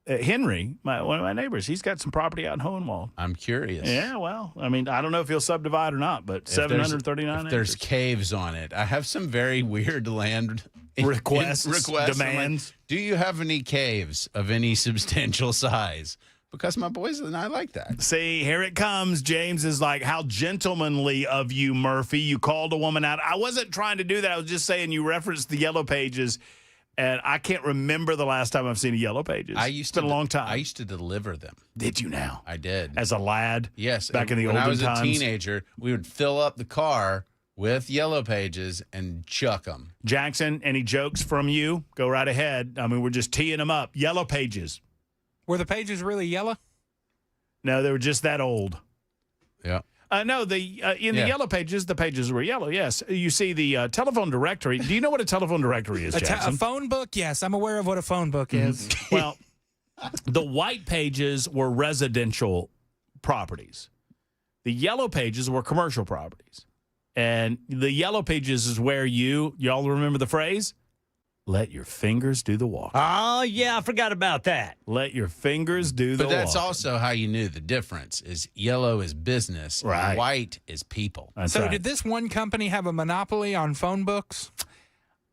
Henry, one of my neighbors. He's got some property out in Hohenwald. I'm curious. Yeah, well, I mean, I don't know if he'll subdivide or not, but 739 acres. There's caves on it. I have some very weird land requests, Like, demands. do you have any caves of any substantial size? Because my boys and I like that. See, here it comes. James is like, how gentlemanly of you, Murphy. You called a woman out. I wasn't trying to do that. I was just saying you referenced the Yellow Pages, and I can't remember the last time I've seen a Yellow Pages. It's been a long time. I used to deliver them. Did you now? I did. As a lad? Yes. Back in the olden times? When I was a teenager, we would fill up the car with Yellow Pages and chuck them. Jackson, any jokes from you? Go right ahead. I mean, we're just teeing them up. Yellow Pages. Were the pages really yellow? No, they were just that old. Yeah. No, the Yellow Pages, the pages were yellow, yes. You see the telephone directory. Do you know what a telephone directory is, Jackson? A phone book? Yes, I'm aware of what a phone book is. Well, the white pages were residential properties. The Yellow Pages were commercial properties. And the Yellow Pages is where y'all remember the phrase? Let your fingers do the walking. Oh, yeah, I forgot about that. Let your fingers do the walking. But that's also how you knew the difference is yellow is business, right. And white is people. That's right. Did this one company have a monopoly on phone books?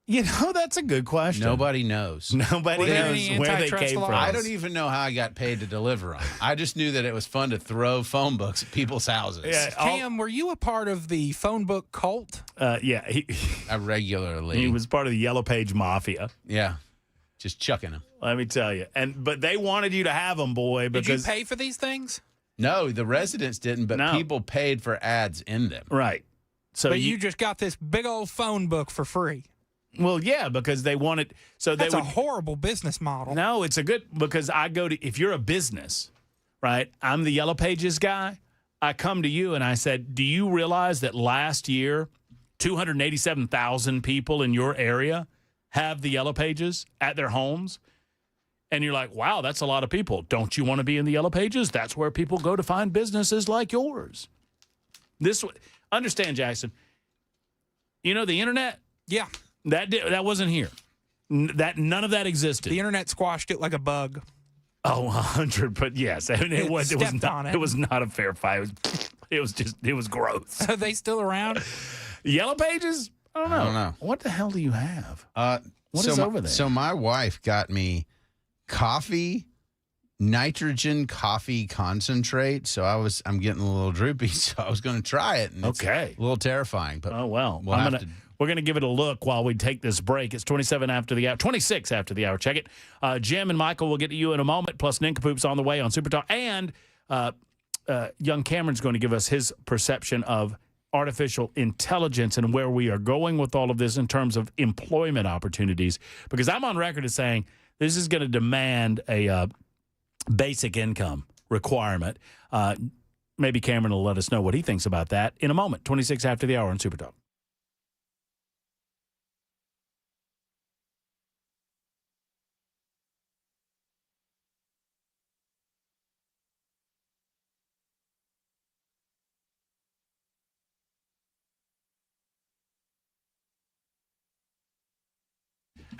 You know, that's a good question. Nobody knows. Nobody knows where they came from. I don't even know how I got paid to deliver them. I just knew that it was fun to throw phone books at people's houses. Yeah, Cam, were you a part of the phone book cult? Yeah. Regularly. He was part of the Yellow Page Mafia. Yeah. Just chucking them. Let me tell you. But they wanted you to have them, boy. Because Did you pay for these things? No, the residents didn't, but people paid for ads in them. Right. So but you just got this big old phone book for free. Well, yeah, because they wanted. So That's they would, a horrible business model. No, it's a good, because I go to, if you're a business, right, I'm the Yellow Pages guy. I come to you and I said, do you realize that last year, 287,000 people in your area have the Yellow Pages at their homes? And you're like, wow, that's a lot of people. Don't you want to be in the Yellow Pages? That's where people go to find businesses like yours. Understand, Jackson, you know the internet? Yeah. That wasn't here. None of that existed. The internet squashed it like a bug. Oh, 100, but yes, I mean, it was on it. It was not a fair fight. It was gross. Are they still around? Yellow Pages? I don't know. know. What the hell do you have? What so is over there? So my wife got me nitrogen coffee concentrate. So I'm getting a little droopy. So I was going to try it. And it's a little terrifying. But oh well, we're going to give it a look while we take this break. It's 26 after the hour. Check it. Jim and Michael will get to you in a moment, plus Nincompoops on the way on Super Talk. And young Cameron's going to give us his perception of artificial intelligence and where we are going with all of this in terms of employment opportunities. Because I'm on record as saying this is going to demand a basic income requirement. Maybe Cameron will let us know what he thinks about that in a moment. 26 after the hour on Super Talk.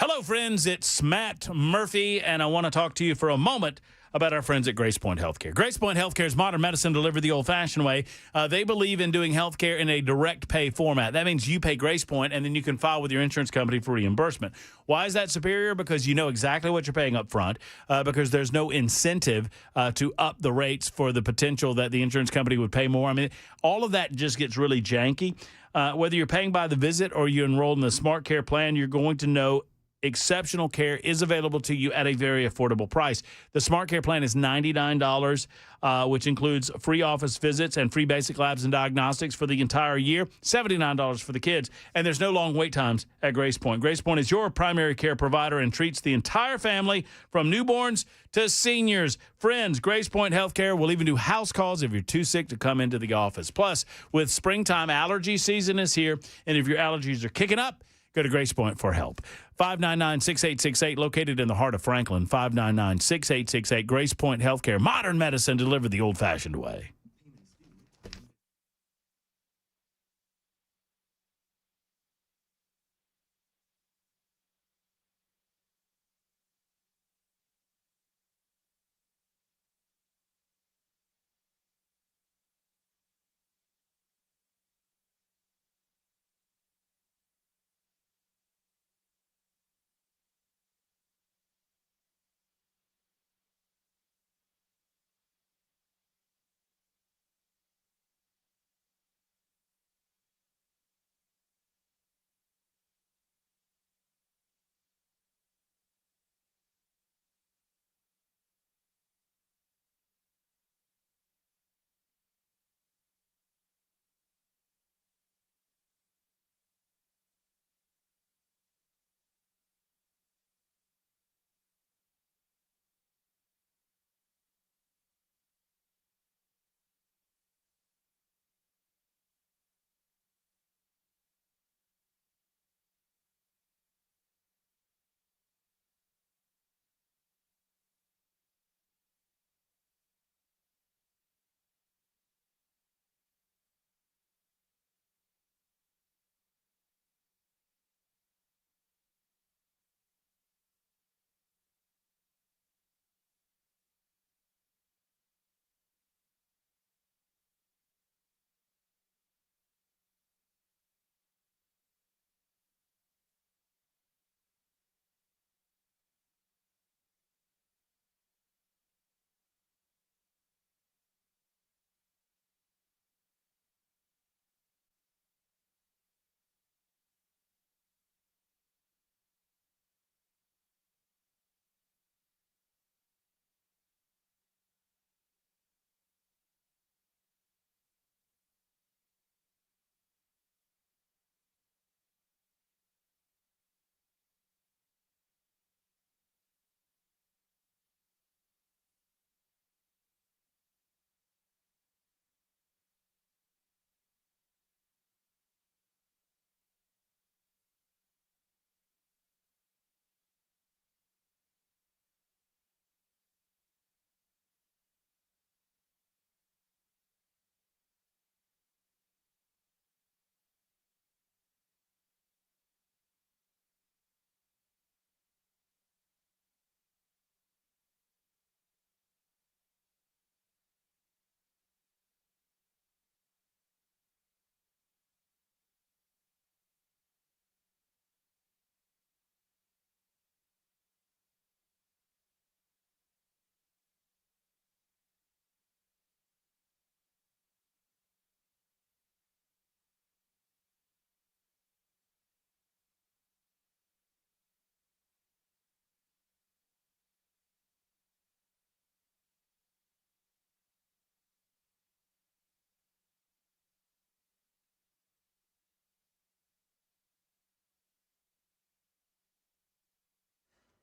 Hello, friends. It's Matt Murphy, and I want to talk to you for a moment about our friends at Grace Point Healthcare. Grace Point Healthcare is modern medicine delivered the old-fashioned way. They believe in doing healthcare in a direct pay format. That means you pay Grace Point, and then you can file with your insurance company for reimbursement. Why is that superior? Because you know exactly what you're paying up front, because there's no incentive to up the rates for the potential that the insurance company would pay more. I mean, all of that just gets really janky. Whether you're paying by the visit or you're enrolled in the Smart Care plan, you're going to know exceptional care is available to you at a very affordable price. The Smart Care plan is $99, which includes free office visits and free basic labs and diagnostics for the entire year, $79 for the kids, and there's no long wait times at Grace Point. Grace Point is your primary care provider and treats the entire family from newborns to seniors. Friends, Grace Point Healthcare will even do house calls if you're too sick to come into the office. Plus, with springtime allergy season is here, and if your allergies are kicking up, go to Grace Point for help. 599-6868, located in the heart of Franklin. 599-6868, Grace Point Healthcare. Modern medicine delivered the old-fashioned way.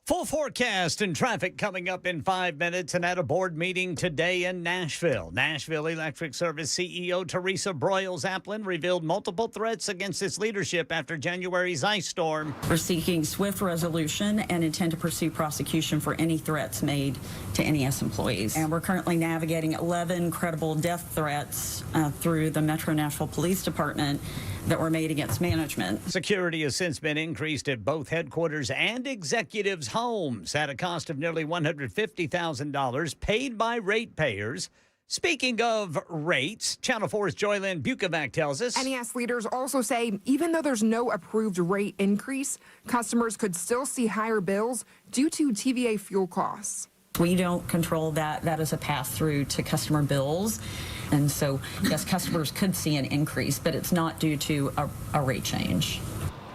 Full forecast and traffic coming up in 5 minutes, and at a board meeting today in Nashville. Nashville Electric Service CEO Teresa Broyles-Applin revealed multiple threats against its leadership after January's ice storm. We're seeking swift resolution and intend to pursue prosecution for any threats made to NES employees. And we're currently navigating 11 credible death threats through the Metro Nashville Police Department that were made against management. Security has since been increased at both headquarters and executives' homes at a cost of nearly $150,000 paid by ratepayers. Speaking of rates, Channel 4's Joylyn Bukovac tells us. NES leaders also say even though there's no approved rate increase, customers could still see higher bills due to TVA fuel costs. We don't control that. That is a pass-through to customer bills. And so, yes, customers could see an increase, but it's not due to a rate change.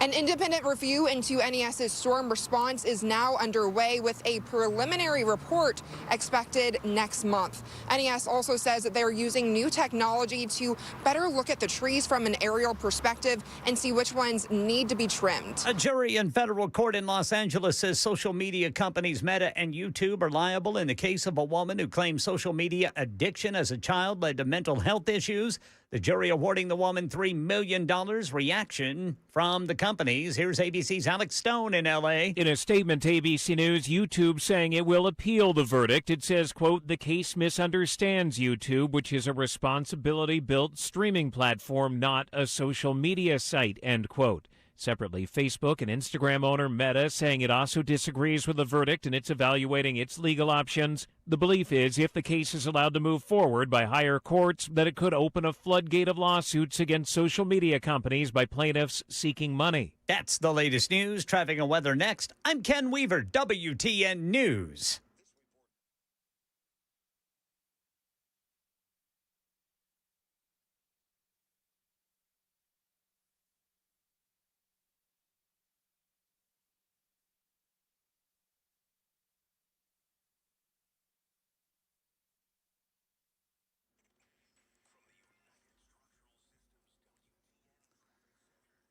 An independent review into NES's storm response is now underway with a preliminary report expected next month. NES also says that they're using new technology to better look at the trees from an aerial perspective and see which ones need to be trimmed. A jury in federal court in Los Angeles says social media companies Meta and YouTube are liable in the case of a woman who claims social media addiction as a child led to mental health issues. The jury awarding the woman $3 million. Reaction from the companies. Here's ABC's Alex Stone in L.A. In a statement to ABC News, YouTube saying it will appeal the verdict. It says, quote, the case misunderstands YouTube, which is a responsibility-built streaming platform, not a social media site, end quote. Separately, Facebook and Instagram owner Meta saying it also disagrees with the verdict and it's evaluating its legal options. The belief is if the case is allowed to move forward by higher courts, that it could open a floodgate of lawsuits against social media companies by plaintiffs seeking money. That's the latest news. Traffic and weather next. I'm Ken Weaver, WTN News.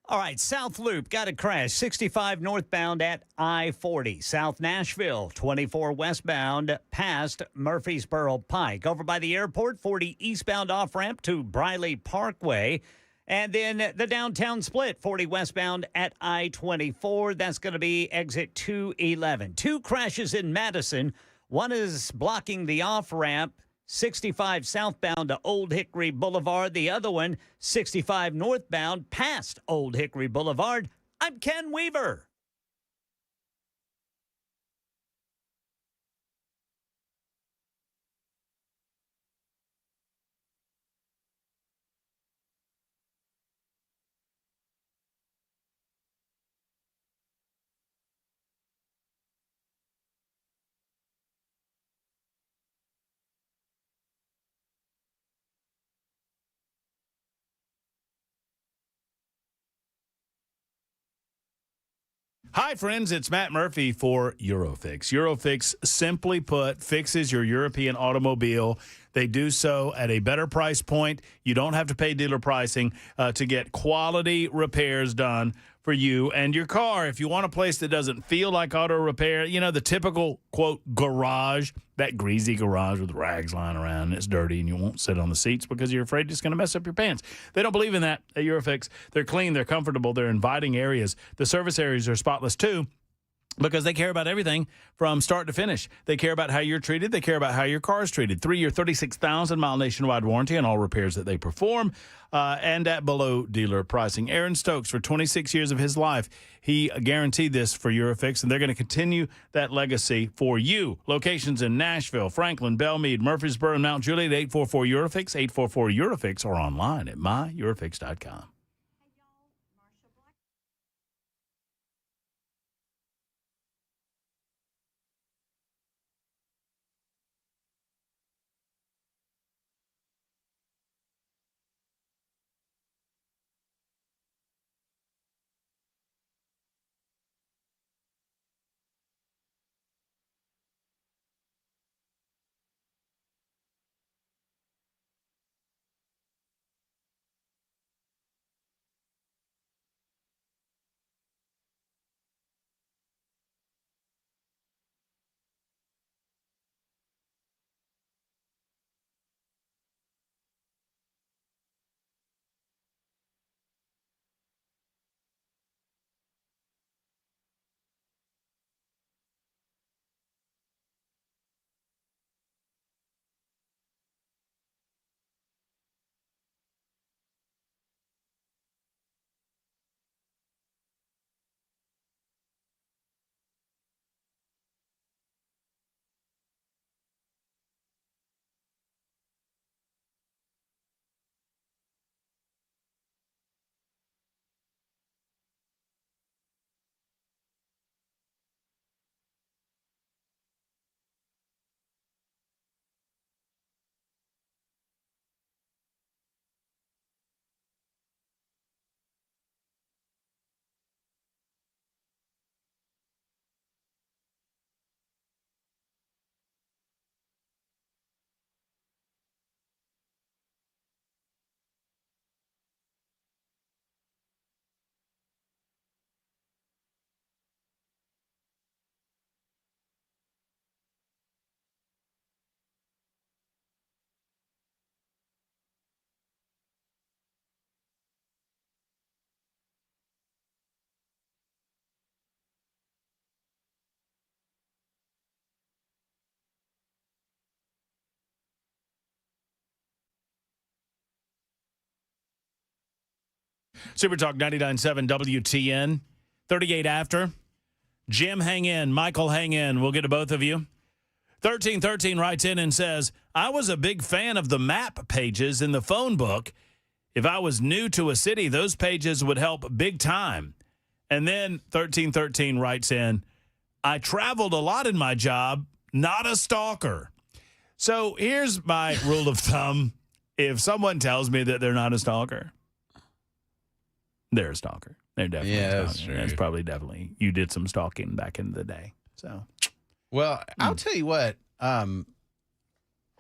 All right, South Loop got a crash. 65 northbound at I-40. South Nashville, 24 westbound past Murfreesboro Pike. Over by the airport, 40 eastbound off-ramp to Briley Parkway. And then the downtown split, 40 westbound at I-24. That's going to be exit 211. Two crashes in Madison. One is blocking the off-ramp 65 southbound to Old Hickory Boulevard. The other one, 65 northbound past Old Hickory Boulevard. I'm Ken Weaver. Hi, friends. It's Matt Murphy for Eurofix. Eurofix, simply put, fixes your European automobile. They do so at a better price point. You don't have to pay dealer pricing to get quality repairs done for you and your car. If you want a place that doesn't feel like auto repair, you know, the typical, quote, garage, that greasy garage with rags lying around and it's dirty and you won't sit on the seats because you're afraid it's going to mess up your pants. They don't believe in that at Eurofix. They're clean, they're comfortable, they're inviting areas. The service areas are spotless too, because they care about everything from start to finish. They care about how you're treated. They care about how your car is treated. 3-year, 36,000-mile nationwide warranty on all repairs that they perform, and at below dealer pricing. Aaron Stokes, for 26 years of his life, he guaranteed this for Eurofix, and they're going to continue that legacy for you. Locations in Nashville, Franklin, Belmead, Murfreesboro, and Mount Juliet, 844-EUROFIX, 844-EUROFIX, or online at myEurofix.com. Super Talk 99.7 WTN. 38 after. Jim, hang in. Michael, hang in. We'll get to both of you. 1313 writes in and says, I was a big fan of the map pages in the phone book. If I was new to a city, those pages would help big time. And then 1313 writes in, I traveled a lot in my job, not a stalker. So here's my rule of thumb. If someone tells me that they're not a stalker, they're a stalker. They're definitely a stalker. That's true. That's probably definitely, you did some stalking back in the day. So, well, I'll tell you what.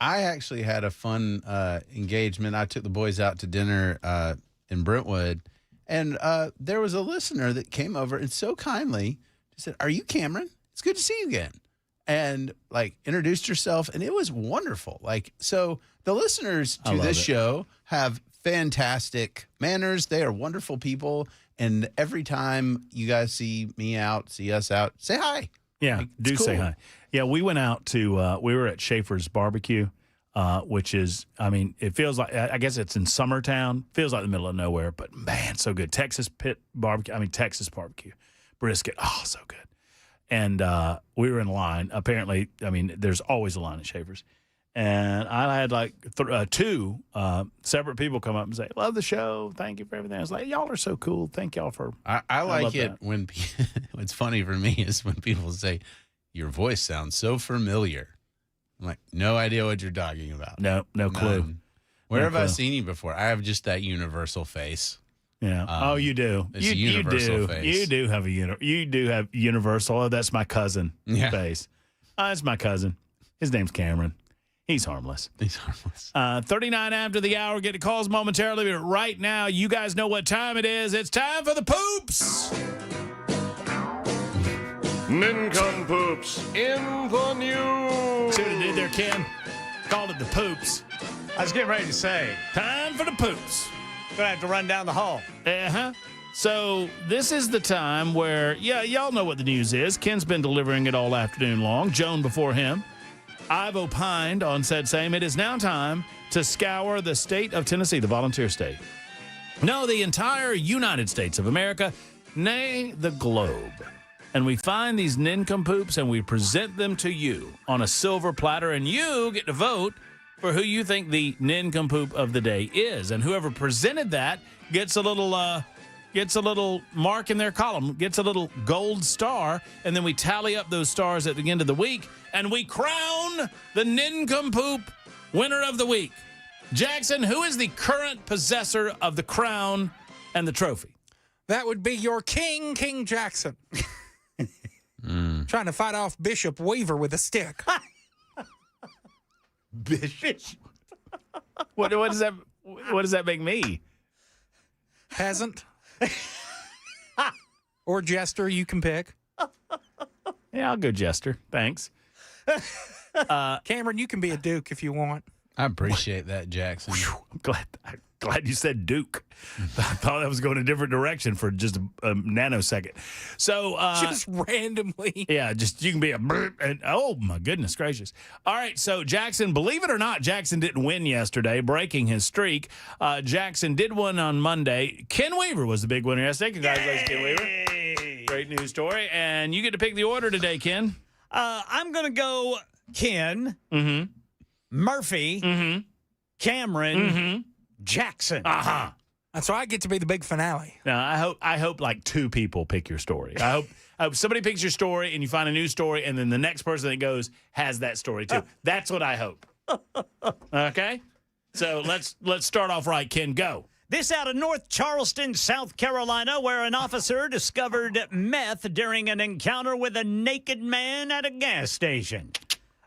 I actually had a fun engagement. I took the boys out to dinner in Brentwood, and there was a listener that came over and so kindly said, "Are you Cameron? It's good to see you again." And like introduced herself, and it was wonderful. Like, so the listeners to this show have fantastic manners. They are wonderful people, and every time you guys see me out, see us out, say hi. Yeah, like, do cool. say hi. Yeah, we went out to, we were at Schaefer's Barbecue, which is, I mean, it feels like, I guess it's in Summertown. Feels like the middle of nowhere, but man, so good. Texas barbecue. Brisket, oh, so good. And we were in line. Apparently, I mean, there's always a line at Schaefer's. And I had like two separate people come up and say, love the show. Thank you for everything. I was like, y'all are so cool. Thank y'all for. I like it that. when what's funny for me is when people say, your voice sounds so familiar. I'm like, no idea what you're talking about. No clue. Where No have I clue. seen you before? I have just that universal face. Yeah. Oh, you do. It's a universal you do. face. You do have you do have universal. Oh, that's my cousin face. That's my cousin. His name's Cameron. He's harmless. 39 after the hour. Get to calls momentarily. But right now, you guys know what time it is. It's time for the poops. Nincompoops in the news. See what it did there, Ken? Called it the poops. I was getting ready to say, time for the poops. Gonna have to run down the hall. So this is the time where, y'all know what the news is. Ken's been delivering it all afternoon long. Joan before him. I've opined on said same. It is now time to scour the state of Tennessee, the volunteer state. No, the entire United States of America, nay, the globe. And we find these nincompoops and we present them to you on a silver platter, and you get to vote for who you think the nincompoop of the day is. And whoever presented that gets a little mark in their column, gets a little gold star, and then we tally up those stars at the end of the week, and we crown the nincompoop winner of the week. Jackson, who is the current possessor of the crown and the trophy? That would be your King Jackson. Trying to fight off Bishop Weaver with a stick. Bishop. What does that make me? Peasant. Or jester, you can pick. Yeah, I'll go jester. Thanks. Cameron, you can be a duke if you want. I appreciate that, Jackson. I'm glad you said Duke. I thought that was going a different direction for just a nanosecond. So just randomly. Yeah, just you can be a and oh my goodness gracious. All right, so Jackson, believe it or not, Jackson didn't win yesterday, breaking his streak. Jackson did win on Monday. Ken Weaver was the big winner yesterday. Congratulations, Ken Weaver. Great news story. And you get to pick the order today, Ken. I'm gonna go Ken, Murphy, Cameron, Jackson. That's why I get to be the big finale. Now, I hope like two people pick your story. I hope somebody picks your story and you find a new story, and then the next person that goes has that story too. That's what I hope. Okay? So let's start off right. Ken, go. This out of North Charleston, South Carolina, where an officer discovered meth during an encounter with a naked man at a gas station.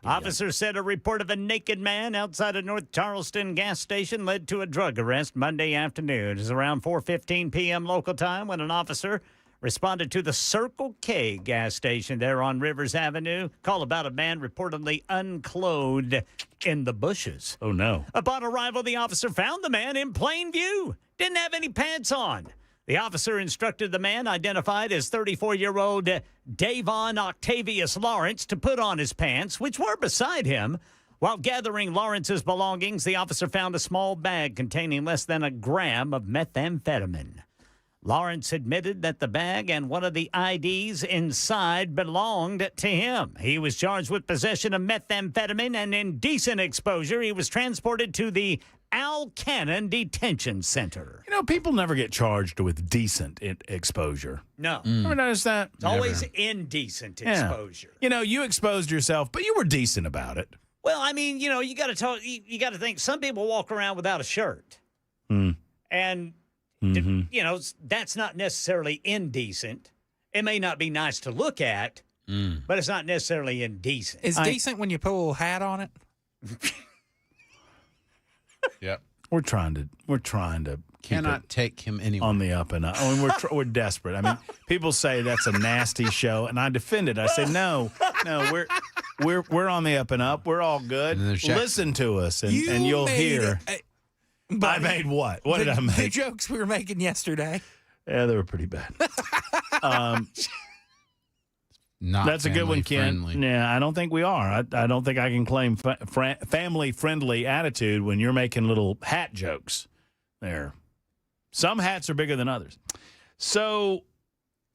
Officers said a report of a naked man outside a North Charleston gas station led to a drug arrest Monday afternoon. It was around 4:15 p.m. local time when an officer responded to the Circle K gas station there on Rivers Avenue. Call about a man reportedly unclothed in the bushes. Oh, no. Upon arrival, the officer found the man in plain view. Didn't have any pants on. The officer instructed the man, identified as 34-year-old Davon Octavius Lawrence, to put on his pants, which were beside him. While gathering Lawrence's belongings, the officer found a small bag containing less than a gram of methamphetamine. Lawrence admitted that the bag and one of the IDs inside belonged to him. He was charged with possession of methamphetamine and indecent exposure. He was transported to the Al Cannon Detention Center. You know, people never get charged with decent exposure. No. Ever notice that? It's always indecent exposure. You know, you exposed yourself, but you were decent about it. Well, I mean, you know, you got to talk. You got to think. Some people walk around without a shirt, and you know that's not necessarily indecent. It may not be nice to look at, but it's not necessarily indecent. It's decent when you put a little hat on it. Yep. We're trying to Cannot take him anywhere. On the up and up. I mean, we're desperate. I mean, people say that's a nasty show, and I defend it. I say no, we're on the up and up. We're all good. Listen to us, and you'll hear. I made what? What did I make? The jokes we were making yesterday. Yeah, they were pretty bad. That's a good one, Ken. friendly. Yeah, I don't think we are. I don't think I can claim family-friendly attitude when you're making little hat jokes there. Some hats are bigger than others. So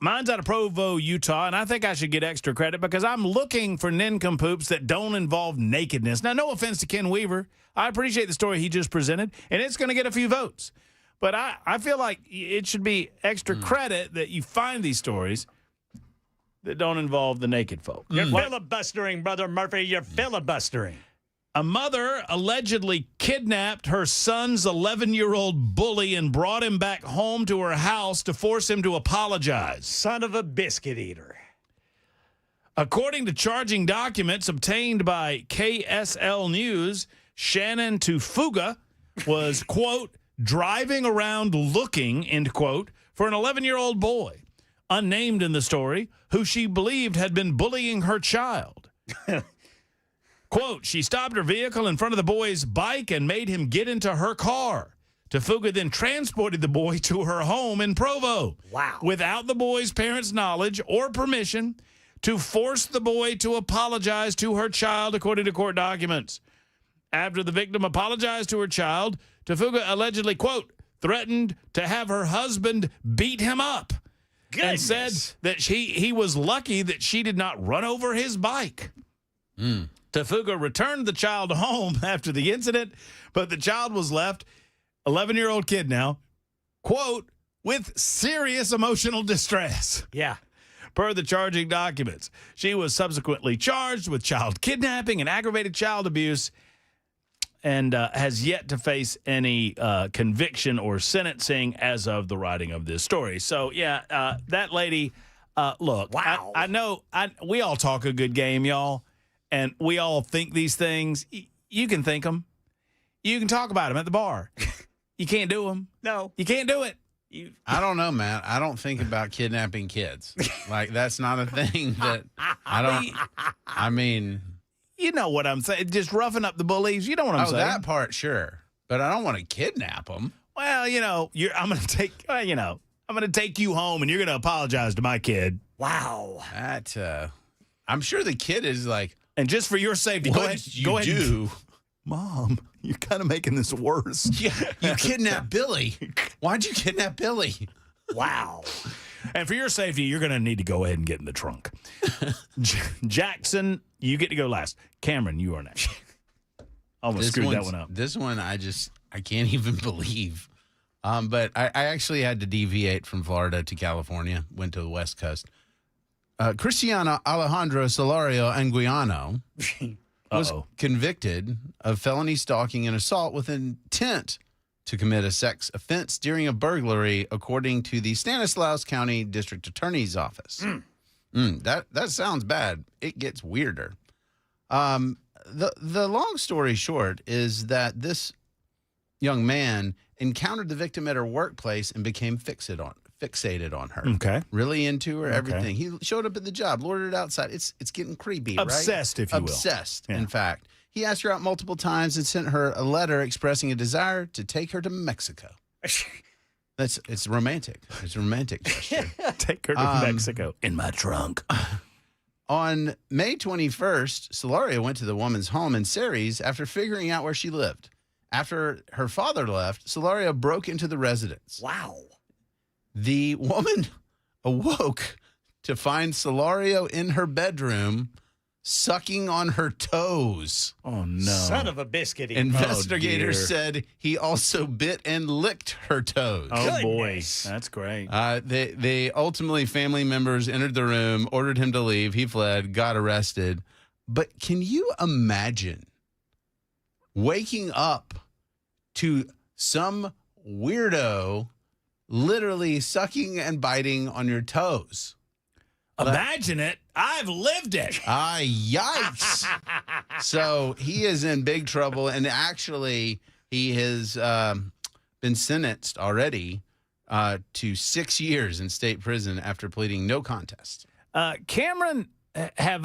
mine's out of Provo, Utah, and I think I should get extra credit because I'm looking for nincompoops that don't involve nakedness. Now, no offense to Ken Weaver. I appreciate the story he just presented, and it's going to get a few votes. But I feel like it should be extra credit that you find these stories that don't involve the naked folk. You're filibustering, Brother Murphy. You're filibustering. A mother allegedly kidnapped her son's 11-year-old bully and brought him back home to her house to force him to apologize. Son of a biscuit eater. According to charging documents obtained by KSL News, Shannon Tufuga was, quote, driving around looking, end quote, for an 11-year-old boy, unnamed in the story, who she believed had been bullying her child. Quote, she stopped her vehicle in front of the boy's bike and made him get into her car. Tafuga then transported the boy to her home in Provo. Wow. Without the boy's parents' knowledge or permission to force the boy to apologize to her child, according to court documents. After the victim apologized to her child, Tafuga allegedly, quote, threatened to have her husband beat him up. Goodness. And said that he was lucky that she did not run over his bike. Tafuga returned the child home after the incident, but the child was left, 11-year-old kid now, quote, with serious emotional distress. Yeah. Per the charging documents. She was subsequently charged with child kidnapping and aggravated child abuse and has yet to face any conviction or sentencing as of the writing of this story. So, yeah, that lady, look, wow. I know we all talk a good game, y'all, and we all think these things. You can think them. You can talk about them at the bar. You can't do them. No. You can't do it. I don't know, man. I don't think about kidnapping kids. Like, that's not a thing that I mean... You know what I'm saying. Just roughing up the bullies. You know what I'm saying. Oh, that part, sure. But I don't want to kidnap them. Well, you know, I'm going to take, I'm going to take you home and you're going to apologize to my kid. Wow. That, I'm sure the kid is like... And just for your safety, what go ahead. did you do? Mom, you're kind of making this worse. Yeah, you kidnapped Billy. Why'd you kidnap Billy? Wow. And for your safety, you're going to need to go ahead and get in the trunk. Jackson, you get to go last. Cameron, you are next. Almost screwed that one up. This one, I can't even believe. But I actually had to deviate from Florida to California, went to the West Coast. Cristiano Alejandro Solario Anguiano was convicted of felony stalking and assault with intent to commit a sex offense during a burglary, according to the Stanislaus County District Attorney's Office. That sounds bad. It gets weirder. The long story short is that this young man encountered the victim at her workplace and became fixated on her. Okay. Really into her, Okay. everything. He showed up at the job, lured it outside. It's getting creepy, right? Obsessed, if you will. Obsessed, Yeah. in fact. He asked her out multiple times and sent her a letter expressing a desire to take her to Mexico. It's romantic. It's a romantic gesture. Take her to Mexico in my trunk. On May 21st, Solario went to the woman's home in Ceres after figuring out where she lived. After her father left, Solario broke into the residence. Wow. The woman awoke to find Solario in her bedroom sucking on her toes. Oh, no. Son of a biscuit. Investigators said he also bit and licked her toes. Oh, boy. That's great. They ultimately, family members entered the room, ordered him to leave. He fled, got arrested. But can you imagine waking up to some weirdo literally sucking and biting on your toes? Imagine it. I've lived it. Yikes. So he is in big trouble. And actually, he has been sentenced already to 6 years in state prison after pleading no contest. Cameron, have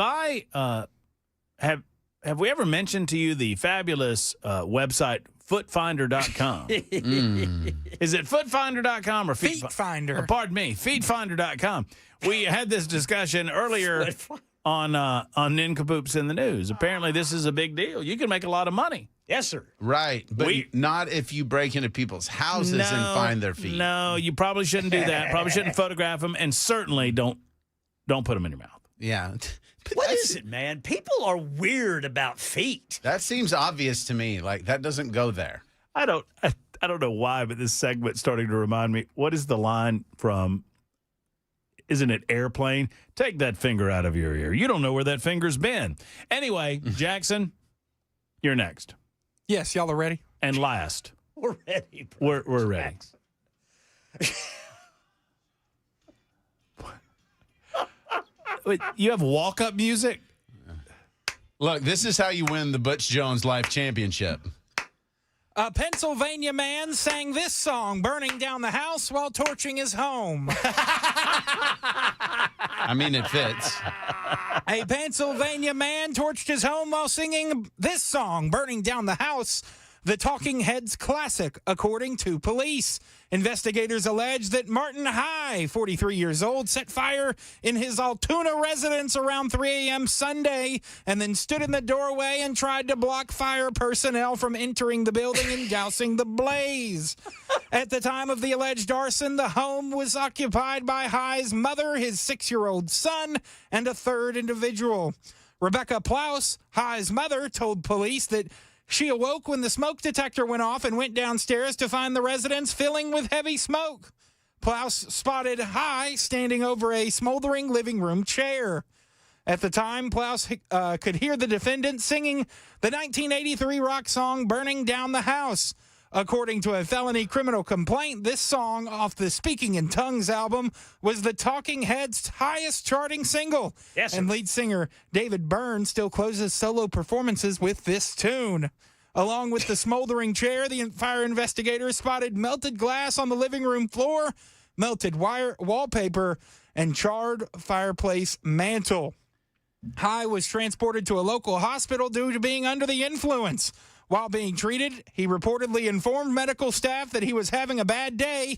we ever mentioned to you the fabulous website footfinder.com? Is it footfinder.com or Feetfinder? Pardon me, feetfinder.com. We had this discussion earlier on Nincompoops in the News. Apparently, this is a big deal. You can make a lot of money. Yes, sir. Right, but not if you break into people's houses and find their feet. No, you probably shouldn't do that. Probably shouldn't photograph them, and certainly don't put them in your mouth. Yeah. What is it, man? People are weird about feet. That seems obvious to me. Like, that doesn't go there. I don't know why, but this segment's starting to remind me. What is the line from, isn't it Airplane? Take that finger out of your ear. You don't know where that finger's been. Anyway, Jackson, you're next. Yes, y'all are ready? And last. We're ready, bro. We're ready. Wait, you have walk-up music? Look, this is how you win the Butch Jones Life Championship. A Pennsylvania man sang this song, burning down the house while torching his home. I mean, it fits. A Pennsylvania man torched his home while singing this song, burning down the house, the Talking Heads classic, according to police. Investigators allege that Martin High, 43 years old, set fire in his Altoona residence around 3 a.m. Sunday and then stood in the doorway and tried to block fire personnel from entering the building and dousing the blaze. At the time of the alleged arson, the home was occupied by High's mother, his 6-year-old son, and a third individual. Rebecca Plouse, High's mother, told police that she awoke when the smoke detector went off and went downstairs to find the residence filling with heavy smoke. Plouse spotted High standing over a smoldering living room chair. At the time, Plouse could hear the defendant singing the 1983 rock song Burning Down the House. According to a felony criminal complaint, this song off the Speaking in Tongues album was the Talking Heads' highest charting single. Yes, sir. And lead singer David Byrne still closes solo performances with this tune. Along with the smoldering chair, the fire investigators spotted melted glass on the living room floor, melted wallpaper, and charred fireplace mantle. High was transported to a local hospital due to being under the influence. While being treated, he reportedly informed medical staff that he was having a bad day,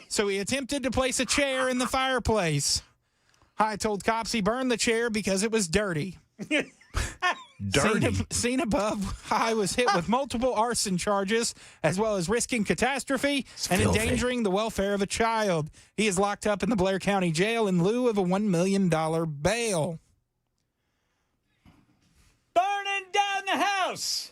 so he attempted to place a chair in the fireplace. Told cops he burned the chair because it was dirty. Seen above, High was hit with multiple arson charges, as well as risking catastrophe and endangering the welfare of a child. He is locked up in the Blair County Jail in lieu of a $1 million bail. Burning down the house.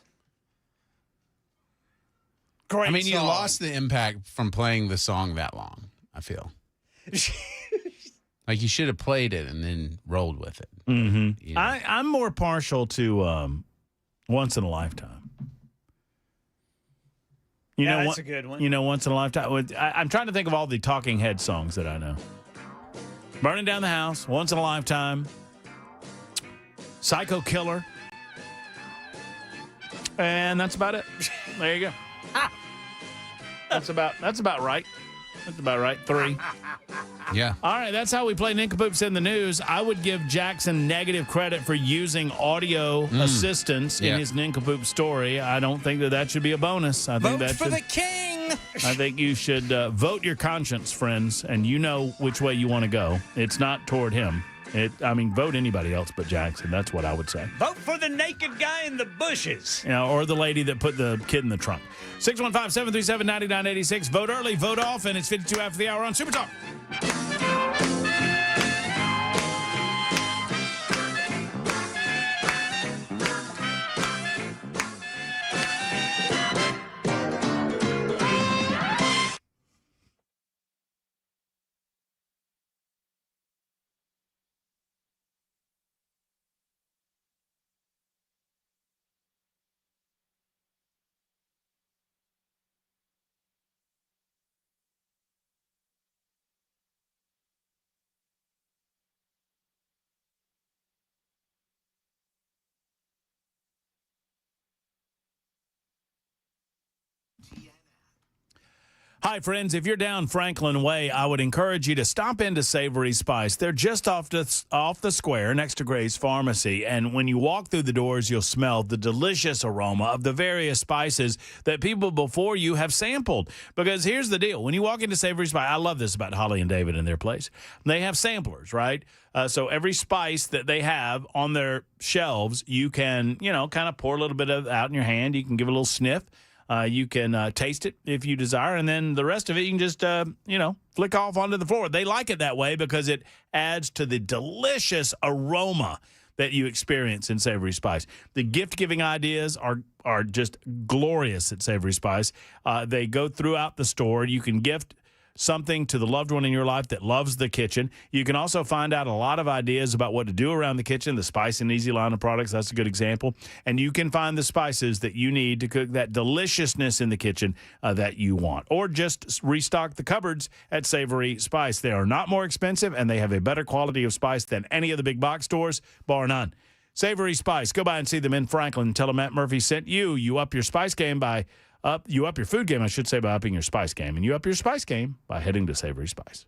Great I mean, you song. lost the impact from playing the song that long, I feel. Like, you should have played it and then rolled with it. Mm-hmm. You know? I'm more partial to Once in a Lifetime. That's a good one. You know, Once in a Lifetime. I'm trying to think of all the Talking Head songs that I know. Burning Down the House, Once in a Lifetime, Psycho Killer. And that's about it. There you go. That's about right. That's about right. 3. Yeah. All right, that's how we play Nincompoops in the News. I would give Jackson negative credit for using audio assistance in his Nincompoop story. I don't think that should be a bonus. I think Vote for the king! I think you should vote your conscience, friends, and you know which way you want to go. It's not toward him. Vote anybody else but Jackson. That's what I would say. Vote for the naked guy in the bushes. Or the lady that put the kid in the trunk. 615-737-9986. Vote early, vote often. It's 52 after the hour on Super Talk. Hi, friends. If you're down Franklin Way, I would encourage you to stop into Savory Spice. They're just off the square next to Gray's Pharmacy. And when you walk through the doors, you'll smell the delicious aroma of the various spices that people before you have sampled. Because here's the deal. When you walk into Savory Spice, I love this about Holly and David and their place. They have samplers, right? So every spice that they have on their shelves, you can, kind of pour a little bit of it out in your hand. You can give it a little sniff. You can taste it if you desire, and then the rest of it you can just, flick off onto the floor. They like it that way because it adds to the delicious aroma that you experience in Savory Spice. The gift-giving ideas are just glorious at Savory Spice. They go throughout the store. You can gift something to the loved one in your life that loves the kitchen. You can also find out a lot of ideas about what to do around the kitchen. The Spice and Easy line of products, that's a good example. And you can find the spices that you need to cook that deliciousness in the kitchen that you want. Or just restock the cupboards at Savory Spice. They are not more expensive, and they have a better quality of spice than any of the big box stores, bar none. Savory Spice. Go by and see them in Franklin. Tell them Matt Murphy sent you. You up your spice game by... You up your food game, I should say, by upping your spice game. And you up your spice game by heading to Savory Spice.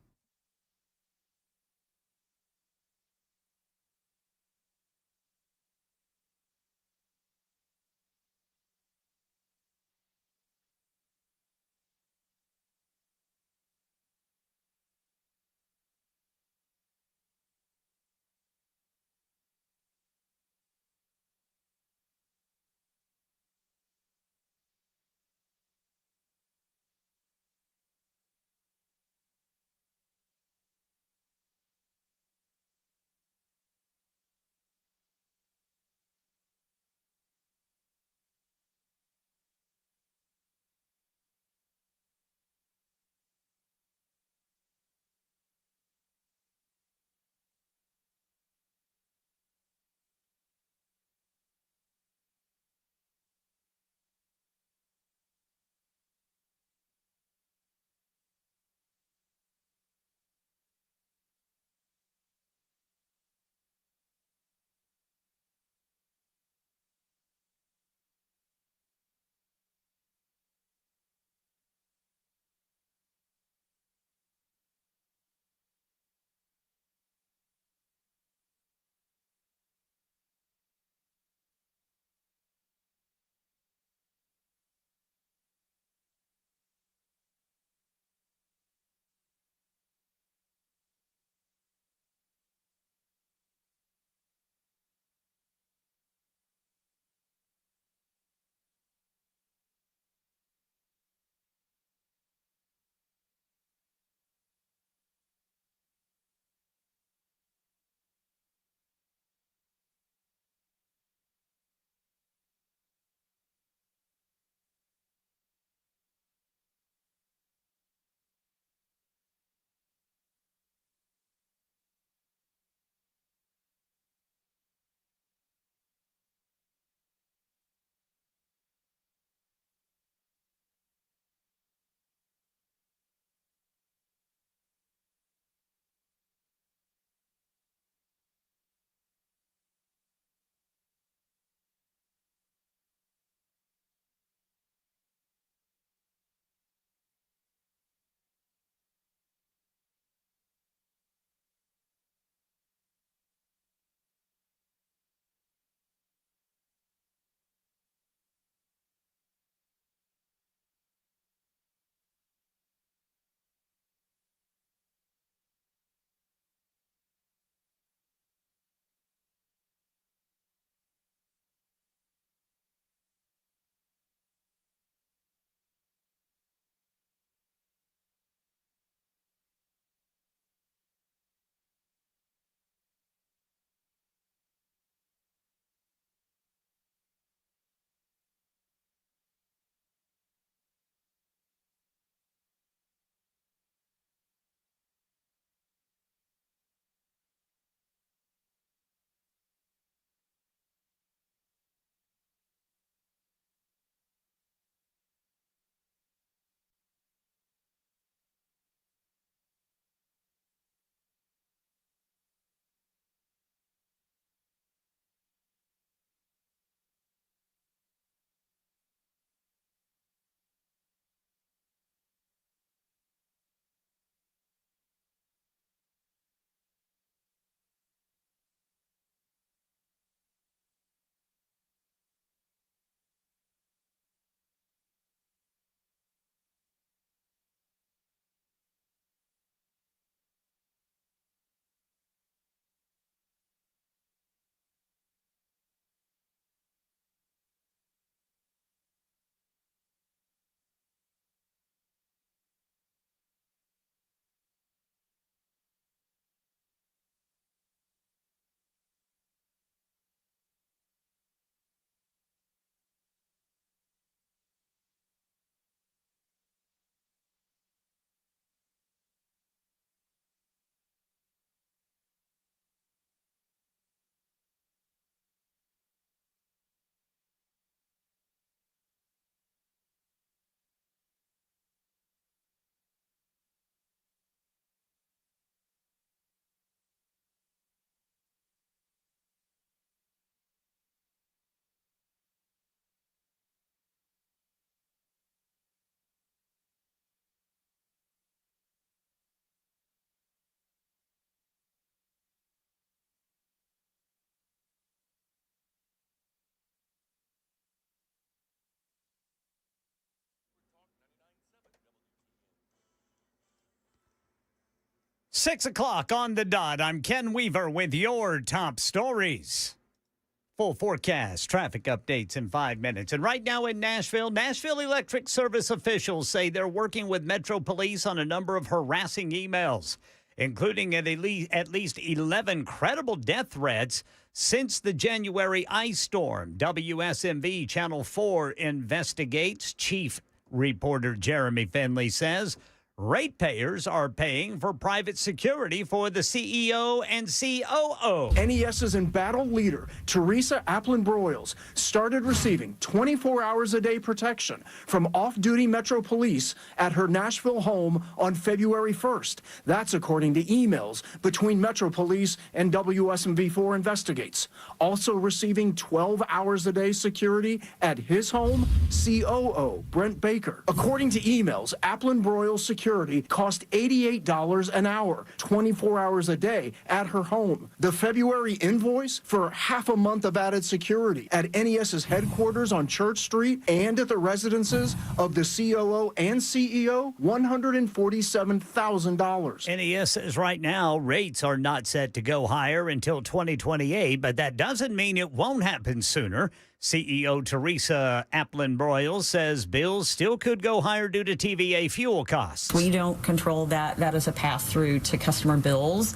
6 o'clock on the dot. I'm Ken Weaver with your top stories. Full forecast, traffic updates in 5 minutes. And right now in Nashville, Nashville Electric Service officials say they're working with Metro Police on a number of harassing emails, including at least 11 credible death threats since the January ice storm. WSMV Channel 4 investigates. Chief reporter Jeremy Finley says ratepayers are paying for private security for the CEO and COO. NES's embattled leader, Teresa Applin-Broyles, started receiving 24 hours a day protection from off-duty Metro Police at her Nashville home on February 1st. That's according to emails between Metro Police and WSMV4 Investigates. Also receiving 12 hours a day security at his home, COO Brent Baker. According to emails, Applin-Broyles security cost $88 an hour, 24 hours a day at her home. The February invoice for half a month of added security at NES's headquarters on Church Street and at the residences of the COO and CEO, $147,000. NES says right now rates are not set to go higher until 2028, but that doesn't mean it won't happen sooner. CEO Teresa Applin-Broyles says bills still could go higher due to TVA fuel costs. We don't control that. That is a pass-through to customer bills.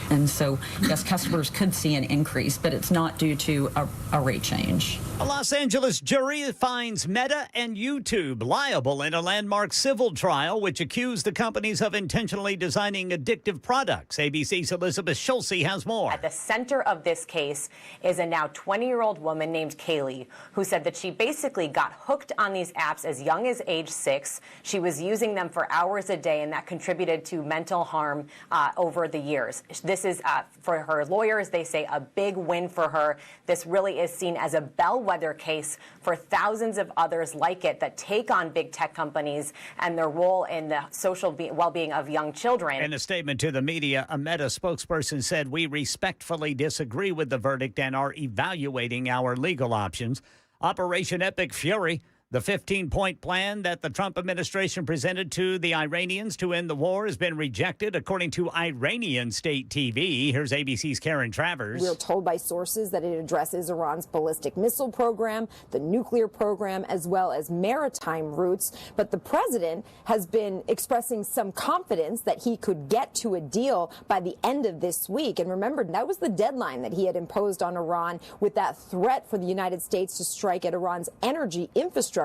And so, yes, customers could see an increase, but it's not due to a rate change. A Los Angeles jury finds Meta and YouTube liable in a landmark civil trial which accused the companies of intentionally designing addictive products. ABC's Elizabeth Schulze has more. At the center of this case is a now 20-year-old woman named Kaylee, who said that she basically got hooked on these apps as young as age 6. She was using them for hours a day, and that contributed to mental harm over the years. This is, for her lawyers, they say, a big win for her. This really is seen as a bellwether case for thousands of others like it that take on big tech companies and their role in the social well-being of young children. In a statement to the media, a Meta spokesperson said, "We respectfully disagree with the verdict and are evaluating our legal options." Operation Epic Fury, the 15-point plan that the Trump administration presented to the Iranians to end the war, has been rejected, according to Iranian state TV. Here's ABC's Karen Travers. We're told by sources that it addresses Iran's ballistic missile program, the nuclear program, as well as maritime routes. But the president has been expressing some confidence that he could get to a deal by the end of this week. And remember, that was the deadline that he had imposed on Iran with that threat for the United States to strike at Iran's energy infrastructure.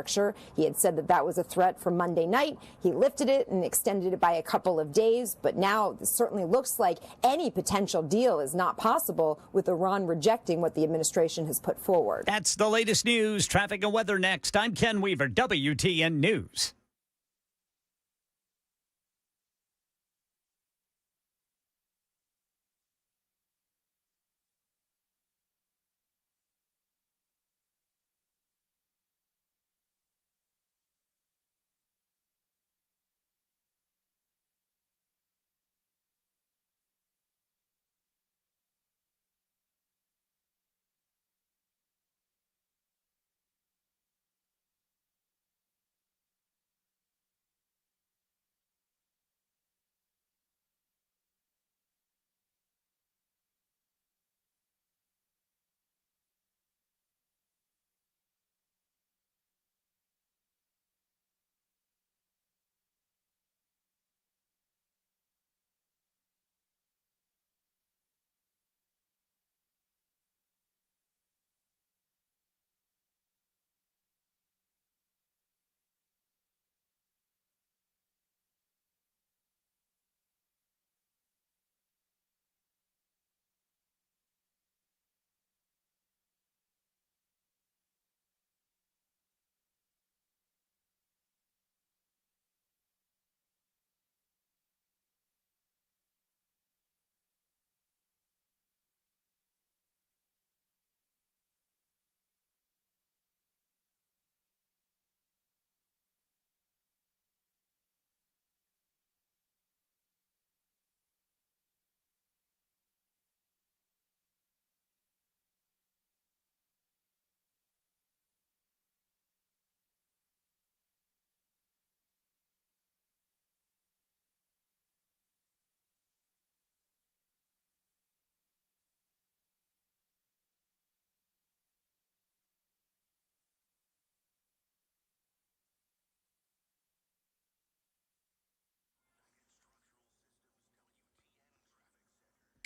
He had said that that was a threat for Monday night. He lifted it and extended it by a couple of days. But now it certainly looks like any potential deal is not possible with Iran rejecting what the administration has put forward. That's the latest news. Traffic and weather next. I'm Ken Weaver, WTN News.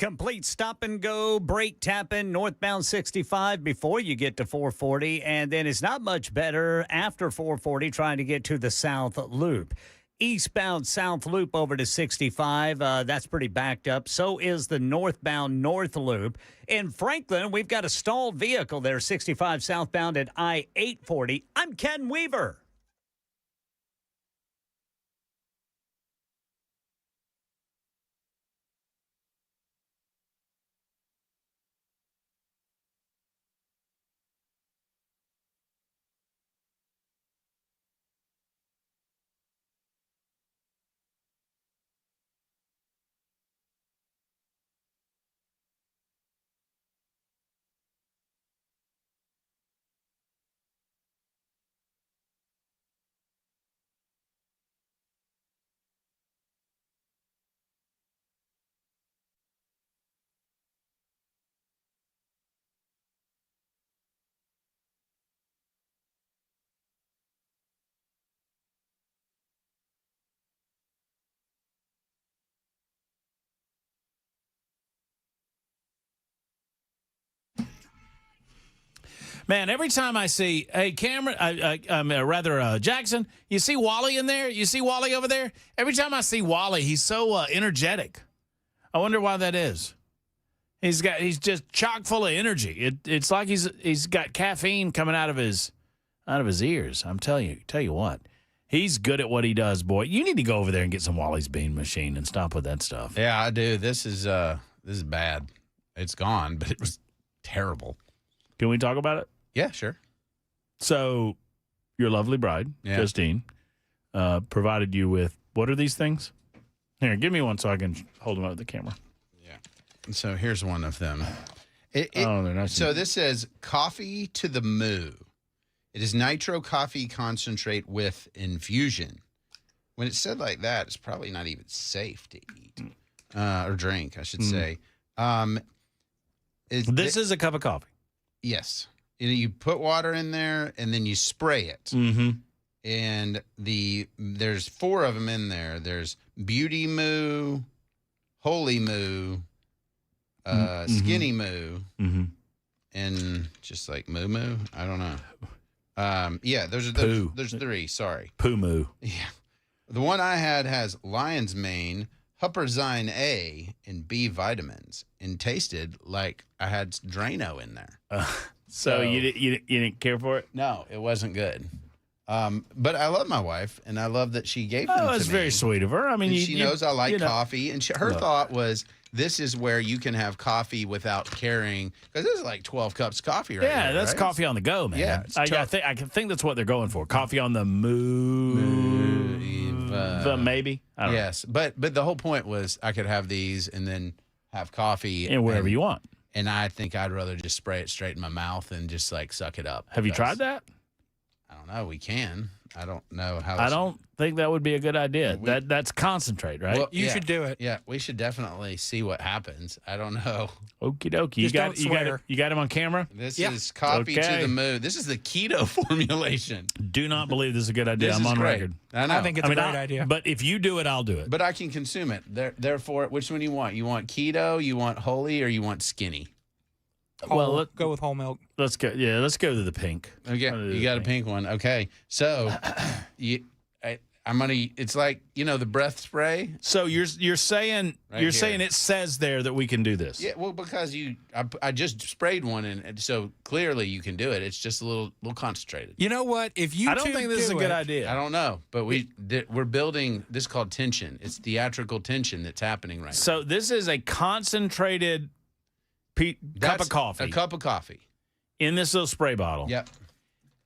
complete stop and go, brake tapping, northbound 65 before you get to 440. And then it's not much better after 440 trying to get to the South Loop. Eastbound South Loop over to 65, that's pretty backed up. So is the northbound North Loop. In Franklin, we've got a stalled vehicle there, 65 southbound at I-840. I'm Ken Weaver. Man, every time I see, hey, Cameron, Jackson, you see Wally in there? You see Wally over there? Every time I see Wally, he's so energetic. I wonder why that is. He's just chock full of energy. It's like he's got caffeine coming out of his ears. I'm telling you what. He's good at what he does, boy. You need to go over there and get some Wally's Bean Machine and stop with that stuff. Yeah, I do. This is bad. It's gone, but it was terrible. Can we talk about it? Yeah, sure. So, your lovely bride, Justine, provided you with, what are these things? Here, give me one so I can hold them up to the camera. Yeah. So, here's one of them. They're nice. So, this says coffee to the moo. It is nitro coffee concentrate with infusion. When it's said like that, it's probably not even safe to eat or drink, I should say. This is a cup of coffee. Yes. You put water in there, and then you spray it. Mm-hmm. And there's 4 of them in there. There's Beauty Moo, Holy Moo, Skinny Moo, and just like Moo Moo. I don't know. Yeah, there's 3. Sorry. Poo Moo. Yeah. The one I had has lion's mane, Huperzine A, and B vitamins, and tasted like I had Drano in there. So you didn't care for it? No, it wasn't good. But I love my wife, and I love that she gave them to me. That's very sweet of her. I mean, she knows I like coffee, and her thought was, this is where you can have coffee without carrying, because this is like 12 cups of coffee right Yeah, here, that's right? coffee on the go, man. Yeah, I can think that's what they're going for. Coffee on the move. Maybe. I don't yes, but the whole point was I could have these and then have coffee. And wherever you want. And I think I'd rather just spray it straight in my mouth and just like suck it up. Have you tried that? I don't know. We can. I don't know how. I don't think that would be a good idea. That's concentrate, right? Well, You should do it. Yeah, we should definitely see what happens. I don't know. Okie dokie. You got him on camera? This is coffee to the moon. This is the keto formulation. Do not believe this is a good idea. This I'm is on great. record. I know. I think it's a great idea. But if you do it, I'll do it. But I can consume it. Therefore, which one do you want? You want keto, you want holy, or you want skinny? Well, let's go with whole milk. Let's go. Yeah, let's go to the pink. Okay, you got a pink one. Okay, so I'm gonna. It's like the breath spray. So you're saying saying it says there that we can do this. Yeah, well, because I just sprayed one, and so clearly you can do it. It's just a little concentrated. You know what? If you I don't think this is a good idea. I don't know, but we're building this called tension. It's theatrical tension that's happening right now. So this is a concentrated cup of coffee. A cup of coffee in this little spray bottle. Yep.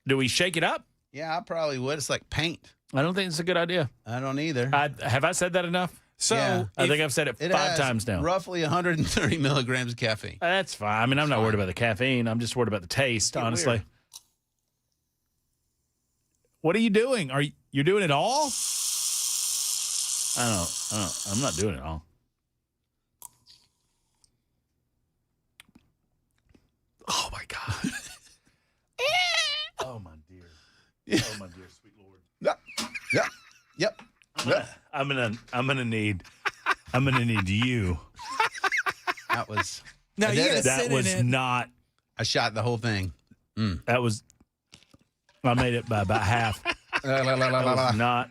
Do we shake it up? Yeah, I probably would. It's like paint. I don't think it's a good idea. I don't either. Have I said that enough? So yeah. I think I've said it 5 times now. Roughly 130 milligrams of caffeine. That's fine. I mean, I'm not worried about the caffeine. I'm just worried about the taste, honestly. Weird. What are you doing? You're doing it all? I'm not doing it all. Oh my God. Oh my dear. Oh my dear sweet Lord. Yep. I'm gonna need you. That was. No, I you did gotta it. sit That in was it. not. I shot the whole thing. That was. I made it by about half. That was not.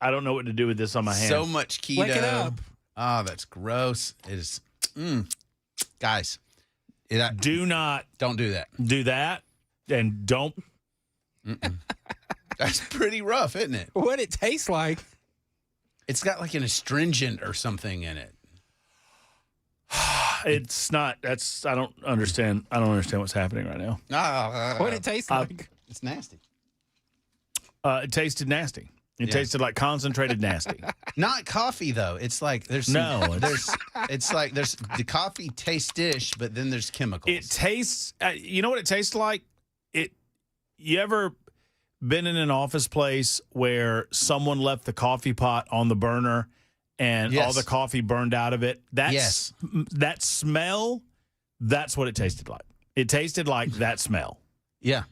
I don't know what to do with this on my hands. So much keto. Lick it up. Oh, that's gross. It is. Guys, do not don't do that. Do that, and don't. That's pretty rough, isn't it? What it tastes like? It's got like an astringent or something in it. It's not. That's. I don't understand. I don't understand what's happening right now. What it tastes like? It's nasty. It tasted nasty. It tasted like concentrated nasty. Not coffee though. It's like there's it's like there's the coffee tastes-ish, but then there's chemicals. It tastes. You know what it tastes like? You ever been in an office place where someone left the coffee pot on the burner and all the coffee burned out of it? That smell. That's what it tasted like. It tasted like that smell. Yeah.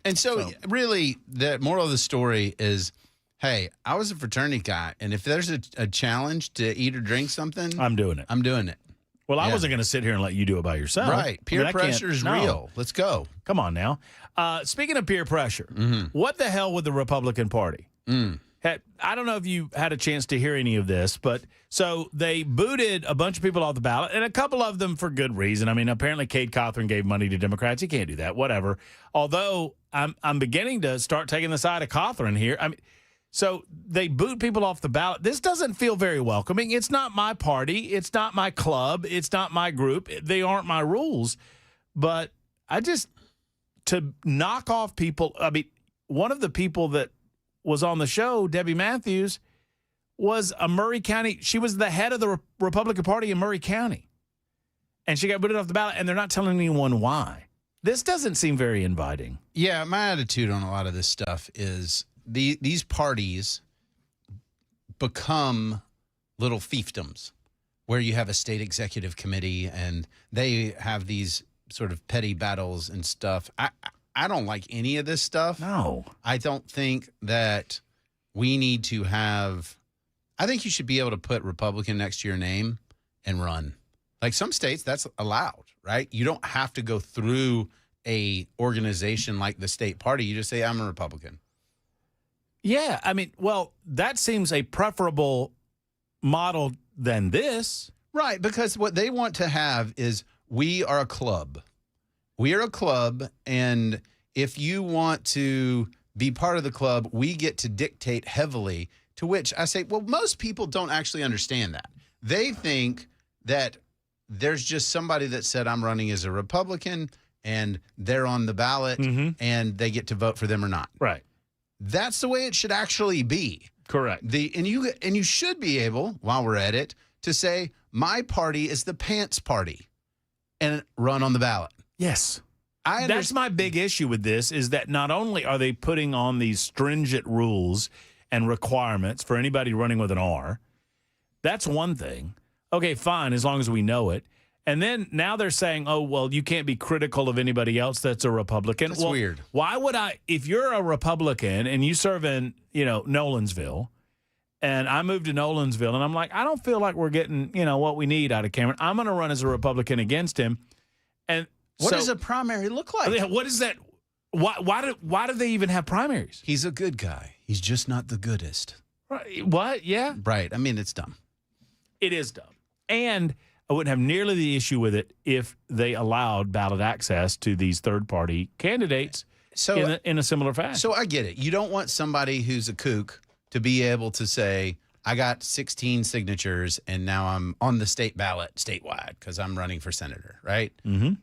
And so, really, the moral of the story is, hey, I was a fraternity guy, and if there's a challenge to eat or drink something, I'm doing it. I'm doing it. Well, I wasn't going to sit here and let you do it by yourself. Right. Peer pressure is real. Let's go. Come on now. Speaking of peer pressure, what the hell with the Republican Party? I don't know if you had a chance to hear any of this, but so they booted a bunch of people off the ballot, and a couple of them for good reason. I mean, apparently Cade Cothran gave money to Democrats. You can't do that, whatever. Although I'm beginning to start taking the side of Cothran here. I mean, so they boot people off the ballot. This doesn't feel very welcoming. It's not my party. It's not my club. It's not my group. They aren't my rules. But to knock off people, I mean, one of the people that was on the show, Debbie Matthews, was a Murray County. She was the head of the Republican Party in Murray County. And she got booted off the ballot, and they're not telling anyone why. This doesn't seem very inviting. Yeah, my attitude on a lot of this stuff is these parties become little fiefdoms where you have a state executive committee and they have these sort of petty battles and stuff. I don't like any of this stuff. No. I don't think that we need to have – I think you should be able to put Republican next to your name and run. Like some states, that's allowed, right? You don't have to go through a organization like the state party. You just say, I'm a Republican. Yeah, I mean, well, that seems a preferable model than this. Right, because what they want to have is we are a club. We are a club, and if you want to be part of the club, we get to dictate heavily, to which I say, well, most people don't actually understand that. They think that there's just somebody that said, I'm running as a Republican, and they're on the ballot, and they get to vote for them or not. Right. That's the way it should actually be. Correct. And you should be able, while we're at it, to say, my party is the pants party, and run on the ballot. Yes. That's my big issue with this, is that not only are they putting on these stringent rules and requirements for anybody running with an R, that's one thing. Okay, fine, as long as we know it. And then now they're saying, oh, well, you can't be critical of anybody else that's a Republican. That's weird. Why would I, if you're a Republican and you serve in, Nolensville, and I moved to Nolensville, and I'm like, I don't feel like we're getting, what we need out of Cameron. I'm going to run as a Republican against him. And what does a primary look like? What is that? Why do they even have primaries? He's a good guy. He's just not the goodest. Right. What? Yeah. Right. I mean, it's dumb. It is dumb. And I wouldn't have nearly the issue with it if they allowed ballot access to these third-party candidates in a similar fashion. So I get it. You don't want somebody who's a kook to be able to say, I got 16 signatures and now I'm on the state ballot statewide because I'm running for senator, right? Mm-hmm.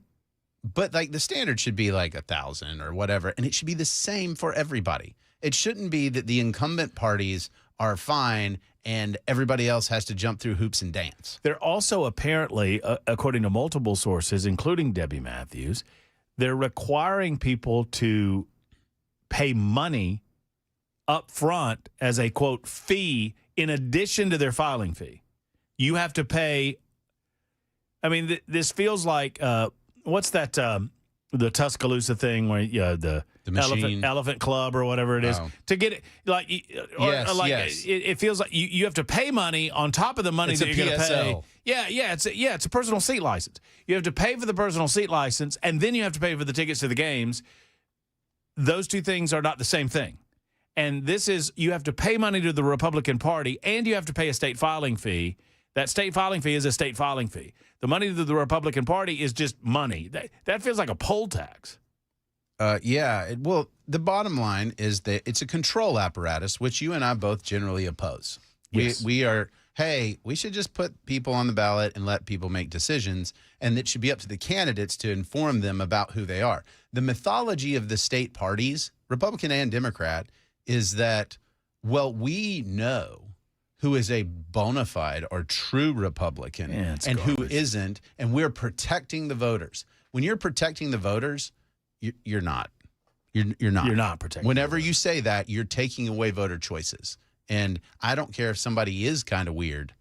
But like the standard should be like 1,000 or whatever, and it should be the same for everybody. It shouldn't be that the incumbent parties are fine and everybody else has to jump through hoops and dance. They're also apparently, according to multiple sources, including Debbie Matthews, they're requiring people to pay money up front as a, quote, fee in addition to their filing fee. You have to pay. I mean, this feels like, what's that the Tuscaloosa thing where the machine. elephant club or whatever it is to get it Yes. It feels like you have to pay money on top of the money It's that a you're going to pay. PSL. It's a personal seat license. You have to pay for the personal seat license, and then you have to pay for the tickets to the games. Those two things are not the same thing. And this is, you have to pay money to the Republican Party, and you have to pay a state filing fee. That state filing fee is a state filing fee. The money to the Republican Party is just money. That feels like a poll tax. Well, the bottom line is that it's a control apparatus, which you and I both generally oppose. Yes. We should just put people on the ballot and let people make decisions, and it should be up to the candidates to inform them about who they are. The mythology of the state parties, Republican and Democrat, is that, well, we know who is a bona fide or true Republican and who isn't, and we're protecting the voters. When you're protecting the voters, you're not. You're not. You're not protecting. Whenever you say that, you're taking away voter choices. And I don't care if somebody is kind of weird.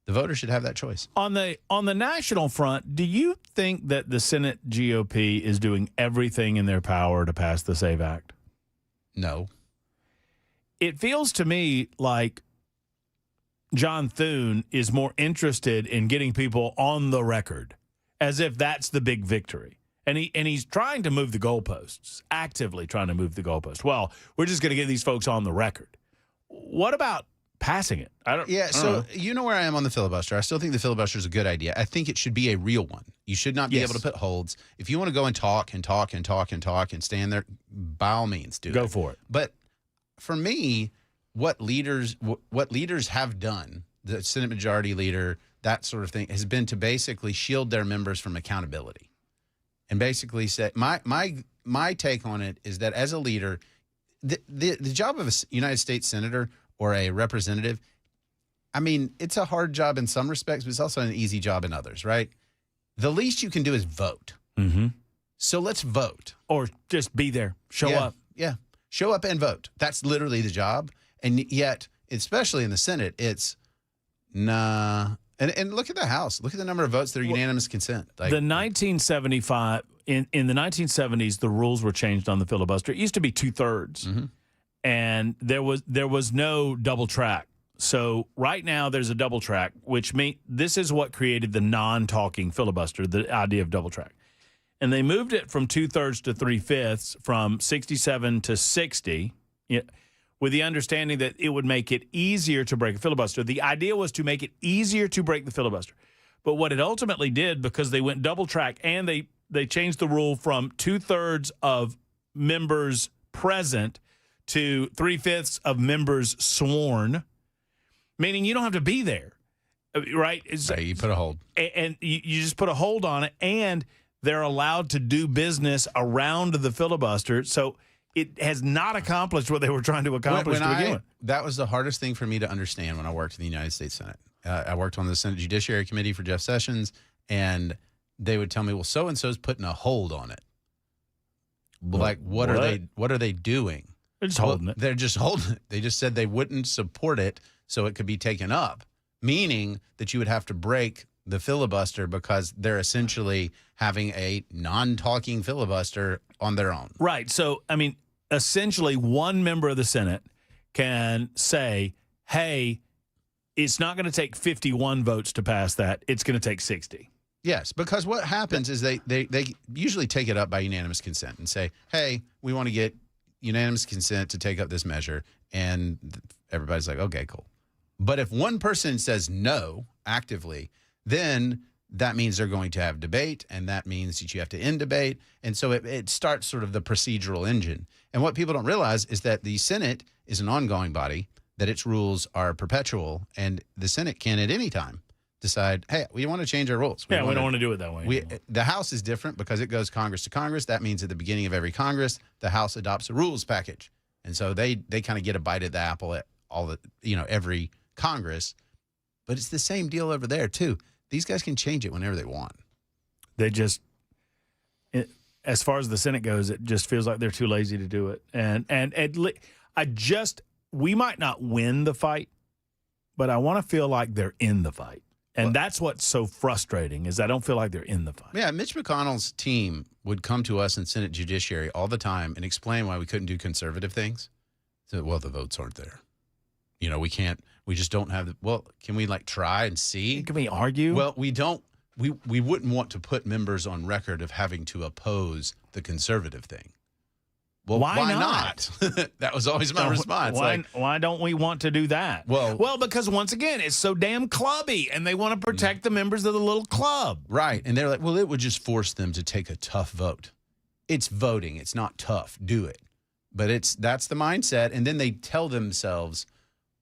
The voters should have that choice. On the national front, do you think that the Senate GOP is doing everything in their power to pass the SAVE Act? No. It feels to me like John Thune is more interested in getting people on the record, as if that's the big victory. And he's trying to move the goalposts, actively trying to move the goalposts. Well, we're just going to get these folks on the record. What about passing it? I don't know. You know where I am on the filibuster. I still think the filibuster is a good idea. I think it should be a real one. You should not be able to put holds. If you want to go and talk and talk and talk and talk and stand there, by all means, do it. Go for it. But for me, what leaders have done, the Senate Majority Leader, that sort of thing, has been to basically shield their members from accountability, and basically say my take on it is that as a leader, the job of a United States senator or a representative, I mean, it's a hard job in some respects, but it's also an easy job in others, right? The least you can do is vote. Mm-hmm. So let's vote, or just be there, show up. Yeah, show up and vote. That's literally the job. And yet, especially in the Senate, it's nah. And look at the House. Look at the number of votes that are unanimous consent. The 1975 in the 1970s, the rules were changed on the filibuster. It used to be 2/3, and there was no double track. So right now there's a double track, which means this is what created the non-talking filibuster, the idea of double track. And they moved it from 2/3 to 3/5, from 67 to 60. With the understanding that it would make it easier to break a filibuster. The idea was to make it easier to break the filibuster. But what it ultimately did, because they went double track and they changed the rule from 2/3 of members present to 3/5 of members sworn, meaning you don't have to be there, right? Right, you put a hold. And you just put a hold on it, and they're allowed to do business around the filibuster. So it has not accomplished what they were trying to accomplish to begin with. That was the hardest thing for me to understand when I worked in the United States Senate. I worked on the Senate Judiciary Committee for Jeff Sessions, and they would tell me, well, so-and-so's putting a hold on it. Like, what are they doing? They're just holding it. They're just holding it. They just said they wouldn't support it so it could be taken up, meaning that you would have to break the filibuster because they're essentially having a non-talking filibuster on their own. Right. So, I mean, essentially one member of the Senate can say, hey, it's not going to take 51 votes to pass that. It's going to take 60. Yes, because what happens is they usually take it up by unanimous consent and say, hey, we want to get unanimous consent to take up this measure. And everybody's like, okay, cool. But if one person says no actively, then that means they're going to have debate, and that means that you have to end debate. And so it starts sort of the procedural engine. And what people don't realize is that the Senate is an ongoing body, that its rules are perpetual, and the Senate can at any time decide, hey, we want to change our rules. We don't want to do it that way. The House is different because it goes Congress to Congress. That means at the beginning of every Congress, the House adopts a rules package. And so they kind of get a bite at the apple at every Congress. But it's the same deal over there, too. These guys can change it whenever they want. They just, as far as the Senate goes, it just feels like they're too lazy to do it. We might not win the fight, but I want to feel like they're in the fight. And that's what's so frustrating is I don't feel like they're in the fight. Yeah, Mitch McConnell's team would come to us in Senate Judiciary all the time and explain why we couldn't do conservative things. So, well, the votes aren't there. You know, we can't. We just don't have the. Well, can we try and see? Can we argue? Well, we don't. We wouldn't want to put members on record of having to oppose the conservative thing. Well, why not? That was always my response. Why don't we want to do that? Well, because once again, it's so damn clubby, and they want to protect the members of the little club. Right. And they're like, well, it would just force them to take a tough vote. It's voting. It's not tough. Do it. But that's the mindset. And then they tell themselves,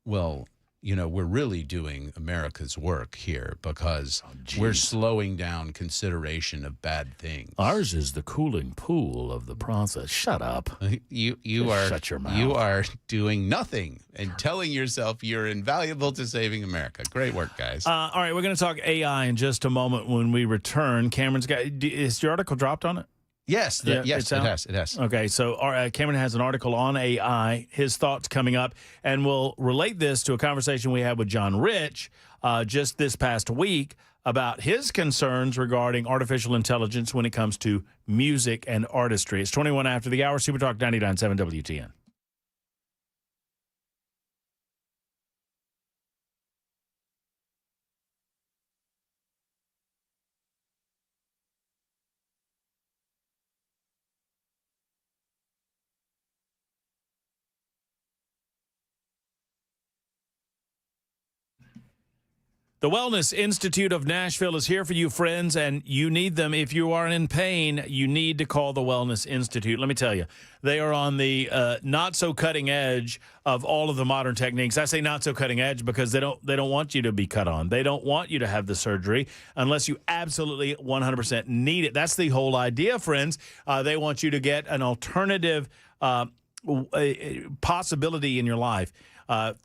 well, you know, we're really doing America's work here because we're slowing down consideration of bad things. Ours is the cooling pool of the process. Shut up. Shut your mouth. You are doing nothing and telling yourself you're invaluable to saving America. Great work, guys. All right, we're going to talk AI in just a moment when we return. Cameron's got, is your article dropped on it? Yes, it has. Okay, so Cameron has an article on AI, his thoughts coming up, and we'll relate this to a conversation we had with John Rich just this past week about his concerns regarding artificial intelligence when it comes to music and artistry. It's 21 after the hour, Super Talk 99.7 WTN. The Wellness Institute of Nashville is here for you, friends, and you need them. If you are in pain, you need to call the Wellness Institute. Let me tell you, they are on the not-so-cutting edge of all of the modern techniques. I say not-so-cutting edge because they don't want you to be cut on. They don't want you to have the surgery unless you absolutely 100% need it. That's the whole idea, friends. They want you to get an alternative possibility in your life.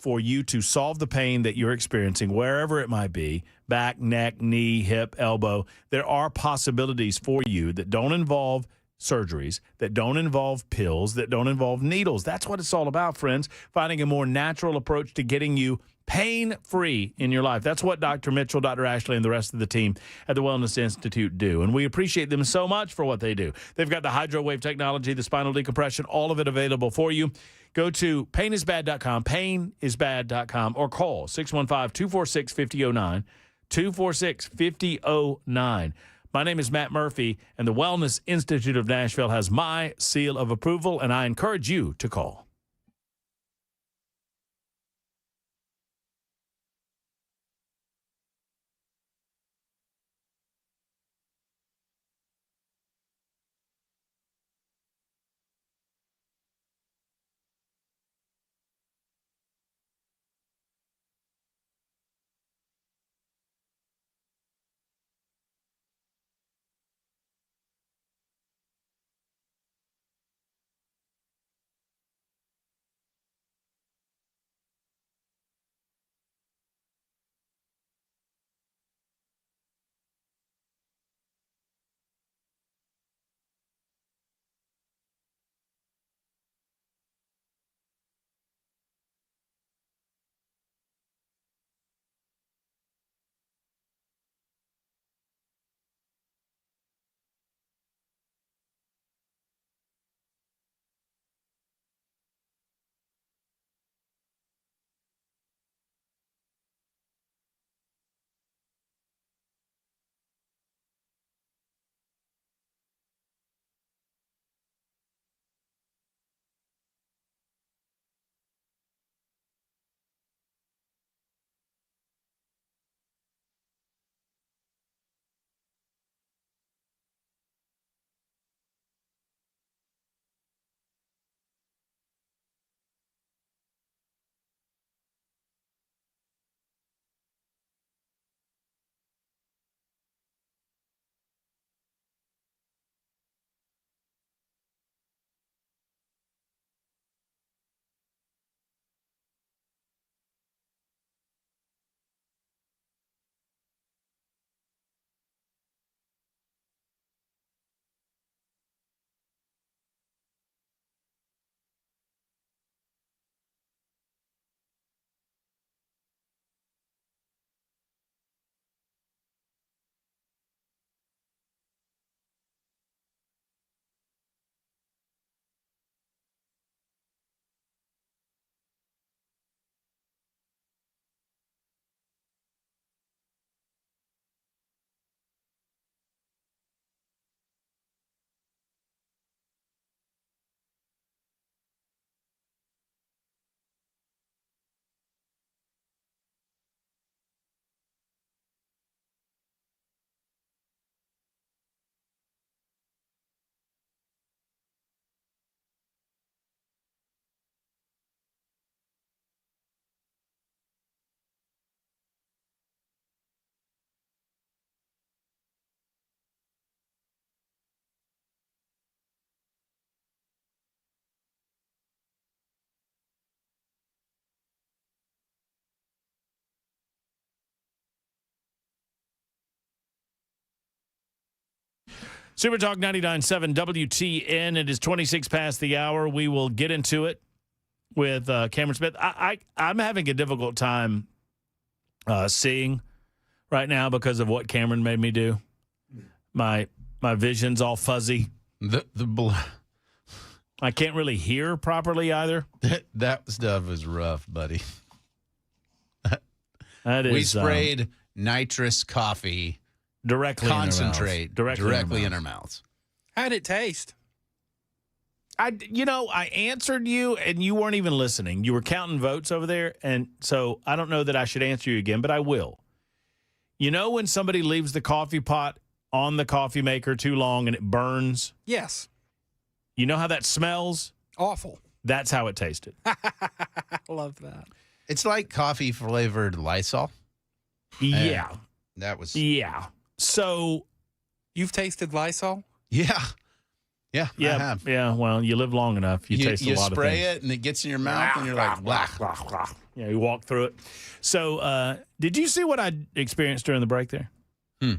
For you to solve the pain that you're experiencing, wherever it might be, back, neck, knee, hip, elbow. There are possibilities for you that don't involve surgeries, that don't involve pills, that don't involve needles. That's what it's all about, friends, finding a more natural approach to getting you pain-free in your life. That's what Dr. Mitchell, Dr. Ashley, and the rest of the team at the Wellness Institute do, and we appreciate them so much for what they do. They've got the hydro-wave technology, the spinal decompression, all of it available for you. Go to painisbad.com, painisbad.com, or call 615-246-5009, 246-5009. My name is Matt Murphy, and the Wellness Institute of Nashville has my seal of approval, and I encourage you to call. Super Talk 99.7 WTN. It is 26 past the hour. We will get into it with Cameron Smith. I'm having a difficult time seeing right now because of what Cameron made me do. My vision's all fuzzy. I can't really hear properly either. That stuff is rough, buddy. We sprayed nitrous coffee directly concentrate directly in our mouths. How'd it taste? I answered you and you weren't even listening. You were counting votes over there, and so I don't know that I should answer you again, but I will. You know when somebody leaves the coffee pot on the coffee maker too long and it burns? Yes. You know how that smells? Awful. That's how it tasted. I love that. It's like coffee-flavored Lysol. Yeah. That was... Yeah. So... You've tasted Lysol? Yeah. Yeah, I have. Yeah, well, you live long enough. You taste a lot of things. You spray it, and it gets in your mouth, and you're like, blah. Yeah, you walk through it. So did you see what I experienced during the break there?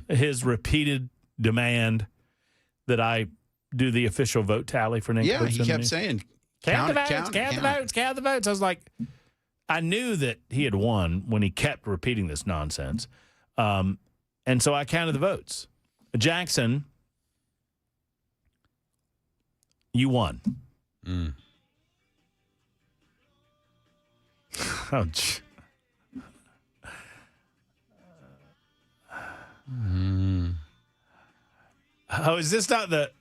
His repeated demand that I do the official vote tally for Nincompoops. Yeah, he kept saying, count the votes. I was like, I knew that he had won when he kept repeating this nonsense. And so I counted the votes. Jackson, you won. Oh, Oh, is this not the...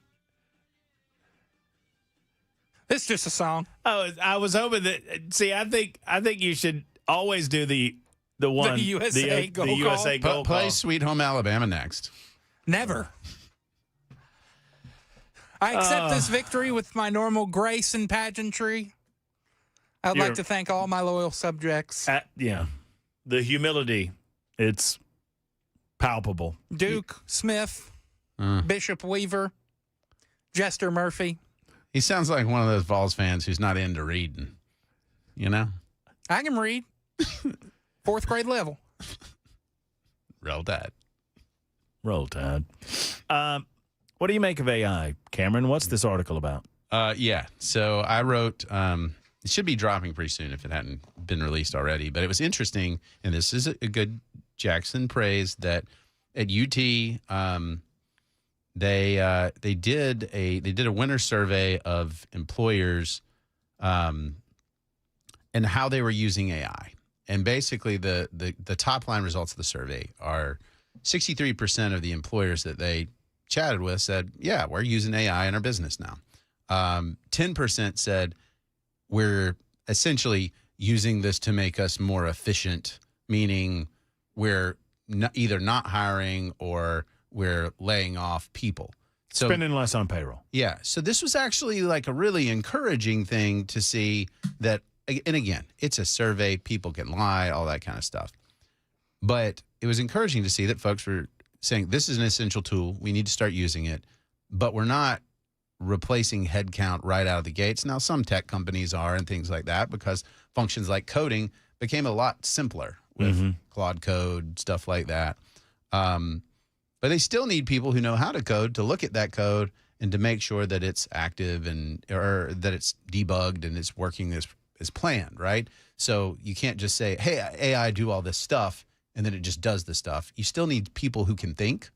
It's just a song. Oh, I was hoping that... See, I think you should always do the one... The USA goal call. USA goal Play call. Sweet Home Alabama next. Never. I accept this victory with my normal grace and pageantry. I'd like to thank all my loyal subjects. Yeah. The humility, it's palpable. Duke, Smith, Bishop Weaver, Jester Murphy. He sounds like one of those Vols fans who's not into reading, you know? I can read. 4th grade level. Roll Tide. Roll Tide. What do you make of AI, Cameron? What's this article about? Yeah. So I wrote, it should be dropping pretty soon if it hadn't been released already, but it was interesting, and this is a good Jackson praise, that at UT, they did a winter survey of employers and how they were using AI. And basically the top line results of the survey are 63% of the employers that they chatted with said, yeah, we're using AI in our business now. 10% said we're essentially using this to make us more efficient, meaning we're either not hiring or we're laying off people. So, spending less on payroll. Yeah. So this was actually like a really encouraging thing to see that, and again, it's a survey, people can lie, all that kind of stuff. But it was encouraging to see that folks were saying this is an essential tool, we need to start using it, but we're not replacing headcount right out of the gates. Now, some tech companies are and things like that because functions like coding became a lot simpler with Claude Code, stuff like that. But they still need people who know how to code to look at that code and to make sure that it's active or that it's debugged and it's working as planned, right? So you can't just say, hey, AI, do all this stuff, and then it just does the stuff. You still need people who can think,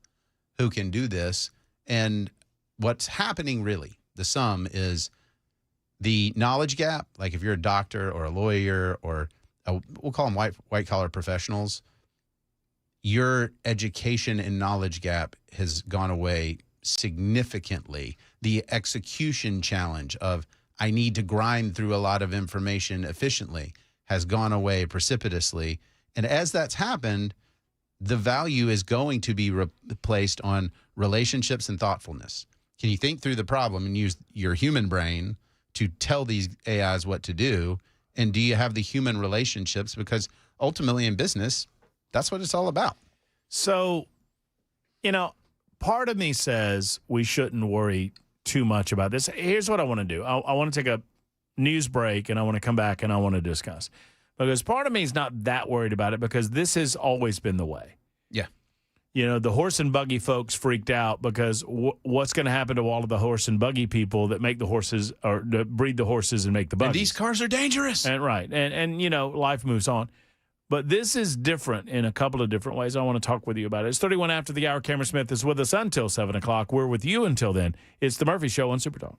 who can do this. And what's happening really, the sum is the knowledge gap. Like if you're a doctor or a lawyer or we'll call them white collar professionals, your education and knowledge gap has gone away significantly. The execution challenge of I need to grind through a lot of information efficiently has gone away precipitously. And as that's happened, the value is going to be replaced on relationships and thoughtfulness. Can you think through the problem and use your human brain to tell these AIs what to do? And do you have the human relationships? Because ultimately in business, that's what it's all about. So, part of me says we shouldn't worry too much about this. Here's what I want to do. I want to take a news break, and I want to come back, and I want to discuss. Because part of me is not that worried about it because this has always been the way. Yeah. the horse and buggy folks freaked out because what's going to happen to all of the horse and buggy people that make the horses or that breed the horses and make the buggies? And these cars are dangerous. And right. And life moves on. But this is different in a couple of different ways. I want to talk with you about it. It's 31 after the hour. Cameron Smith is with us until 7 o'clock. We're with you until then. It's the Murphy Show on Super Talk.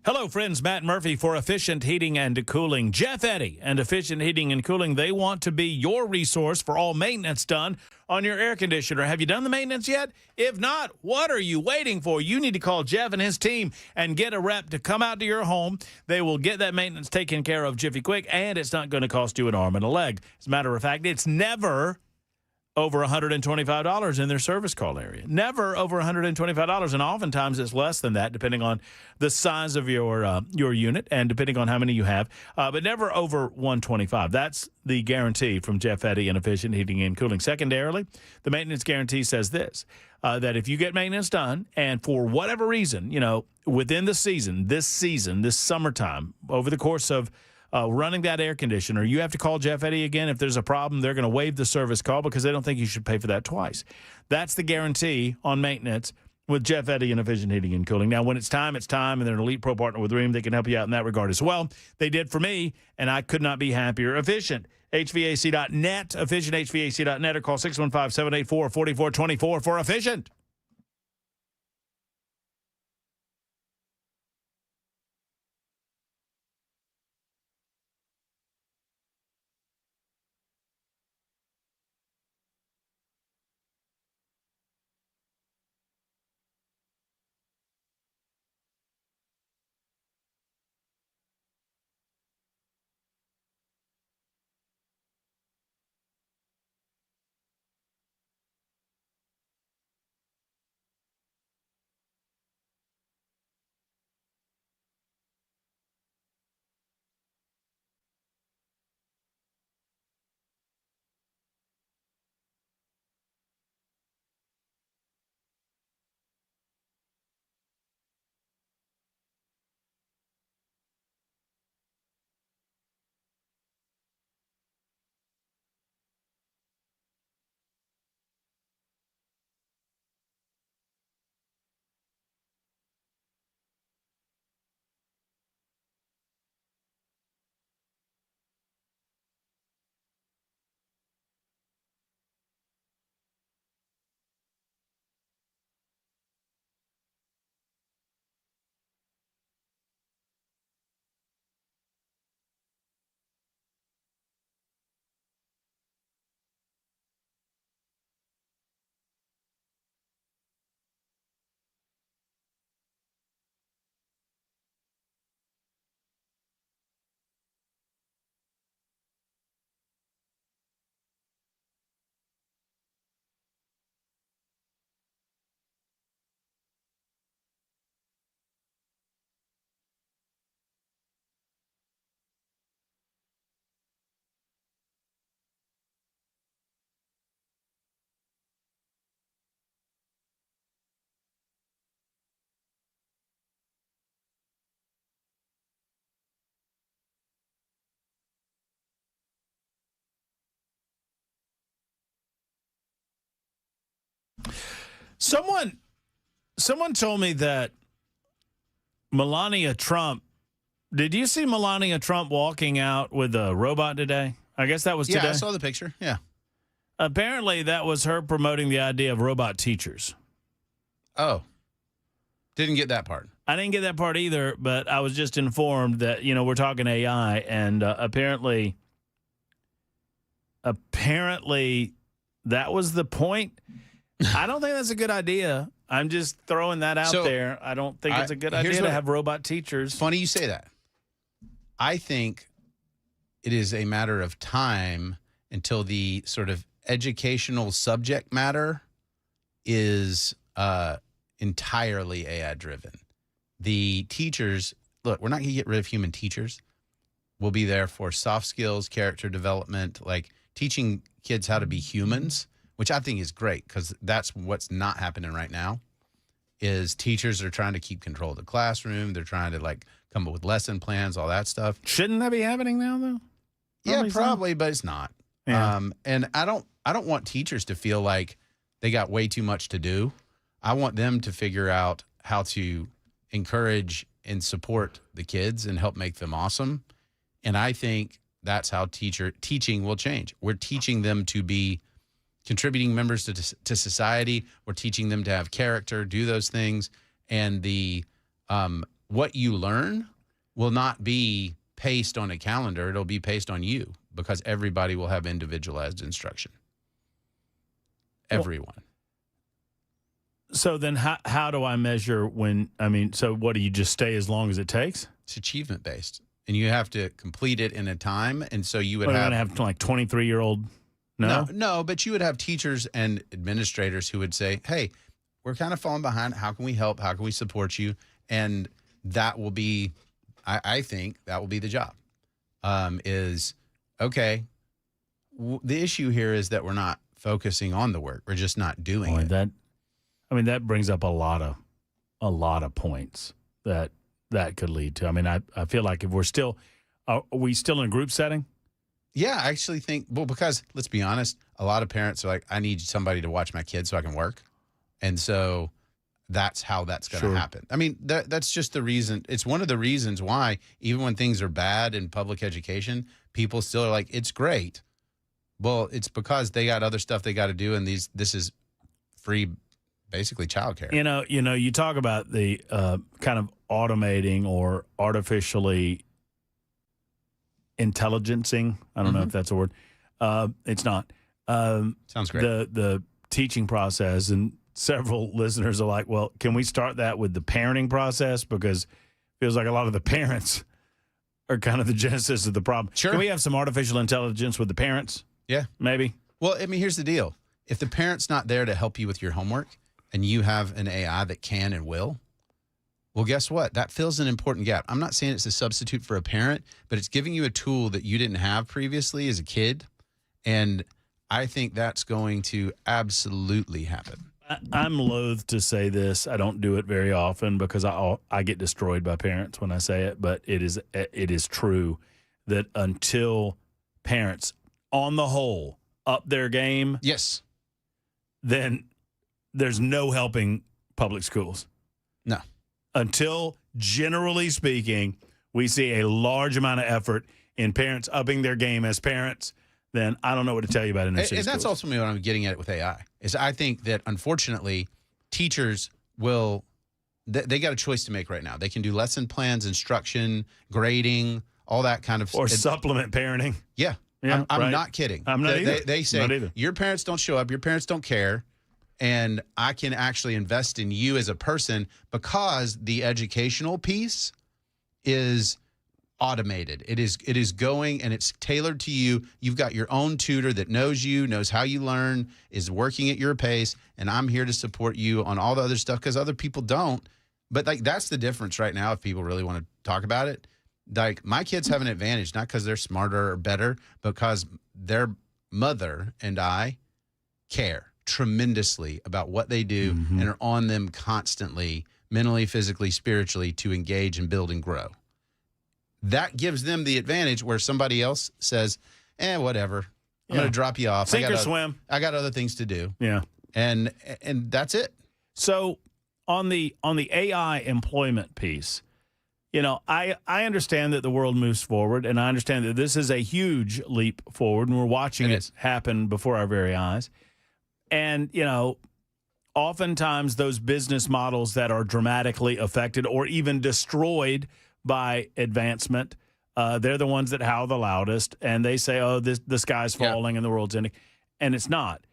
Hello, friends. Matt Murphy for Efficient Heating and Cooling. Jeff Eddy and Efficient Heating and Cooling, they want to be your resource for all maintenance done on your air conditioner. Have you done the maintenance yet? If not, what are you waiting for? You need to call Jeff and his team and get a rep to come out to your home. They will get that maintenance taken care of jiffy quick, and it's not going to cost you an arm and a leg. As a matter of fact, it's never over $125 in their service call area. Never over $125, and oftentimes it's less than that, depending on the size of your unit and depending on how many you have, but never over $125. That's the guarantee from Jeff Eddy and Efficient Heating and Cooling. Secondarily, the maintenance guarantee says this, that if you get maintenance done and for whatever reason, within the season, this summertime, over the course of running that air conditioner, you have to call Jeff Eddy again. If there's a problem, they're going to waive the service call because they don't think you should pay for that twice. That's the guarantee on maintenance with Jeff Eddy and Efficient Heating and Cooling. Now, when it's time, and they're an Elite Pro partner with Rheem. They can help you out in that regard as well. They did for me, and I could not be happier. Efficient. HVAC.net, efficienthvac.net, or call 615-784-4424 for Efficient. Someone told me that Melania Trump. Did you see Melania Trump walking out with a robot today? I guess that was today. Yeah, I saw the picture. Yeah. Apparently, that was her promoting the idea of robot teachers. Oh. Didn't get that part. I didn't get that part either, but I was just informed that, we're talking AI, and apparently that was the point. I don't think that's a good idea. I'm just throwing that out there. I don't think it's a good idea to have robot teachers. Funny you say that. I think it is a matter of time until the sort of educational subject matter is entirely AI-driven. The teachers, look, we're not going to get rid of human teachers. We'll be there for soft skills, character development, like teaching kids how to be humans, which I think is great because that's what's not happening right now, is teachers are trying to keep control of the classroom. They're trying to like come up with lesson plans, all that stuff. Shouldn't that be happening now, though? Probably, but it's not. Yeah. And I don't want teachers to feel like they got way too much to do. I want them to figure out how to encourage and support the kids and help make them awesome. And I think that's how teaching will change. We're teaching them to be contributing members to society. We're teaching them to have character, do those things. And the what you learn will not be paced on a calendar. It'll be paced on you because everybody will have individualized instruction. Everyone. So then how do I measure so what do you just stay as long as it takes? It's achievement based. And you have to complete it in a time. And so you would have like 23-year-old. No, but you would have teachers and administrators who would say, hey, we're kind of falling behind. How can we help? How can we support you? And that will be, I think that will be the job the issue here is that we're not focusing on the work. We're just not doing it. That brings up a lot of points that could lead to. I feel like if are we still in a group setting? Yeah, I actually think, because let's be honest, a lot of parents are like, I need somebody to watch my kids so I can work. And so that's how that's going to happen. That's just the reason. It's one of the reasons why, even when things are bad in public education, people still are like, it's great. Well, it's because they got other stuff they got to do, and this is free, basically childcare. You talk about the kind of automating or artificially intelligencing. I don't know if that's a word. It's not. Sounds great. The teaching process, and several listeners are like, well, can we start that with the parenting process? Because it feels like a lot of the parents are kind of the genesis of the problem. Sure. Can we have some artificial intelligence with the parents? Yeah. Maybe. Well, here's the deal. If the parent's not there to help you with your homework and you have an AI that can and will, well, guess what? That fills an important gap. I'm not saying it's a substitute for a parent, but it's giving you a tool that you didn't have previously as a kid. And I think that's going to absolutely happen. I'm loath to say this. I don't do it very often because I get destroyed by parents when I say it, but it is true that until parents, on the whole, up their game, yes, then there's no helping public schools. No. Until, generally speaking, we see a large amount of effort in parents upping their game as parents, then I don't know what to tell you about inner city schools. And that's ultimately what I'm getting at with AI, is I think that, unfortunately, teachers will they got a choice to make right now. They can do lesson plans, instruction, grading, all that kind of or supplement parenting. Yeah. I'm not kidding. I'm not either. They say, not either. Your parents don't show up, your parents don't care, and I can actually invest in you as a person because the educational piece is automated. It is going and it's tailored to you. You've got your own tutor that knows you, knows how you learn, is working at your pace, and I'm here to support you on all the other stuff because other people don't. But that's the difference right now if people really want to talk about it. My kids have an advantage, not because they're smarter or better, but because their mother and I care tremendously about what they do and are on them constantly, mentally, physically, spiritually, to engage and build and grow. That gives them the advantage where somebody else says, whatever. I'm going to drop you off. Sink or swim. I got other things to do. Yeah. And that's it. So on the AI employment piece, I understand that the world moves forward, and I understand that this is a huge leap forward, and we're watching it happen before our very eyes. And, oftentimes those business models that are dramatically affected or even destroyed by advancement, they're the ones that howl the loudest, and they say, oh, the sky's falling and the world's ending. And it's not.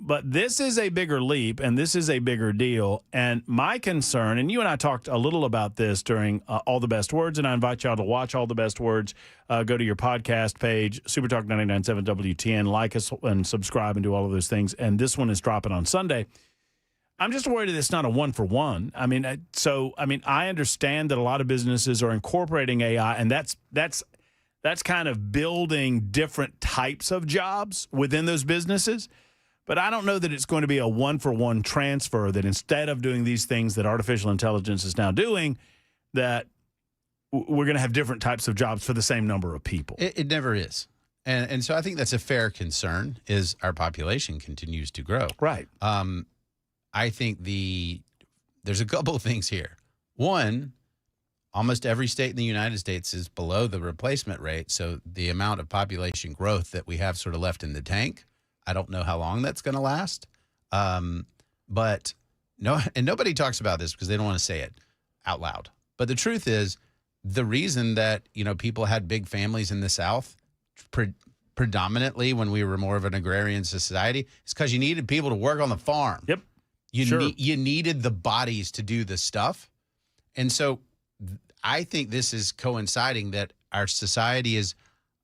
But this is a bigger leap, and this is a bigger deal. And my concern, and you and I talked a little about this during All the Best Words, and I invite y'all to watch All the Best Words. Go to your podcast page, Supertalk 99.7 WTN, like us and subscribe and do all of those things. And this one is dropping on Sunday. I'm just worried that it's not a one-for-one. I understand that a lot of businesses are incorporating AI, and that's kind of building different types of jobs within those businesses. But I don't know that it's going to be a one-for-one transfer, that instead of doing these things that artificial intelligence is now doing, that we're going to have different types of jobs for the same number of people. It never is. And so I think that's a fair concern, is our population continues to grow. Right. I think there's a couple of things here. One, almost every state in the United States is below the replacement rate. So the amount of population growth that we have sort of left in the tank, I don't know how long that's going to last. But nobody talks about this because they don't want to say it out loud. But the truth is, the reason that, people had big families in the South predominantly when we were more of an agrarian society is because you needed people to work on the farm. Yep. You needed the bodies to do the stuff. And so I think this is coinciding that our society is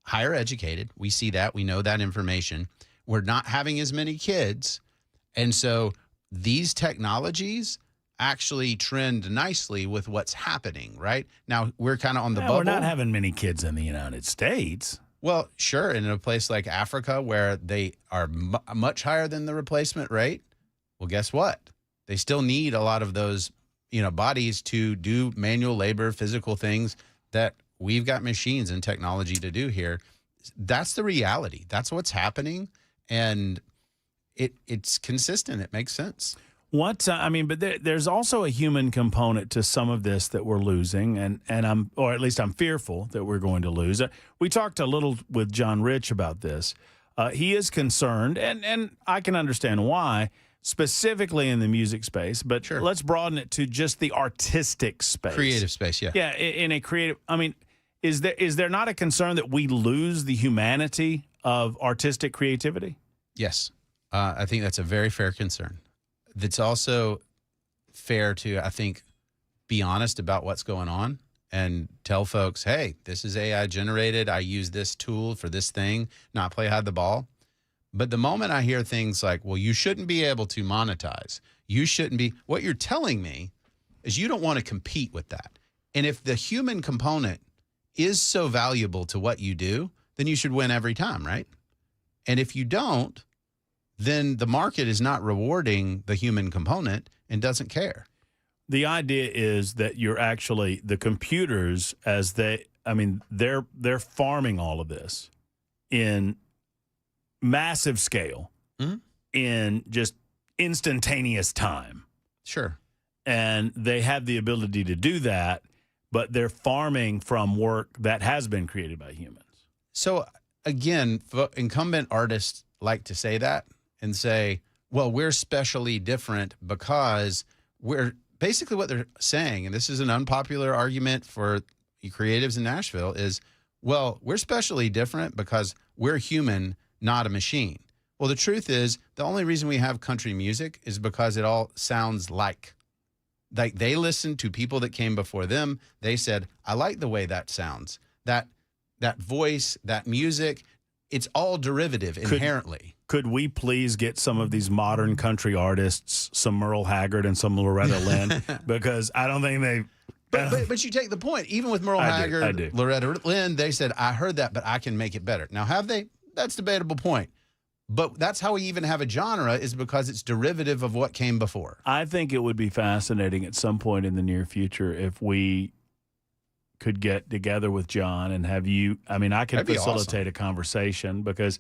higher educated. We see that. We know that information. We're not having as many kids. And so these technologies actually trend nicely with what's happening, right? Now, we're kind of on the bubble. We're not having many kids in the United States. Well, sure. In a place like Africa where they are much higher than the replacement rate, well, guess what? They still need a lot of those, bodies to do manual labor, physical things that we've got machines and technology to do here. That's the reality. That's what's happening. And it's consistent. It makes sense. But there's also a human component to some of this that we're losing, and I'm fearful that we're going to lose. We talked a little with John Rich about this. He is concerned, and I can understand why, specifically in the music space, but sure, let's broaden it to just the artistic space. Creative space, yeah. Yeah, in a creative, is there not a concern that we lose the humanity of artistic creativity? Yes. I think that's a very fair concern. It's also fair to, I think, be honest about what's going on and tell folks, hey, this is AI generated. I use this tool for this thing, not play hide the ball. But the moment I hear things like, well, you shouldn't be able to monetize, you shouldn't be, what you're telling me is you don't want to compete with that. And if the human component is so valuable to what you do, then you should win every time, right? And if you don't, then the market is not rewarding the human component and doesn't care. The idea is that you're actually, the computers, they're farming all of this in massive scale, in just instantaneous time. Sure. And they have the ability to do that, but they're farming from work that has been created by humans. So again, incumbent artists like to say that and say, well, we're specially different because we're basically what they're saying, and this is an unpopular argument for creatives in Nashville, is, well, we're specially different because we're human, not a machine. Well, the truth is, the only reason we have country music is because it all sounds like they listened to people that came before them. They said, I like the way that sounds. That voice, that music, it's all derivative inherently. Could we please get some of these modern country artists, some Merle Haggard and some Loretta Lynn? Because I don't think they... But you take the point. Even with Merle Haggard, Loretta Lynn, they said, I heard that, but I can make it better. Now, have they? That's a debatable point. But that's how we even have a genre, is because it's derivative of what came before. I think it would be fascinating at some point in the near future if we could get together with John and have you, I could facilitate a conversation, because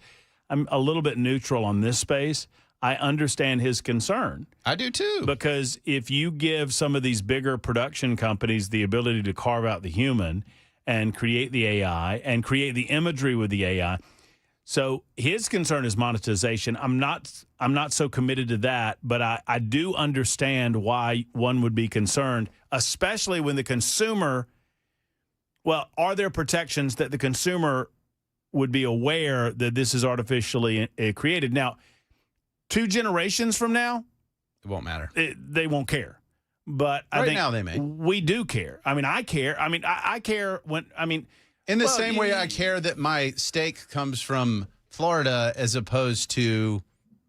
I'm a little bit neutral on this space. I understand his concern. I do too. Because if you give some of these bigger production companies the ability to carve out the human and create the AI and create the imagery with the AI, so his concern is monetization. I'm not so committed to that, but I do understand why one would be concerned, especially when the consumer. Well, are there protections that the consumer would be aware that this is artificially created? Now, 2 generations from now, it won't matter. They won't care. But I think now they may. We do care. I mean, I care. I mean, I care when, I mean. In the same way I care that my steak comes from Florida as opposed to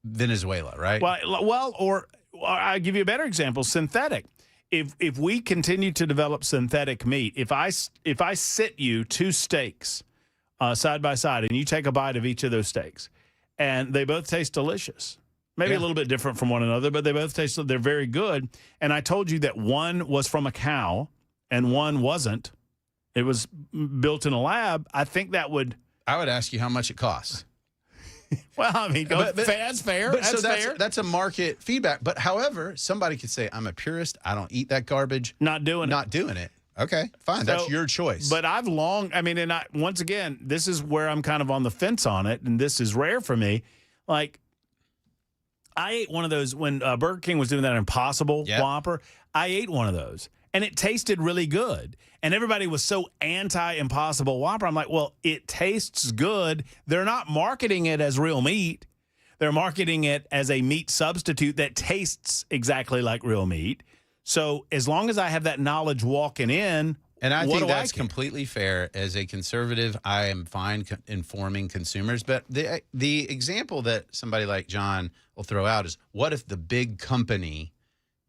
Venezuela, right? Well, or I'll give you a better example, synthetic. If we continue to develop synthetic meat, if I sit you 2 steaks side by side and you take a bite of each of those steaks and they both taste delicious, maybe a little bit different from one another, but they both taste, they're very good. And I told you that one was from a cow and one wasn't. It was built in a lab. I think that would. I would ask you how much it costs. Well, I mean, that's fair. That's fair. That's a market feedback. But however, somebody could say, I'm a purist. I don't eat that garbage. Not doing it. Okay, fine. That's your choice. But once again, this is where I'm kind of on the fence on it, and this is rare for me. Like, I ate one of those when Burger King was doing that Impossible Whopper. I ate one of those, and it tasted really good. And everybody was so anti-Impossible Whopper. I'm like, well, it tastes good. They're not marketing it as real meat. They're marketing it as a meat substitute that tastes exactly like real meat. So as long as I have that knowledge walking in, and I think that's completely fair. As a conservative, I am fine informing consumers. But the example that somebody like John will throw out is, what if the big company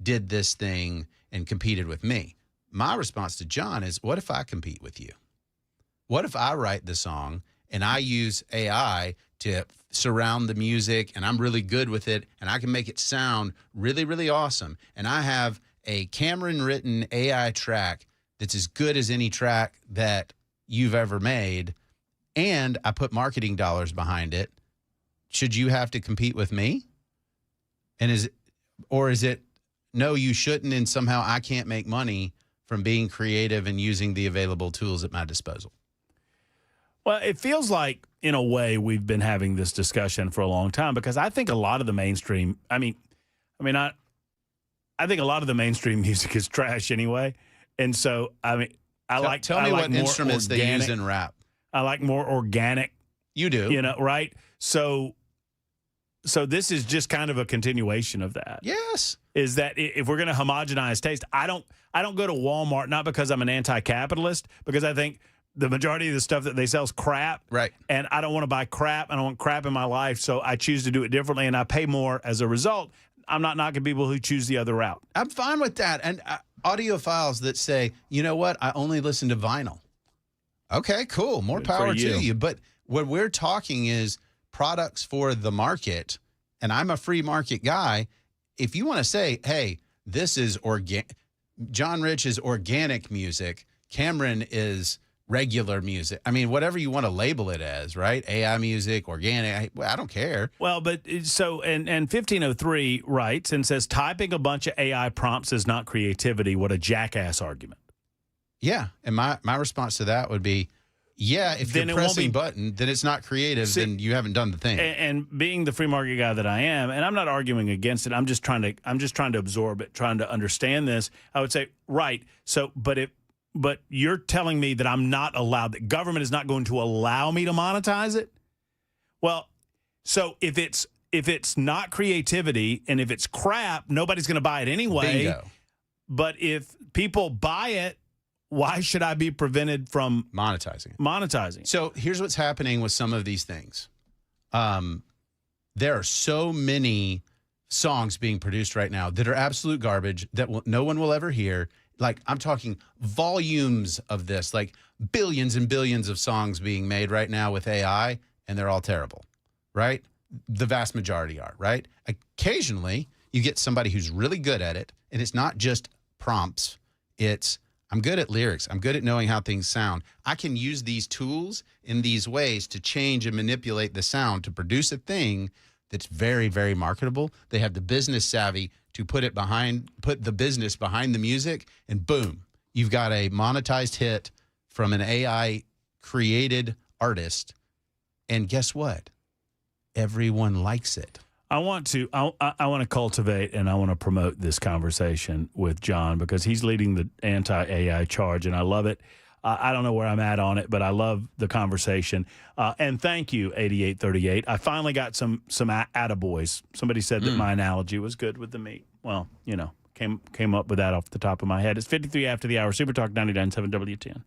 did this thing and competed with me? My response to John is, what if I compete with you? What if I write the song and I use AI to surround the music and I'm really good with it and I can make it sound really, really awesome, and I have a Cameron-written AI track that's as good as any track that you've ever made, and I put marketing dollars behind it, should you have to compete with me? And is it, no, you shouldn't, and somehow I can't make money from being creative and using the available tools at my disposal? Well, it feels like, in a way, we've been having this discussion for a long time, because I think a lot of the mainstream, I think a lot of the mainstream music is trash anyway. And so, I mean, tell me what instruments they use in rap. I like more organic. You do. You know, right? So this is just kind of a continuation of that. Yes. Is that if we're going to homogenize taste, I don't go to Walmart, not because I'm an anti-capitalist, because I think the majority of the stuff that they sell is crap. Right. And I don't want to buy crap. I don't want crap in my life, so I choose to do it differently, and I pay more as a result. I'm not knocking people who choose the other route. I'm fine with that. And audiophiles that say, you know what, I only listen to vinyl. Okay, cool. More power to you. But what we're talking is products for the market, and I'm a free market guy. If you want to say, hey, this is John Rich is organic music, Cameron is regular music. I mean, whatever you want to label it as, right? AI music, organic, I don't care. Well, but so, and 1503 writes and says, typing a bunch of AI prompts is not creativity. What a jackass argument. Yeah. And my response to that would be, yeah, if you're pressing button, then it's not creative, then you haven't done the thing. And being the free market guy that I am, and I'm not arguing against it, I'm just trying to absorb it, trying to understand this. I would say, right. So, but you're telling me that I'm not allowed, that government is not going to allow me to monetize it? Well, so if it's not creativity and if it's crap, nobody's going to buy it anyway. Bingo. But if people buy it, why should I be prevented from monetizing? So here's what's happening with some of these things. There are so many songs being produced right now that are absolute garbage that no one will ever hear. Like, I'm talking volumes of this, like billions and billions of songs being made right now with AI, and they're all terrible, right? The vast majority are, right? Occasionally, you get somebody who's really good at it, and it's not just prompts. It's, I'm good at lyrics. I'm good at knowing how things sound. I can use these tools in these ways to change and manipulate the sound to produce a thing that's very, very marketable. They have the business savvy to put the business behind the music, and boom, you've got a monetized hit from an AI created artist. And guess what? Everyone likes it. I want to cultivate and I want to promote this conversation with John because he's leading the anti-AI charge, and I love it. I don't know where I'm at on it, but I love the conversation. And thank you, 8838. I finally got some attaboys. Somebody said that my analogy was good with the meat. Well, came up with that off the top of my head. It's 53 after the hour. Super Talk 99.7 W10.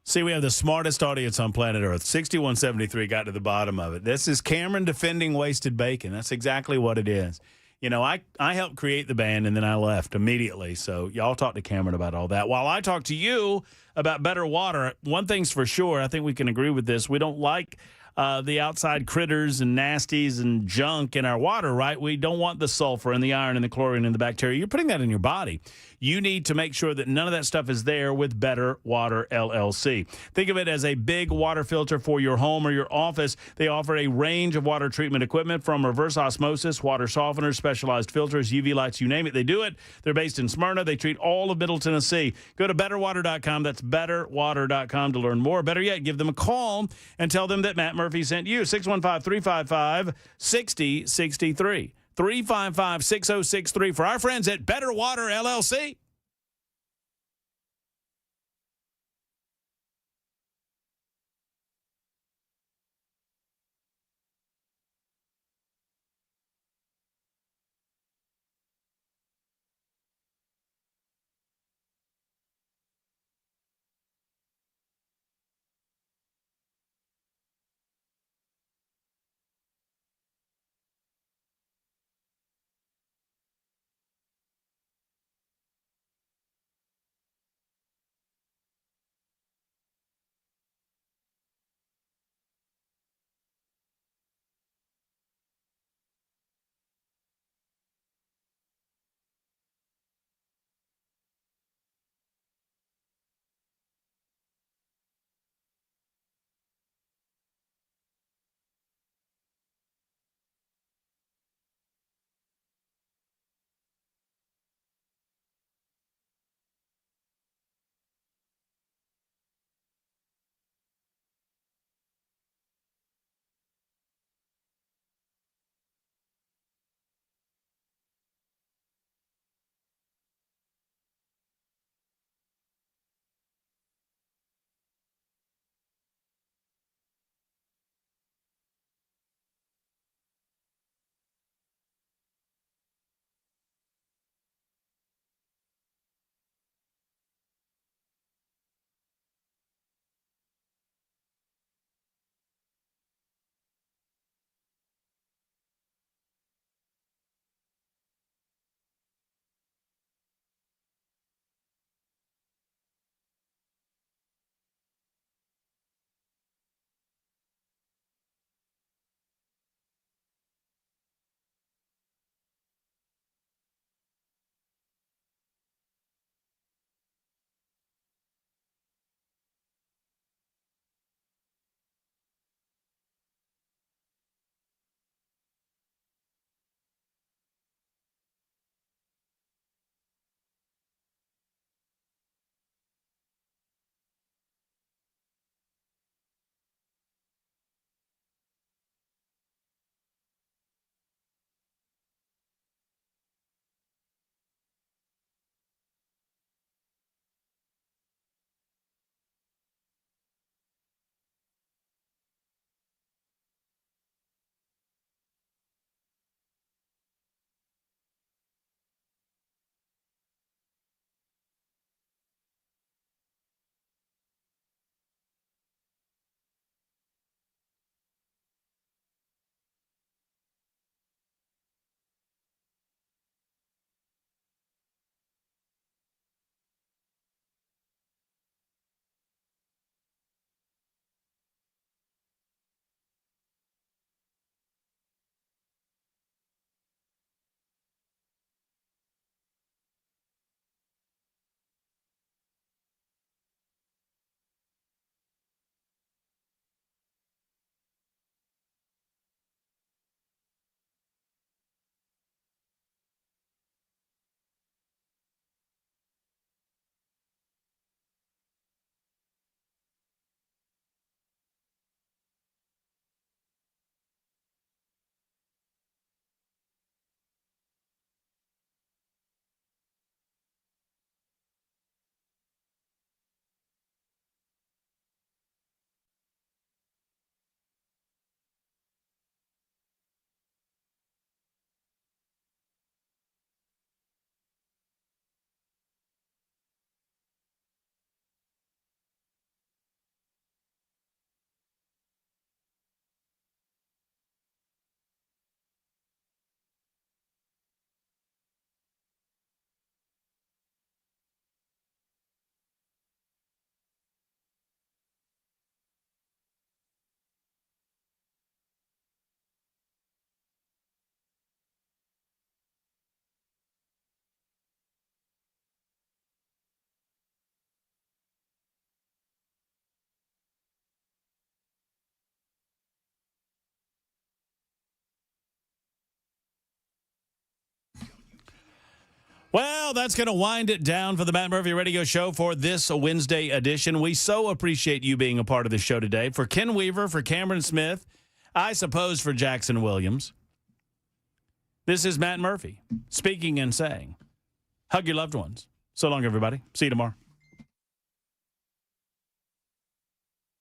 See, we have the smartest audience on planet Earth. 6173 got to the bottom of it. This is Cameron defending wasted bacon. That's exactly what it is. I helped create the band, and then I left immediately. So y'all talk to Cameron about all that. While I talk to you about better water, one thing's for sure, I think we can agree with this. We don't like the outside critters and nasties and junk in our water, right? We don't want the sulfur and the iron and the chlorine and the bacteria. You're putting that in your body. You need to make sure that none of that stuff is there with Better Water LLC. Think of it as a big water filter for your home or your office. They offer a range of water treatment equipment from reverse osmosis, water softeners, specialized filters, UV lights, you name it. They do it. They're based in Smyrna. They treat all of Middle Tennessee. Go to betterwater.com. That's betterwater.com to learn more. Better yet, give them a call and tell them that Matt Murphy sent you. 615-355-6063. 355-6063 for our friends at Better Water LLC. Well, that's going to wind it down for the Matt Murphy Radio Show for this Wednesday edition. We so appreciate you being a part of the show today. For Ken Weaver, for Cameron Smith, I suppose for Jackson Williams, this is Matt Murphy speaking and saying, hug your loved ones. So long, everybody. See you tomorrow.